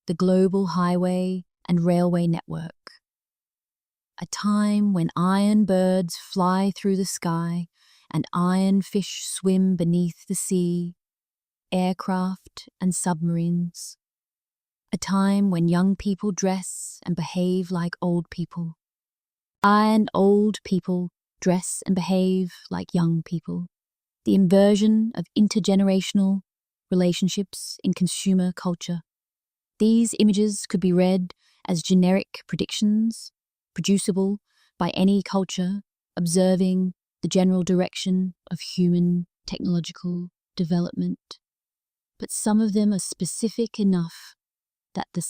[SPEAKER 1] the global highway and railway network, a time when iron birds fly through the sky and iron fish swim beneath the sea, aircraft and submarines, a time when young people dress and behave like old people, and old people dress and behave like young people. The inversion of intergenerational relationships in consumer culture. These images could be read as generic predictions, producible by any culture observing the general direction of human technological development. But some of them are specific enough that the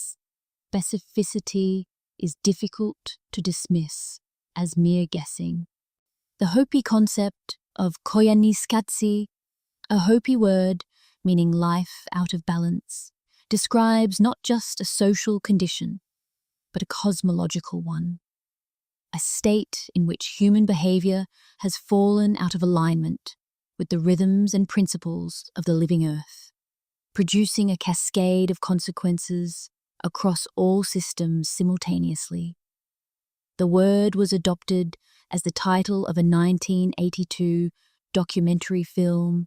[SPEAKER 1] specificity is difficult to dismiss as mere guessing. The Hopi concept of koyaniskatsi, a Hopi word meaning life out of balance, describes not just a social condition, but a cosmological one, a state in which human behavior has fallen out of alignment with the rhythms and principles of the living earth, producing a cascade of consequences across all systems simultaneously. The word was adopted as the title of a 1982 documentary film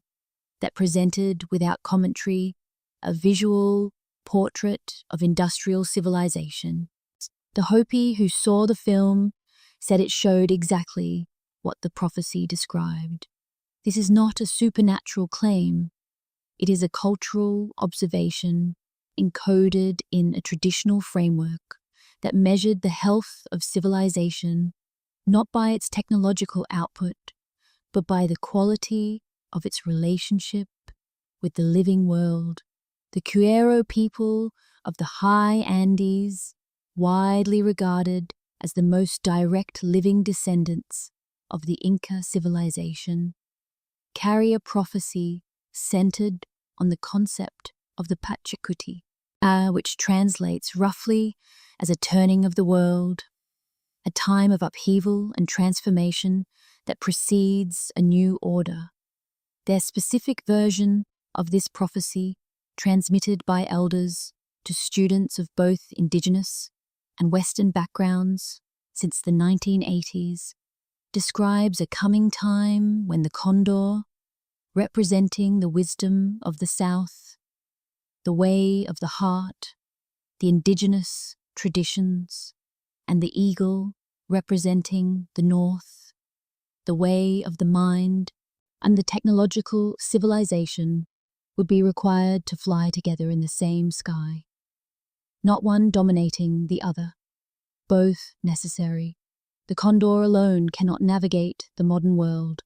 [SPEAKER 1] that presented without commentary a visual portrait of industrial civilization. The Hopi who saw the film said it showed exactly what the prophecy described. This is not a supernatural claim. It is a cultural observation encoded in a traditional framework that measured the health of civilization not by its technological output, but by the quality of its relationship with the living world. The Cuero people of the high Andes, widely regarded as the most direct living descendants of the Inca civilization, carry a prophecy centered on the concept of the Pachacuti, which translates roughly as a turning of the world, a time of upheaval and transformation that precedes a new order. Their specific version of this prophecy, transmitted by elders to students of both Indigenous and Western backgrounds since the 1980s, describes a coming time when the condor, representing the wisdom of the South, the way of the heart, the Indigenous traditions, and the eagle, representing the North, the way of the mind, and the technological civilization, would be required to fly together in the same sky, not one dominating the other, both necessary. The condor alone cannot navigate the modern world.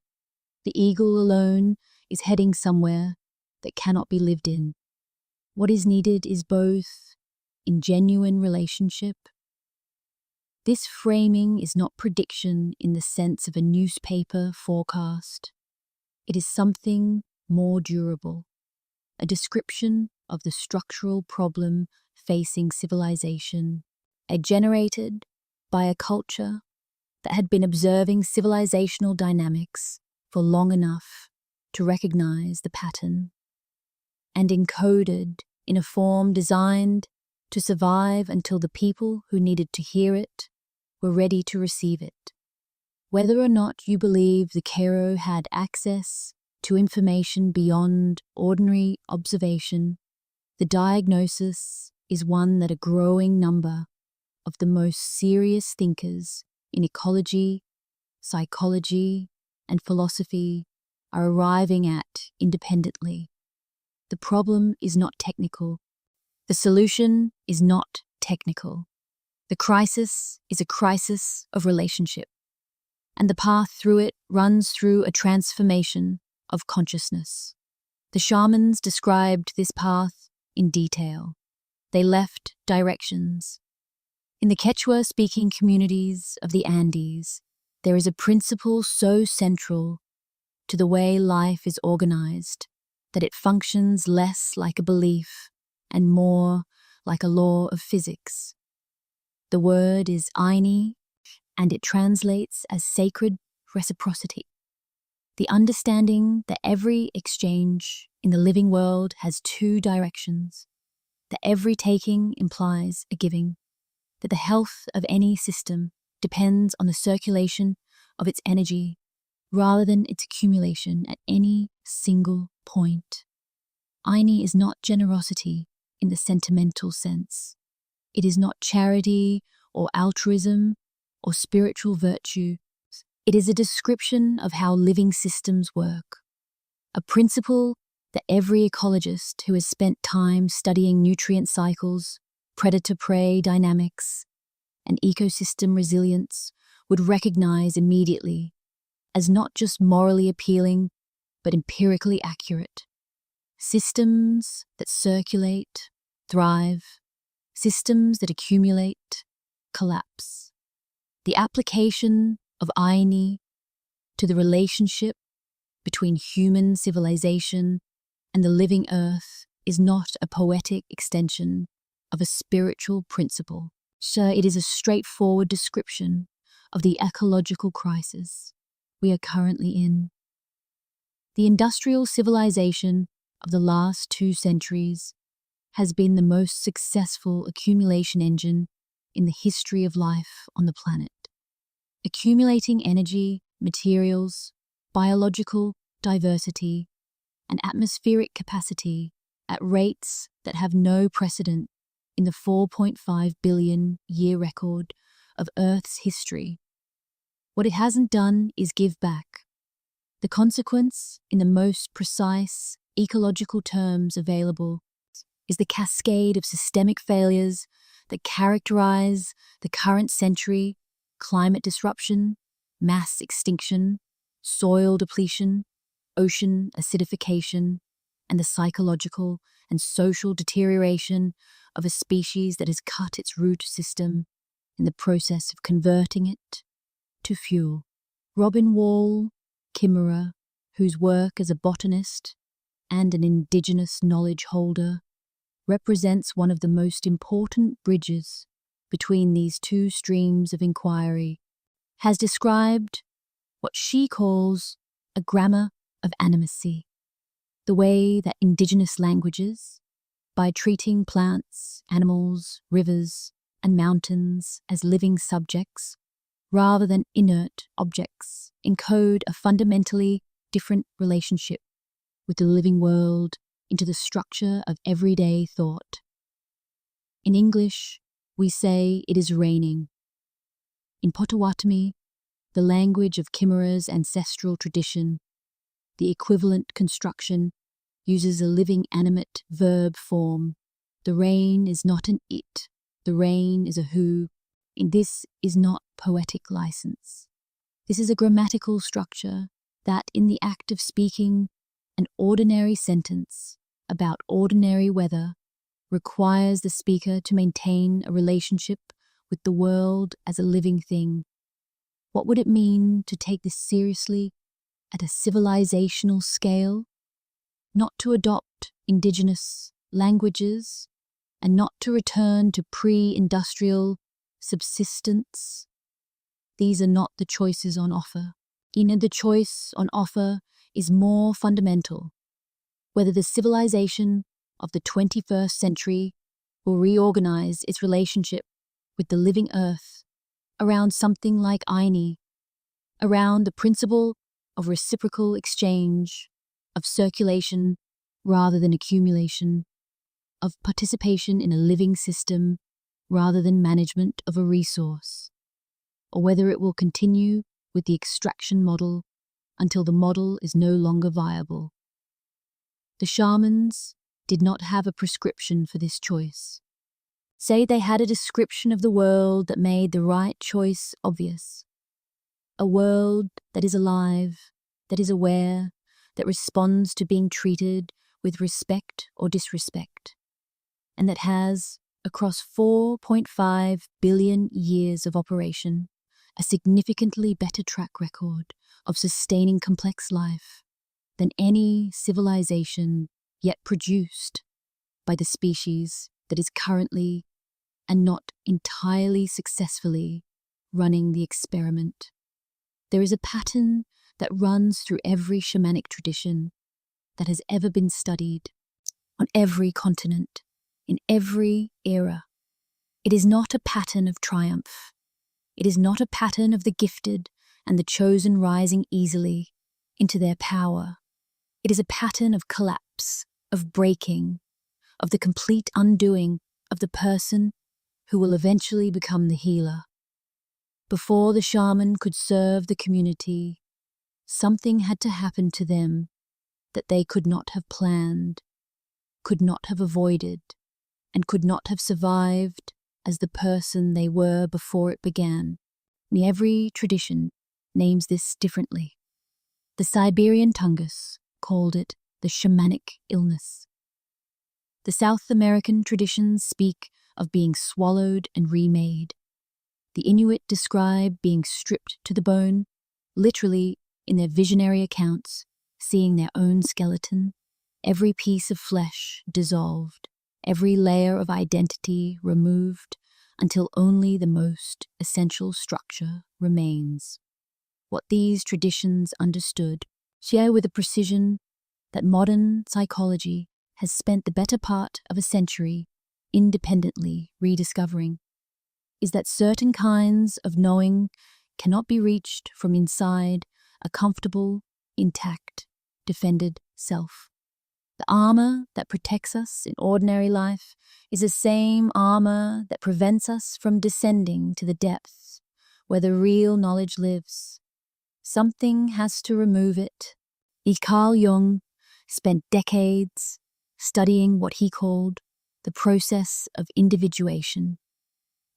[SPEAKER 1] The eagle alone is heading somewhere that cannot be lived in. What is needed is both in genuine relationship. This framing is not prediction in the sense of a newspaper forecast. It is something more durable, a description of the structural problem facing civilization, generated by a culture that had been observing civilizational dynamics for long enough to recognize the pattern, and encoded in a form designed to survive until the people who needed to hear it were ready to receive it. Whether or not you believe the Kero had access to information beyond ordinary observation, the diagnosis is one that a growing number of the most serious thinkers in ecology, psychology, and philosophy are arriving at independently. The problem is not technical. The solution is not technical. The crisis is a crisis of relationship, and the path through it runs through a transformation of consciousness. The shamans described this path in detail. They left directions. In the Quechua-speaking communities of the Andes, there is a principle so central to the way life is organized that it functions less like a belief and more like a law of physics. The word is Aini, and it translates as sacred reciprocity. The understanding that every exchange in the living world has two directions, that every taking implies a giving, that the health of any system depends on the circulation of its energy rather than its accumulation at any single point. Aini is not generosity in the sentimental sense. It is not charity or altruism or spiritual virtue. It is a description of how living systems work, a principle that every ecologist who has spent time studying nutrient cycles, predator-prey dynamics, and ecosystem resilience would recognize immediately as not just morally appealing, but empirically accurate. Systems that circulate, thrive. Systems that accumulate, collapse. The application of Aini to the relationship between human civilization and the living earth is not a poetic extension of a spiritual principle. So it is a straightforward description of the ecological crisis we are currently in. The industrial civilization of the last 2 centuries has been the most successful accumulation engine in the history of life on the planet, accumulating energy, materials, biological diversity, and atmospheric capacity at rates that have no precedent in the 4.5 billion year record of Earth's history. What it hasn't done is give back. The consequence, in the most precise ecological terms available, is the cascade of systemic failures that characterize the current century: climate disruption, mass extinction, soil depletion, ocean acidification, and the psychological and social deterioration of a species that has cut its root system in the process of converting it to fuel. Robin Wall Kimmerer, whose work as a botanist and an indigenous knowledge holder represents one of the most important bridges between these two streams of inquiry, has described what she calls a grammar of animacy, the way that indigenous languages, by treating plants, animals, rivers, and mountains as living subjects, rather than inert objects, encode a fundamentally different relationship with the living world into the structure of everyday thought. In English, we say it is raining. In Potawatomi, the language of Kimera's ancestral tradition, the equivalent construction uses a living animate verb form. The rain is not an it, the rain is a who. And this is not poetic license. This is a grammatical structure that, in the act of speaking an ordinary sentence about ordinary weather, requires the speaker to maintain a relationship with the world as a living thing. What would it mean to take this seriously at a civilizational scale? Not to adopt indigenous languages and not to return to pre-industrial subsistence. These are not the choices on offer. The choice on offer is more fundamental. Whether the civilization of the 21st century will reorganize its relationship with the living earth around something like Aini, around the principle of reciprocal exchange, of circulation rather than accumulation, of participation in a living system rather than management of a resource, or whether it will continue with the extraction model until the model is no longer viable. The shamans did not have a prescription for this choice. Say they had a description of the world that made the right choice obvious. A world that is alive, that is aware, that responds to being treated with respect or disrespect, and that has, across 4.5 billion years of operation, a significantly better track record of sustaining complex life than any civilization yet produced by the species that is currently and not entirely successfully running the experiment. There is a pattern that runs through every shamanic tradition that has ever been studied on every continent, in every era. It is not a pattern of triumph. It is not a pattern of the gifted and the chosen rising easily into their power. It is a pattern of collapse, of breaking, of the complete undoing of the person who will eventually become the healer. Before the shaman could serve the community, something had to happen to them that they could not have planned, could not have avoided, and could not have survived as the person they were before it began. Every tradition names this differently. The Siberian Tungus called it the shamanic illness. The South American traditions speak of being swallowed and remade. The Inuit describe being stripped to the bone, literally in their visionary accounts, seeing their own skeleton, every piece of flesh dissolved, every layer of identity removed, until only the most essential structure remains. What these traditions understood, share with a precision that modern psychology has spent the better part of a century independently rediscovering, is that certain kinds of knowing cannot be reached from inside a comfortable, intact, defended self. The armor that protects us in ordinary life is the same armor that prevents us from descending to the depths where the real knowledge lives. Something has to remove it. Carl Jung spent decades studying what he called the process of individuation,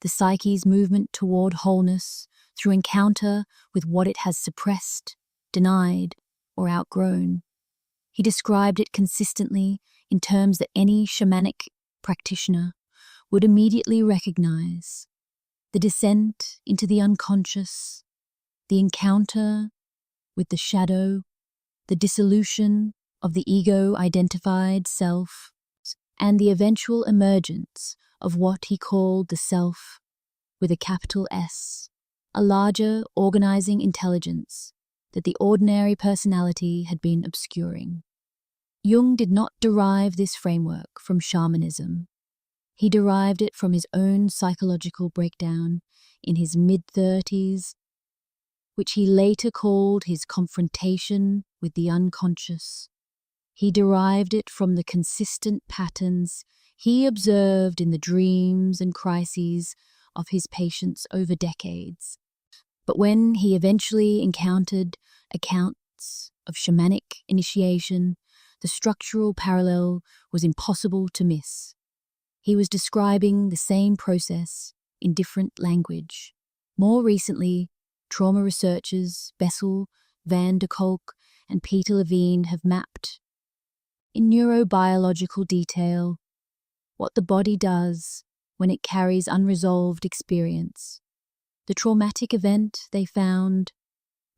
[SPEAKER 1] the psyche's movement toward wholeness through encounter with what it has suppressed, denied, or outgrown. He described it consistently in terms that any shamanic practitioner would immediately recognize: the descent into the unconscious, the encounter with the shadow, the dissolution of the ego-identified self, and the eventual emergence of what he called the self with a capital S, a larger organizing intelligence that the ordinary personality had been obscuring. Jung did not derive this framework from shamanism. He derived it from his own psychological breakdown in his mid-30s, which he later called his confrontation with the unconscious. He derived it from the consistent patterns he observed in the dreams and crises of his patients over decades. But when he eventually encountered accounts of shamanic initiation, the structural parallel was impossible to miss. He was describing the same process in different language. More recently, trauma researchers Bessel, van der Kolk, and Peter Levine have mapped in neurobiological detail what the body does when it carries unresolved experience. The traumatic event, they found,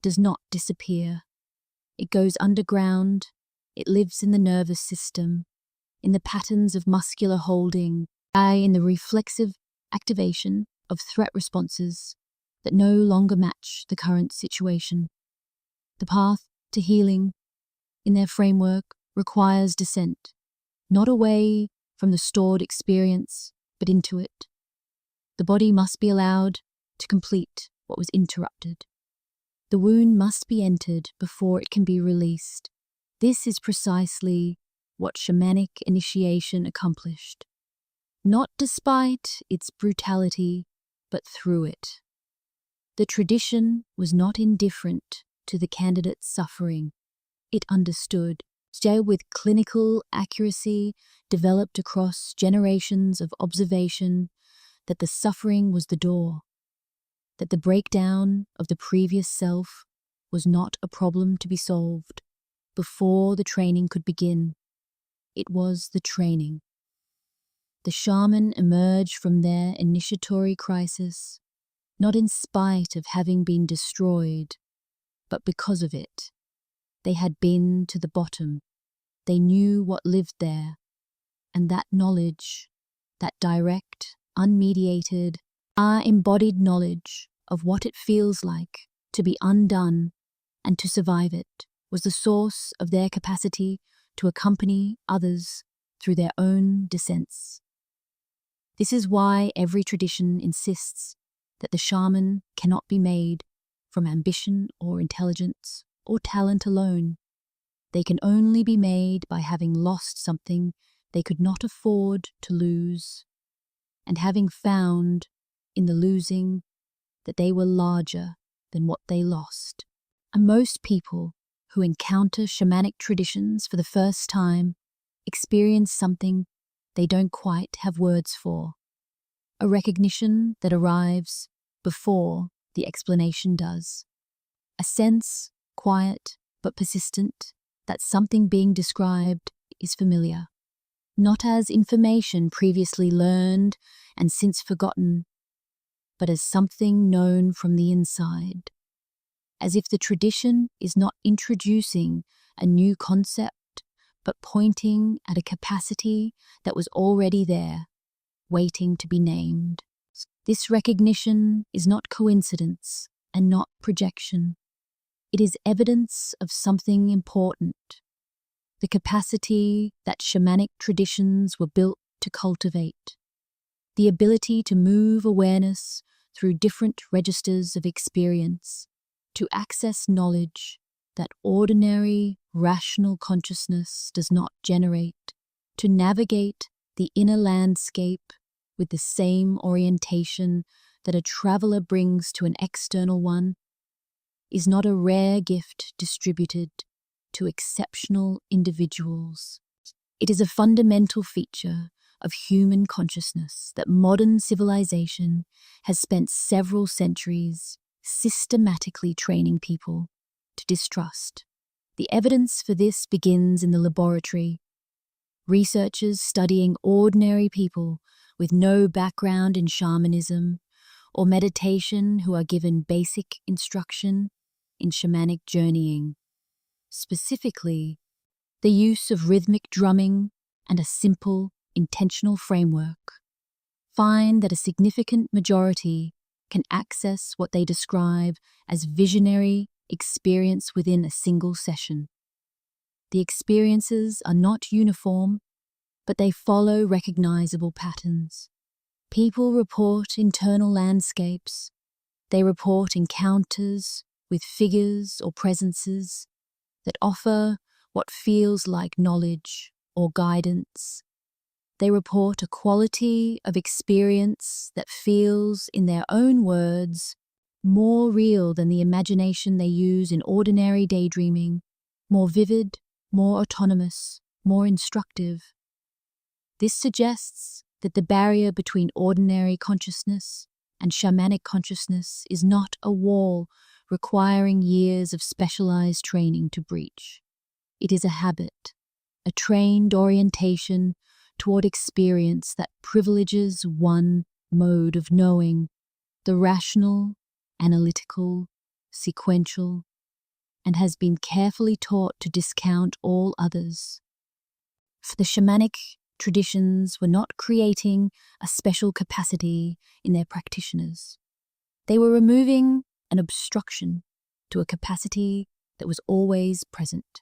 [SPEAKER 1] does not disappear. It goes underground, it lives in the nervous system, in the patterns of muscular holding, in the reflexive activation of threat responses that no longer match the current situation. The path to healing, in their framework, requires descent, not away from the stored experience, but into it. The body must be allowed to complete what was interrupted. The wound must be entered before it can be released. This is precisely what shamanic initiation accomplished, not despite its brutality, but through it. The tradition was not indifferent to the candidate's suffering. It understood, with clinical accuracy developed across generations of observation, that the suffering was the door, that the breakdown of the previous self was not a problem to be solved before the training could begin. It was the training. The shaman emerged from their initiatory crisis, not in spite of having been destroyed, but because of it. They had been to the bottom. They knew what lived there, and that knowledge, that direct, unmediated, embodied knowledge of what it feels like to be undone and to survive it, was the source of their capacity to accompany others through their own descents. This is why every tradition insists that the shaman cannot be made from ambition or intelligence or talent alone. They can only be made by having lost something they could not afford to lose, and having found in the losing that they were larger than what they lost. And most people who encounter shamanic traditions for the first time experience something they don't quite have words for, a recognition that arrives before the explanation does, a sense, quiet but persistent, that something being described is familiar, not as information previously learned and since forgotten, but as something known from the inside, as if the tradition is not introducing a new concept, but pointing at a capacity that was already there, waiting to be named. This recognition is not coincidence and not projection. It is evidence of something important, the capacity that shamanic traditions were built to cultivate, the ability to move awareness through different registers of experience, to access knowledge that ordinary, rational consciousness does not generate, to navigate the inner landscape with the same orientation that a traveler brings to an external one, is not a rare gift distributed to exceptional individuals. It is a fundamental feature of human consciousness that modern civilization has spent several centuries systematically training people to distrust. The evidence for this begins in the laboratory. Researchers studying ordinary people with no background in shamanism or meditation who are given basic instruction in shamanic journeying, specifically the use of rhythmic drumming and a simple intentional framework, find that a significant majority can access what they describe as visionary experience within a single session. The experiences are not uniform, but they follow recognizable patterns. People report internal landscapes. They report encounters with figures or presences that offer what feels like knowledge or guidance. They report a quality of experience that feels, in their own words, more real than the imagination they use in ordinary daydreaming, more vivid, more autonomous, more instructive. This suggests that the barrier between ordinary consciousness and shamanic consciousness is not a wall requiring years of specialized training to breach. It is a habit, a trained orientation toward experience that privileges one mode of knowing, the rational, analytical, sequential, and has been carefully taught to discount all others. For the shamanic traditions were not creating a special capacity in their practitioners. They were removing an obstruction to a capacity that was always present.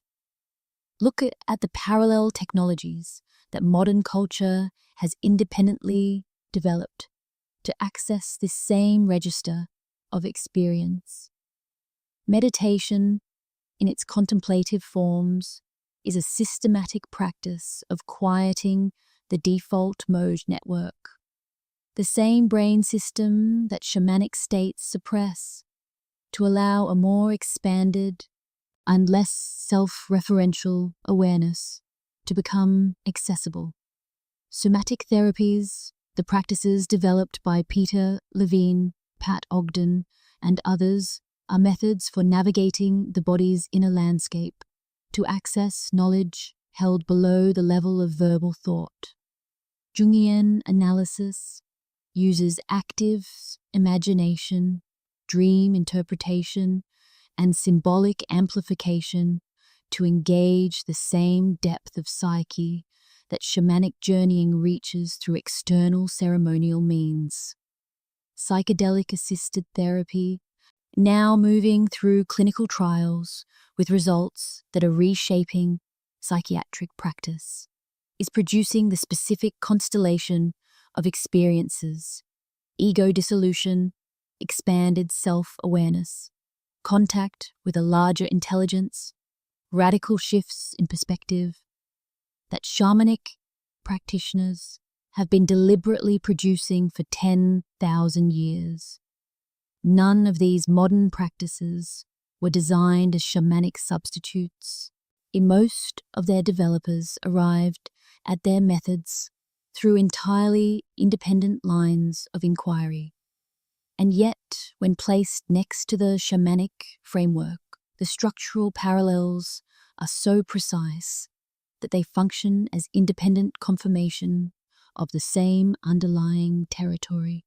[SPEAKER 1] Look at the parallel technologies that modern culture has independently developed to access this same register of experience. Meditation, in its contemplative forms, is a systematic practice of quieting the default mode network, the same brain system that shamanic states suppress, to allow a more expanded and less self-referential awareness to become accessible. Somatic therapies, the practices developed by Peter Levine, Pat Ogden, and others, are methods for navigating the body's inner landscape to access knowledge held below the level of verbal thought. Jungian analysis uses active imagination, dream interpretation, and symbolic amplification to engage the same depth of psyche that shamanic journeying reaches through external ceremonial means. Psychedelic-assisted therapy, now moving through clinical trials with results that are reshaping psychiatric practice, is producing the specific constellation of experiences: ego dissolution, expanded self-awareness, contact with a larger intelligence, radical shifts in perspective, that shamanic practitioners have been deliberately producing for 10,000 years. None of these modern practices were designed as shamanic substitutes. Most of their developers arrived at their methods through entirely independent lines of inquiry. And yet, when placed next to the shamanic framework, the structural parallels are so precise that they function as independent confirmation of the same underlying territory.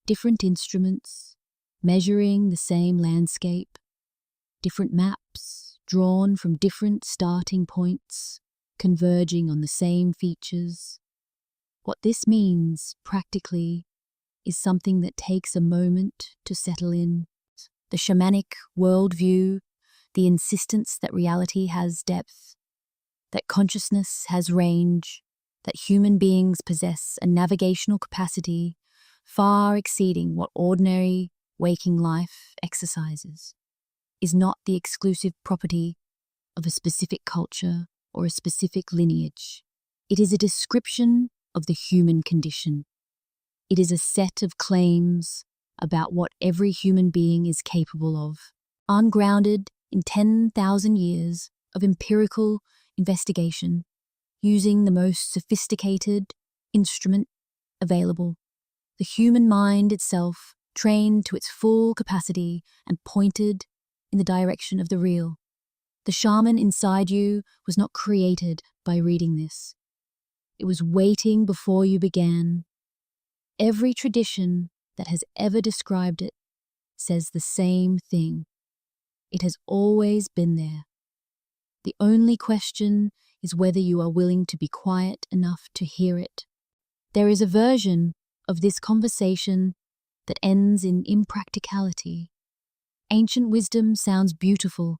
[SPEAKER 1] Different instruments, measuring the same landscape, different maps drawn from different starting points, converging on the same features. What this means, practically, is something that takes a moment to settle in. The shamanic worldview, the insistence that reality has depth, that consciousness has range, that human beings possess a navigational capacity far exceeding what ordinary waking life exercises, is not the exclusive property of a specific culture or a specific lineage. It is a description of the human condition. It is a set of claims about what every human being is capable of, ungrounded in 10,000 years of empirical investigation, using the most sophisticated instrument available, the human mind itself, trained to its full capacity and pointed in the direction of the real. The shaman inside you was not created by reading this. It was waiting before you began. Every tradition that has ever described it says the same thing. It has always been there. The only question is whether you are willing to be quiet enough to hear it. There is a version of this conversation that ends in impracticality. Ancient wisdom sounds beautiful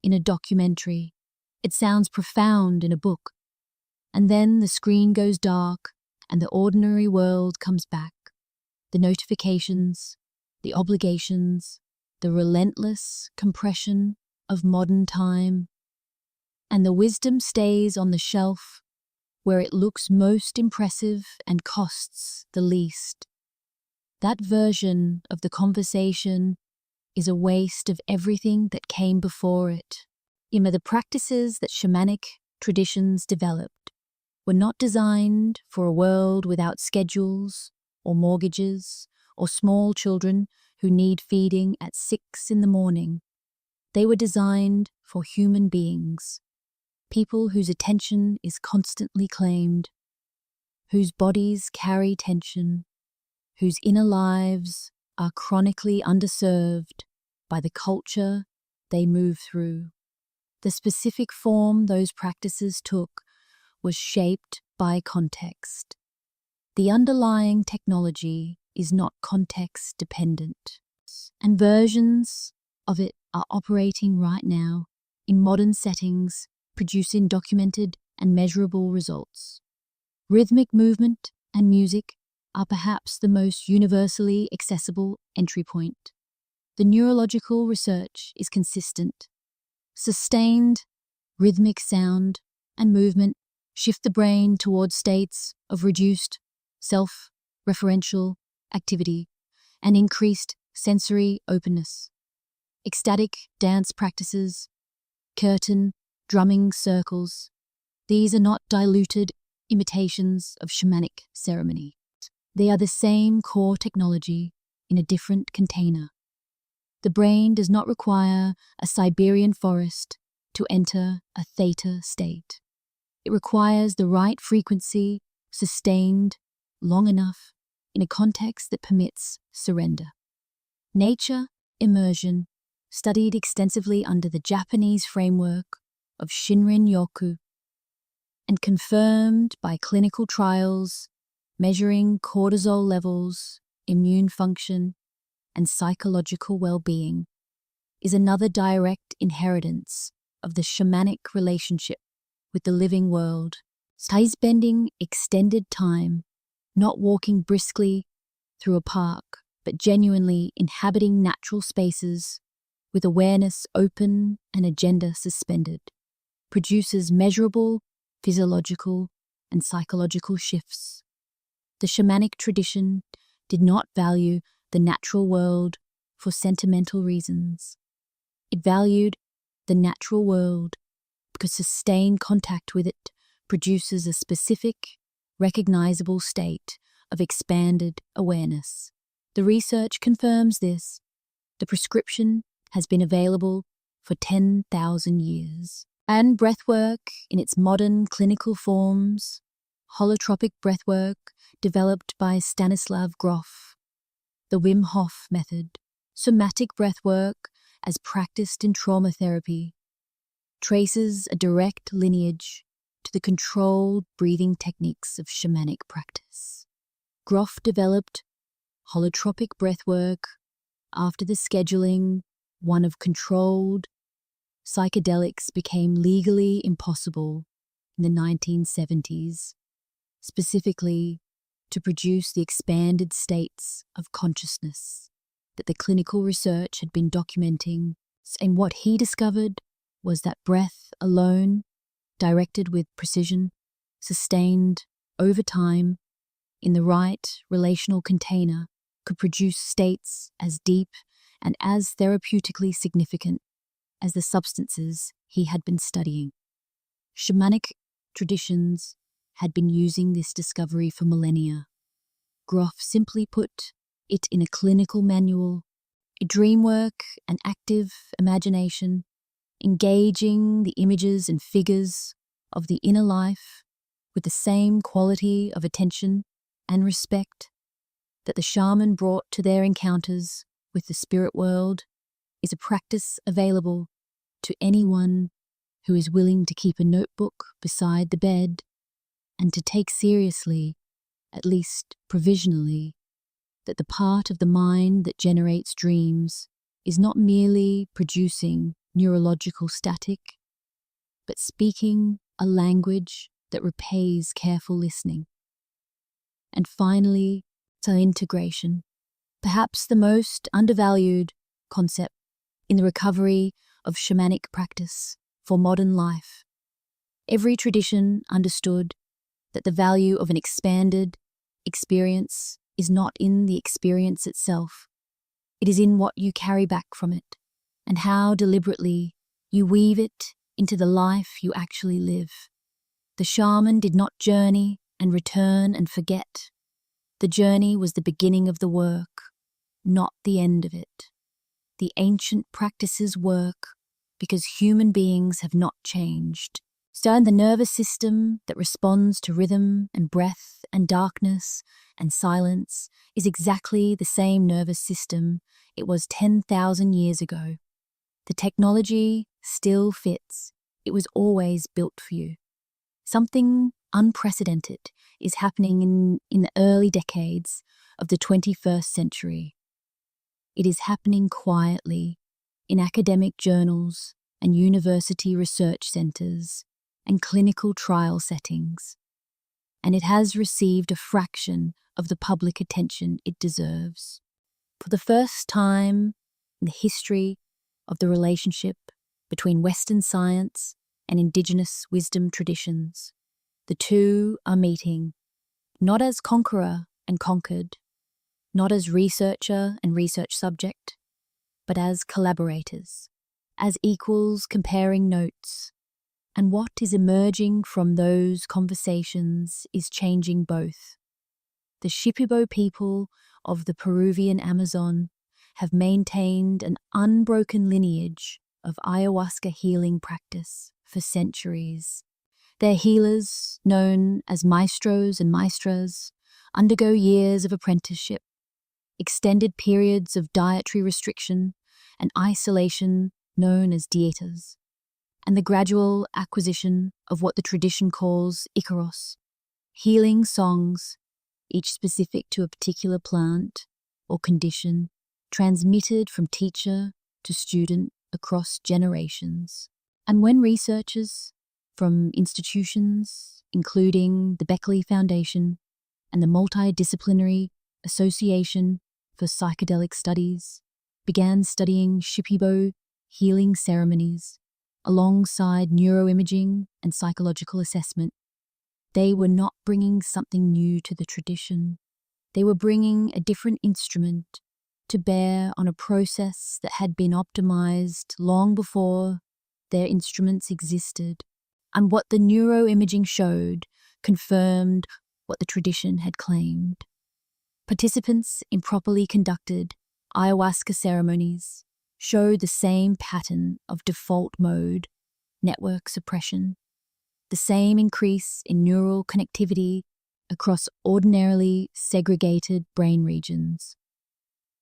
[SPEAKER 1] in a documentary. It sounds profound in a book. And then the screen goes dark and the ordinary world comes back. The notifications, the obligations, the relentless compression of modern time. And the wisdom stays on the shelf where it looks most impressive and costs the least. That version of the conversation is a waste of everything that came before it. The practices that shamanic traditions developed were not designed for a world without schedules or mortgages or small children who need feeding at 6 a.m. They were designed for human beings, people whose attention is constantly claimed, whose bodies carry tension, whose inner lives are chronically underserved by the culture they move through. The specific form those practices took was shaped by context. The underlying technology is not context-dependent, and versions of it are operating right now in modern settings, producing documented and measurable results. Rhythmic movement and music are perhaps the most universally accessible entry point. The neurological research is consistent. Sustained, rhythmic sound and movement shift the brain towards states of reduced self-referential activity and increased sensory openness. Ecstatic dance practices, curtain drumming circles, these are not diluted imitations of shamanic ceremony. They are the same core technology in a different container. The brain does not require a Siberian forest to enter a theta state. It requires the right frequency, sustained long enough in a context that permits surrender. Nature immersion, studied extensively under the Japanese framework of Shinrin-yoku, and confirmed by clinical trials measuring cortisol levels, immune function, and psychological well-being, is another direct inheritance of the shamanic relationship with the living world. Spending extended time, not walking briskly through a park, but genuinely inhabiting natural spaces with awareness open and agenda suspended, produces measurable physiological and psychological shifts. The shamanic tradition did not value the natural world for sentimental reasons. It valued the natural world because sustained contact with it produces a specific, recognizable state of expanded awareness. The research confirms this. The prescription has been available for 10,000 years. And breathwork in its modern clinical forms, holotropic breathwork developed by Stanislav Grof, the Wim Hof method, somatic breathwork as practiced in trauma therapy, traces a direct lineage to the controlled breathing techniques of shamanic practice. Grof developed holotropic breathwork after the scheduling, one of controlled psychedelics, became legally impossible in the 1970s, specifically to produce the expanded states of consciousness that the clinical research had been documenting. And what he discovered was that breath alone, directed with precision, sustained over time in the right relational container, could produce states as deep and as therapeutically significant as the substances he had been studying. Shamanic traditions had been using this discovery for millennia. Grof simply put it in a clinical manual, a dreamwork, an active imagination, engaging the images and figures of the inner life with the same quality of attention and respect that the shaman brought to their encounters with the spirit world, is a practice available to anyone who is willing to keep a notebook beside the bed and to take seriously, at least provisionally, that the part of the mind that generates dreams is not merely producing neurological static, but speaking a language that repays careful listening. And finally, to integration, perhaps the most undervalued concept in the recovery of shamanic practice for modern life. Every tradition understood that the value of an expanded experience is not in the experience itself. It is in what you carry back from it, and how deliberately you weave it into the life you actually live. The shaman did not journey and return and forget. The journey was the beginning of the work, not the end of it. The ancient practices work because human beings have not changed. So the nervous system that responds to rhythm and breath and darkness and silence is exactly the same nervous system it was 10,000 years ago. The technology still fits. It was always built for you. Something unprecedented is happening in the early decades of the 21st century. It is happening quietly in academic journals and university research centers and clinical trial settings, and it has received a fraction of the public attention it deserves. For the first time in the history of the relationship between Western science and indigenous wisdom traditions, the two are meeting, not as conqueror and conquered, not as researcher and research subject, but as collaborators, as equals comparing notes. And what is emerging from those conversations is changing both. The Shipibo people of the Peruvian Amazon have maintained an unbroken lineage of ayahuasca healing practice for centuries. Their healers, known as maestros and maestras, undergo years of apprenticeship, extended periods of dietary restriction and isolation known as dietas, and the gradual acquisition of what the tradition calls ikaros, healing songs, each specific to a particular plant or condition, transmitted from teacher to student across generations. And when researchers from institutions, including the Beckley Foundation and the Multidisciplinary Association for Psychedelic Studies, began studying Shipibo healing ceremonies alongside neuroimaging and psychological assessment, they were not bringing something new to the tradition. They were bringing a different instrument to bear on a process that had been optimized long before their instruments existed. And what the neuroimaging showed confirmed what the tradition had claimed. Participants in properly conducted ayahuasca ceremonies showed the same pattern of default mode, network suppression, the same increase in neural connectivity across ordinarily segregated brain regions,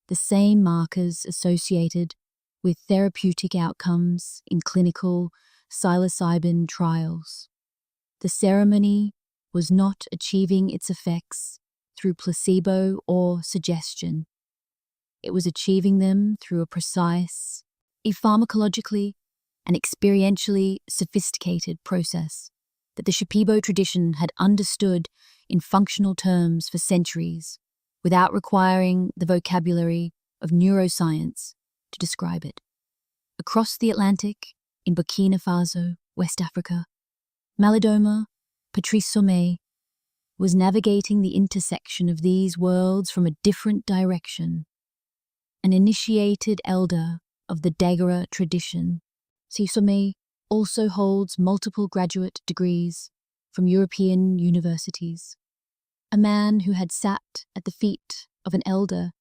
[SPEAKER 1] the same markers associated with therapeutic outcomes in clinical psilocybin trials. The ceremony was not achieving its effects through placebo or suggestion. It was achieving them through a precise, pharmacologically and experientially sophisticated process that the Shipibo tradition had understood in functional terms for centuries, without requiring the vocabulary of neuroscience to describe it. Across the Atlantic, in Burkina Faso, West Africa, Malidoma Patrice Sommet was navigating the intersection of these worlds from a different direction. An initiated elder of the Dagara tradition, Sommet also holds multiple graduate degrees from European universities. A man who had sat at the feet of an elder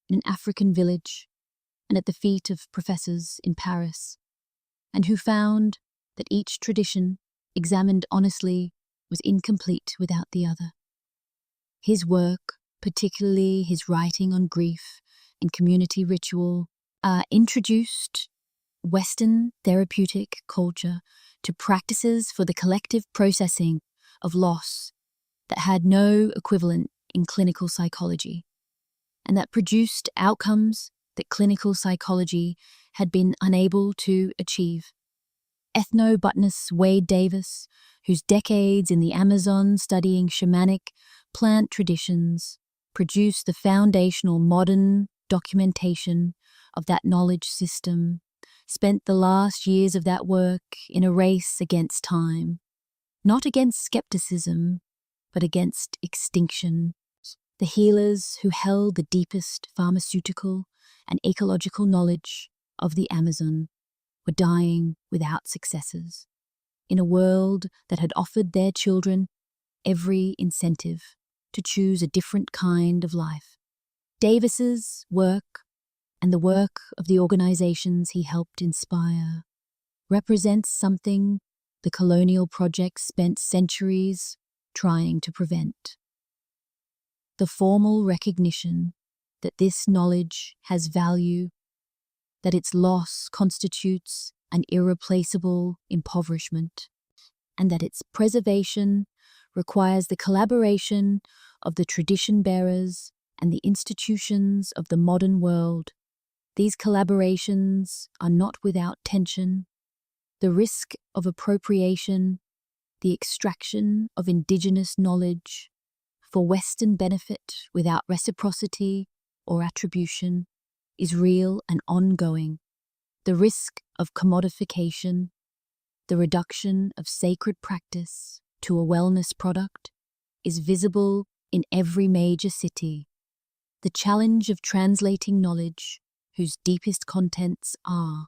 [SPEAKER 1] in an African village and at the feet of professors in Paris, and who found that each tradition, examined honestly, was incomplete without the other. His work, particularly his writing on grief and community ritual, introduced Western therapeutic culture to practices for the collective processing of loss that had no equivalent in clinical psychology, and that produced outcomes that clinical psychology had been unable to achieve. Ethnobotanist Wade Davis, whose decades in the Amazon studying shamanic plant traditions produced the foundational modern documentation of that knowledge system, spent the last years of that work in a race against time, not against skepticism, but against extinction. The healers who held the deepest pharmaceutical and ecological knowledge of the Amazon were dying without successors, in a world that had offered their children every incentive to choose a different kind of life. Davis's work, and the work of the organizations he helped inspire, represents something the colonial project spent centuries trying to prevent. The formal recognition that this knowledge has value, that its loss constitutes an irreplaceable impoverishment, and that its preservation requires the collaboration of the tradition bearers and the institutions of the modern world. These collaborations are not without tension. The risk of appropriation, the extraction of indigenous knowledge for Western benefit without reciprocity or attribution is real and ongoing. The risk of commodification, the reduction of sacred practice to a wellness product, is visible in every major city. The challenge of translating knowledge whose deepest contents are,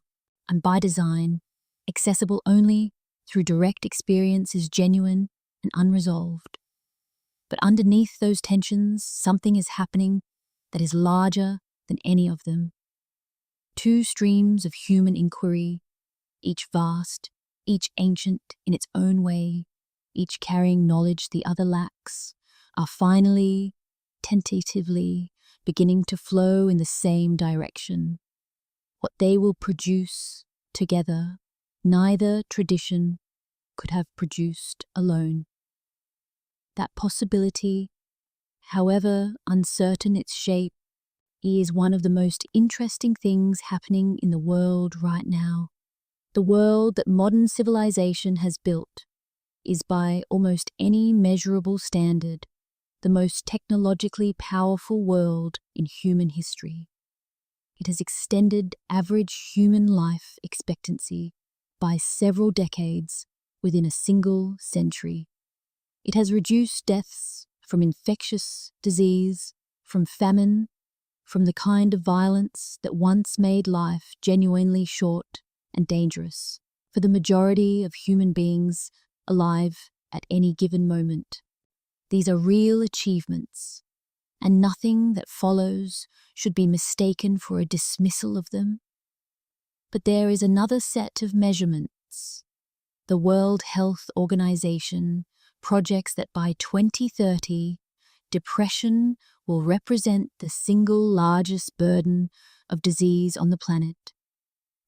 [SPEAKER 1] and by design, accessible only through direct experience is genuine and unresolved. But underneath those tensions, something is happening that is larger than any of them. Two streams of human inquiry, each vast, each ancient in its own way, each carrying knowledge the other lacks, are finally, tentatively, beginning to flow in the same direction. What they will produce together, neither tradition could have produced alone. That possibility, however uncertain its shape, is one of the most interesting things happening in the world right now. The world that modern civilization has built is, by almost any measurable standard, the most technologically powerful world in human history. It has extended average human life expectancy by several decades within a single century. It has reduced deaths from infectious disease, from famine, from the kind of violence that once made life genuinely short and dangerous for the majority of human beings alive at any given moment. These are real achievements, and nothing that follows should be mistaken for a dismissal of them. But there is another set of measurements. The World Health Organization projects that by 2030, depression will represent the single largest burden of disease on the planet.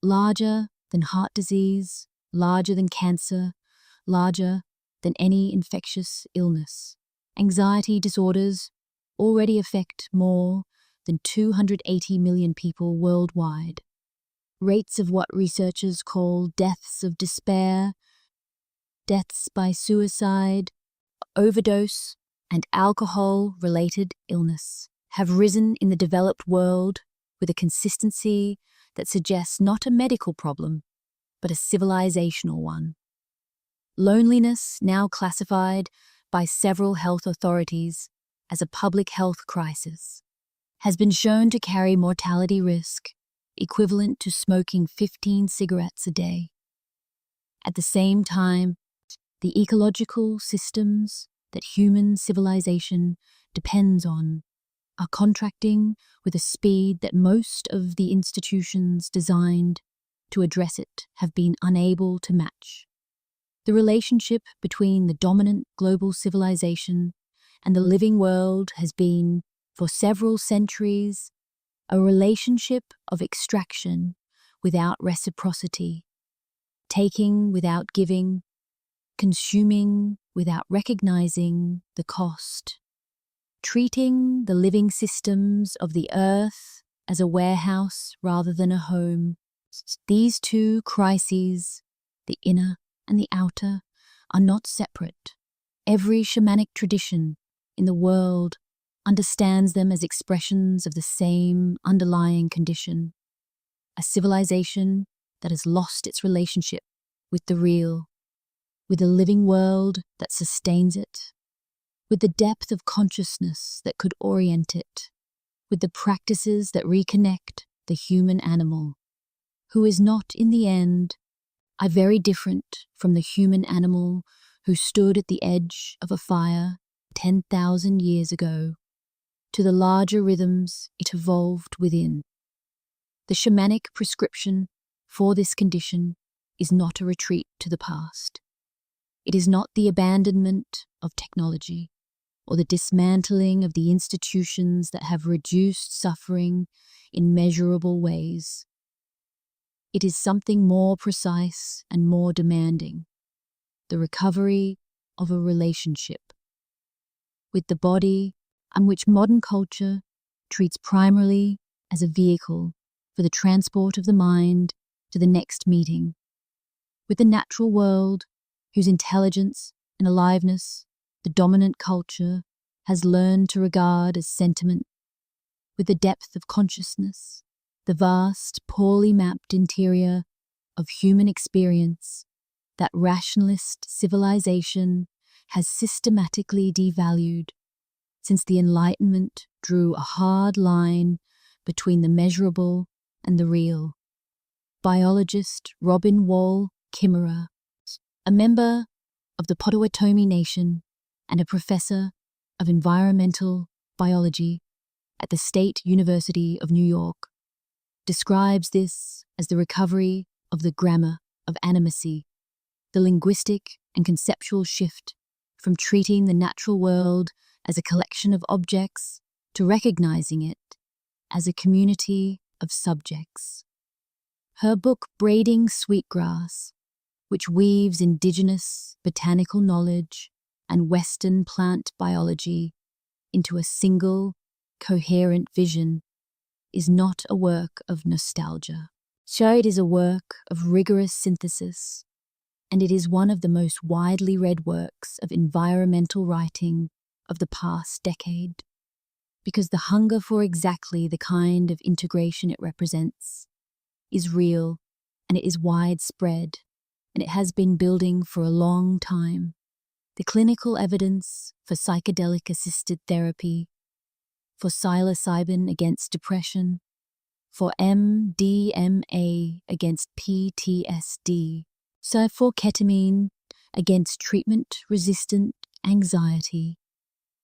[SPEAKER 1] Larger than heart disease, larger than cancer, larger than any infectious illness. Anxiety disorders already affect more than 280 million people worldwide. Rates of what researchers call deaths of despair, deaths by suicide, overdose, and alcohol-related illness have risen in the developed world with a consistency that suggests not a medical problem, but a civilizational one. Loneliness, now classified by several health authorities as a public health crisis, has been shown to carry mortality risk equivalent to smoking 15 cigarettes a day. At the same time, the ecological systems that human civilization depends on are contracting with a speed that most of the institutions designed to address it have been unable to match. The relationship between the dominant global civilization and the living world has been, for several centuries, a relationship of extraction without reciprocity, taking without giving, consuming without recognizing the cost, treating the living systems of the earth as a warehouse rather than a home. These two crises, the inner and the outer, are not separate. Every shamanic tradition in the world understands them as expressions of the same underlying condition, a civilization that has lost its relationship with the real, with the living world that sustains it, with the depth of consciousness that could orient it, with the practices that reconnect the human animal, who is not, in the end, very different from the human animal who stood at the edge of a fire 10,000 years ago, to the larger rhythms it evolved within. The shamanic prescription for this condition is not a retreat to the past. It is not the abandonment of technology or the dismantling of the institutions that have reduced suffering in measurable ways. It is something more precise and more demanding, the recovery of a relationship with the body, and which modern culture treats primarily as a vehicle for the transport of the mind to the next meeting, with the natural world, whose intelligence and aliveness the dominant culture has learned to regard as sentiment, with the depth of consciousness, the vast, poorly mapped interior of human experience that rationalist civilization has systematically devalued since the Enlightenment drew a hard line between the measurable and the real. Biologist Robin Wall Kimmerer, a member of the Potawatomi Nation and a professor of environmental biology at the State University of New York, describes this as the recovery of the grammar of animacy, the linguistic and conceptual shift from treating the natural world as a collection of objects to recognizing it as a community of subjects. Her book Braiding Sweetgrass, which weaves indigenous botanical knowledge and Western plant biology into a single, coherent vision, is not a work of nostalgia. It is a work of rigorous synthesis, and it is one of the most widely read works of environmental writing of the past decade, because the hunger for exactly the kind of integration it represents is real, and it is widespread, and it has been building for a long time. The clinical evidence for psychedelic-assisted therapy, for psilocybin against depression, for MDMA against PTSD, for ketamine against treatment-resistant anxiety,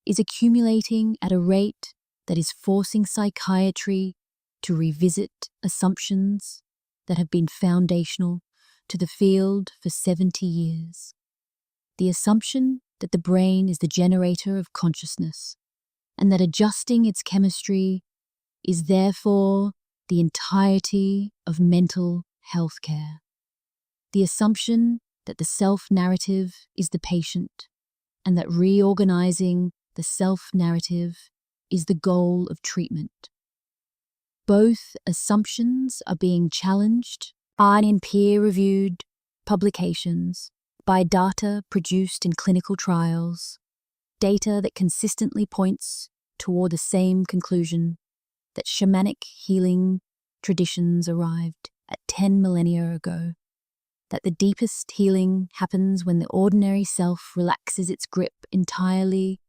[SPEAKER 1] is accumulating at a rate that is forcing psychiatry to revisit assumptions that have been foundational to the field for 70 years. The assumption that the brain is the generator of consciousness, and that adjusting its chemistry is therefore the entirety of mental health care. The assumption that the self-narrative is the patient, and that reorganizing the self-narrative is the goal of treatment. Both assumptions are being challenged in peer-reviewed publications by data produced in clinical trials, data that consistently points toward the same conclusion, that shamanic healing traditions arrived at 10 millennia ago, that the deepest healing happens when the ordinary self relaxes its grip entirely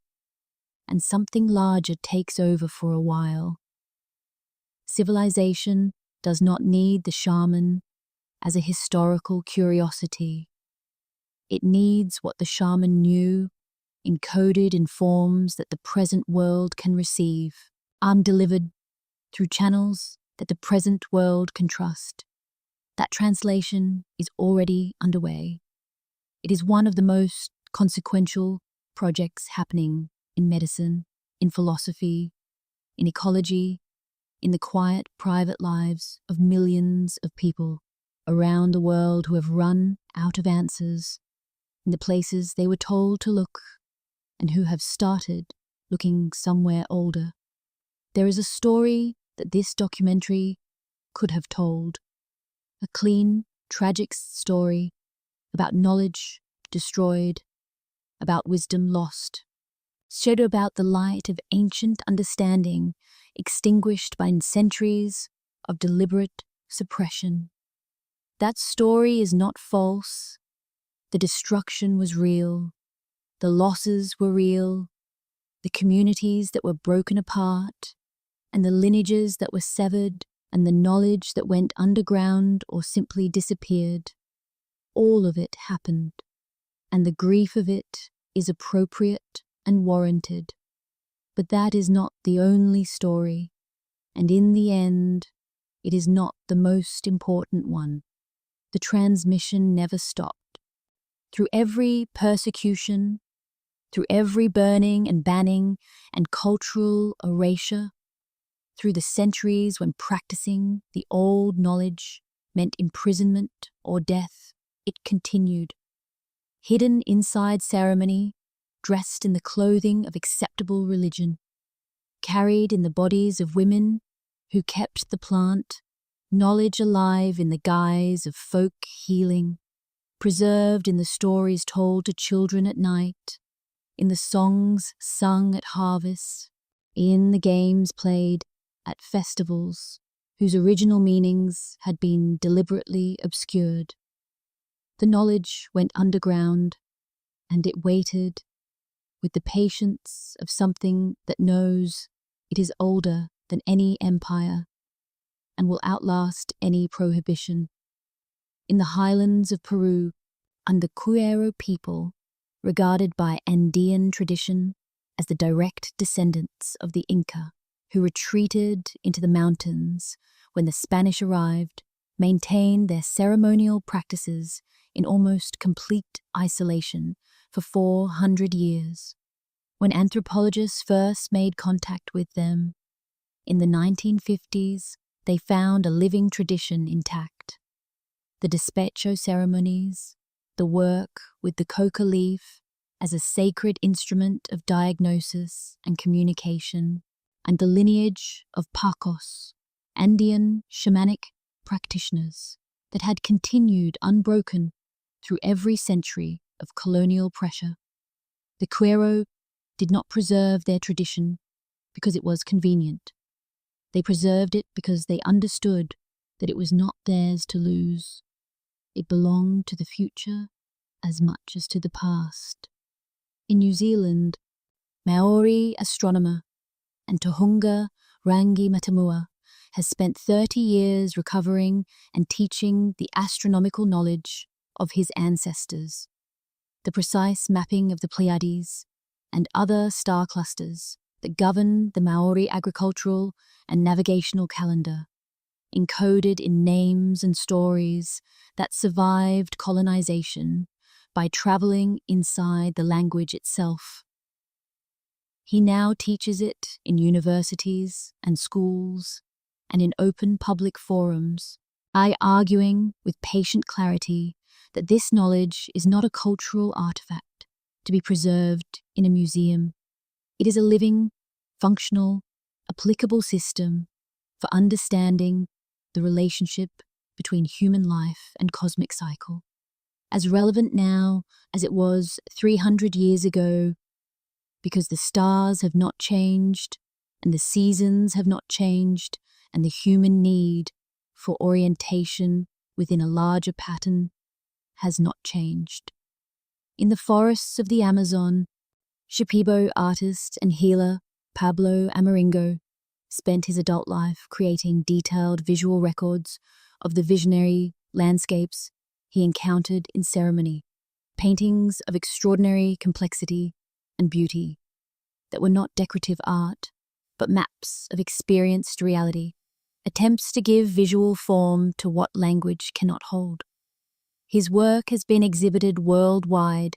[SPEAKER 1] and something larger takes over for a while. Civilization does not need the shaman as a historical curiosity. It needs what the shaman knew, encoded in forms that the present world can receive, delivered through channels that the present world can trust. That translation is already underway. It is one of the most consequential projects happening in medicine, in philosophy, in ecology, in the quiet, private lives of millions of people around the world who have run out of answers in the places they were told to look and who have started looking somewhere older. There is a story that this documentary could have told, a clean, tragic story about knowledge destroyed, about wisdom lost, shed about the light of ancient understanding extinguished by centuries of deliberate suppression. That story is not false. The destruction was real. The losses were real. The communities that were broken apart, and the lineages that were severed, and the knowledge that went underground or simply disappeared. All of it happened, and the grief of it is appropriate and warranted. But that is not the only story, and in the end, it is not the most important one. The transmission never stopped. Through every persecution, through every burning and banning and cultural erasure, through the centuries when practicing the old knowledge meant imprisonment or death, it continued. Hidden inside ceremony, dressed in the clothing of acceptable religion, carried in the bodies of women who kept the plant, knowledge alive in the guise of folk healing, preserved in the stories told to children at night, in the songs sung at harvest, in the games played at festivals whose original meanings had been deliberately obscured. The knowledge went underground, and it waited with the patience of something that knows it is older than any empire and will outlast any prohibition. In the highlands of Peru, under Cuero people, regarded by Andean tradition as the direct descendants of the Inca, who retreated into the mountains when the Spanish arrived, maintained their ceremonial practices in almost complete isolation for 400 years. When anthropologists first made contact with them, in the 1950s, they found a living tradition intact. The despecho ceremonies, the work with the coca leaf as a sacred instrument of diagnosis and communication, and the lineage of Pacos, Andean shamanic practitioners that had continued unbroken through every century of colonial pressure. The Cuero did not preserve their tradition because it was convenient. They preserved it because they understood that it was not theirs to lose. It belonged to the future as much as to the past. In New Zealand, Maori astronomer and Tohunga Rangi Matamua has spent 30 years recovering and teaching the astronomical knowledge of his ancestors, the precise mapping of the Pleiades and other star clusters that govern the Maori agricultural and navigational calendar, encoded in names and stories that survived colonization by traveling inside the language itself. He now teaches it in universities and schools and in open public forums, by arguing with patient clarity that this knowledge is not a cultural artifact to be preserved in a museum. It is a living, functional, applicable system for understanding the relationship between human life and cosmic cycle, as relevant now as it was 300 years ago, because the stars have not changed, and the seasons have not changed, and the human need for orientation within a larger pattern has not changed. In the forests of the Amazon, Shipibo artist and healer Pablo Amaringo spent his adult life creating detailed visual records of the visionary landscapes he encountered in ceremony, paintings of extraordinary complexity and beauty that were not decorative art, but maps of experienced reality, attempts to give visual form to what language cannot hold. His work has been exhibited worldwide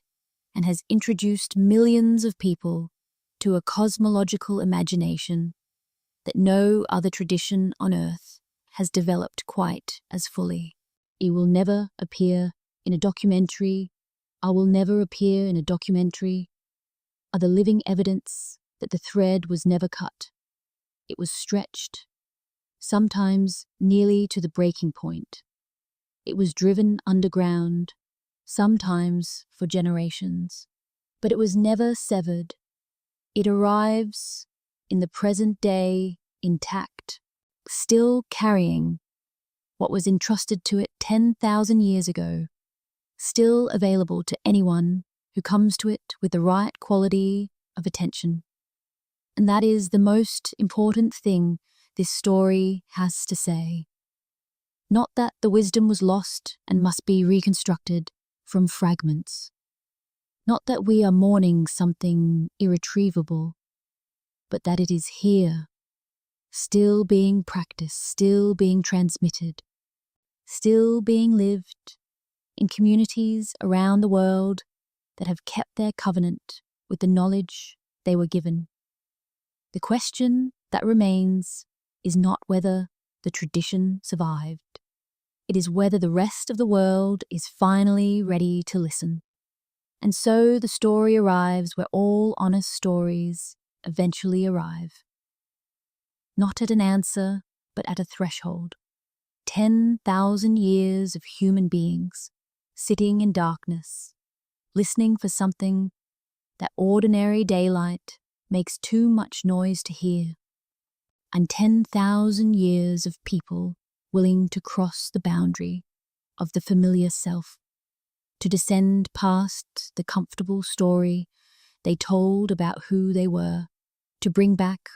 [SPEAKER 1] and has introduced millions of people to a cosmological imagination that no other tradition on earth has developed quite as fully. It will never appear in a documentary. I will never appear in a documentary are the living evidence that the thread was never cut. It was stretched, sometimes nearly to the breaking point. It was driven underground, sometimes for generations. But it was never severed. It arrives in the present day intact, still carrying what was entrusted to it 10,000 years ago, still available to anyone who comes to it with the right quality of attention. And that is the most important thing this story has to say. Not that the wisdom was lost and must be reconstructed from fragments. Not that we are mourning something irretrievable, but that it is here, still being practiced, still being transmitted, still being lived in communities around the world that have kept their covenant with the knowledge they were given. The question that remains is not whether the tradition survived. It is whether the rest of the world is finally ready to listen. And so the story arrives where all honest stories eventually arrive. Not at an answer, but at a threshold. 10,000 years of human beings sitting in darkness, listening for something that ordinary daylight makes too much noise to hear, and 10,000 years of people willing to cross the boundary of the familiar self, to descend past the comfortable story they told about who they were, to bring back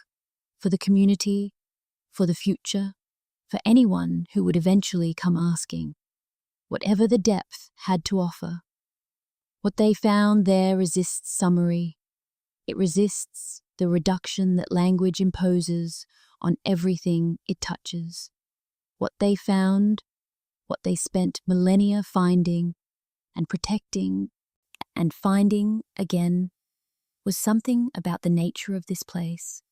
[SPEAKER 1] for the community, for the future, for anyone who would eventually come asking, whatever the depth had to offer. What they found there resists summary. It resists the reduction that language imposes on everything it touches. What they found, what they spent millennia finding and protecting and finding again, was something about the nature of this place,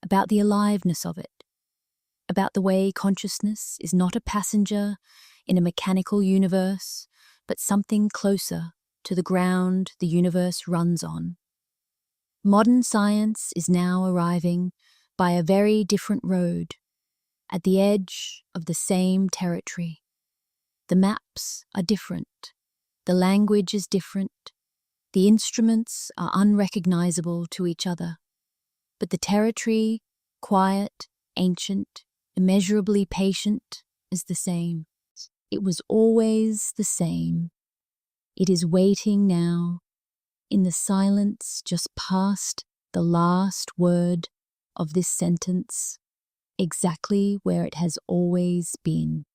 [SPEAKER 1] about the aliveness of it, about the way consciousness is not a passenger in a mechanical universe, but something closer to the ground the universe runs on. Modern science is now arriving by a very different road, at the edge of the same territory. The maps are different, the language is different, the instruments are unrecognizable to each other, but the territory, quiet, ancient, immeasurably patient, is the same. It was always the same. It is waiting now, in the silence just past the last word of this sentence, exactly where it has always been.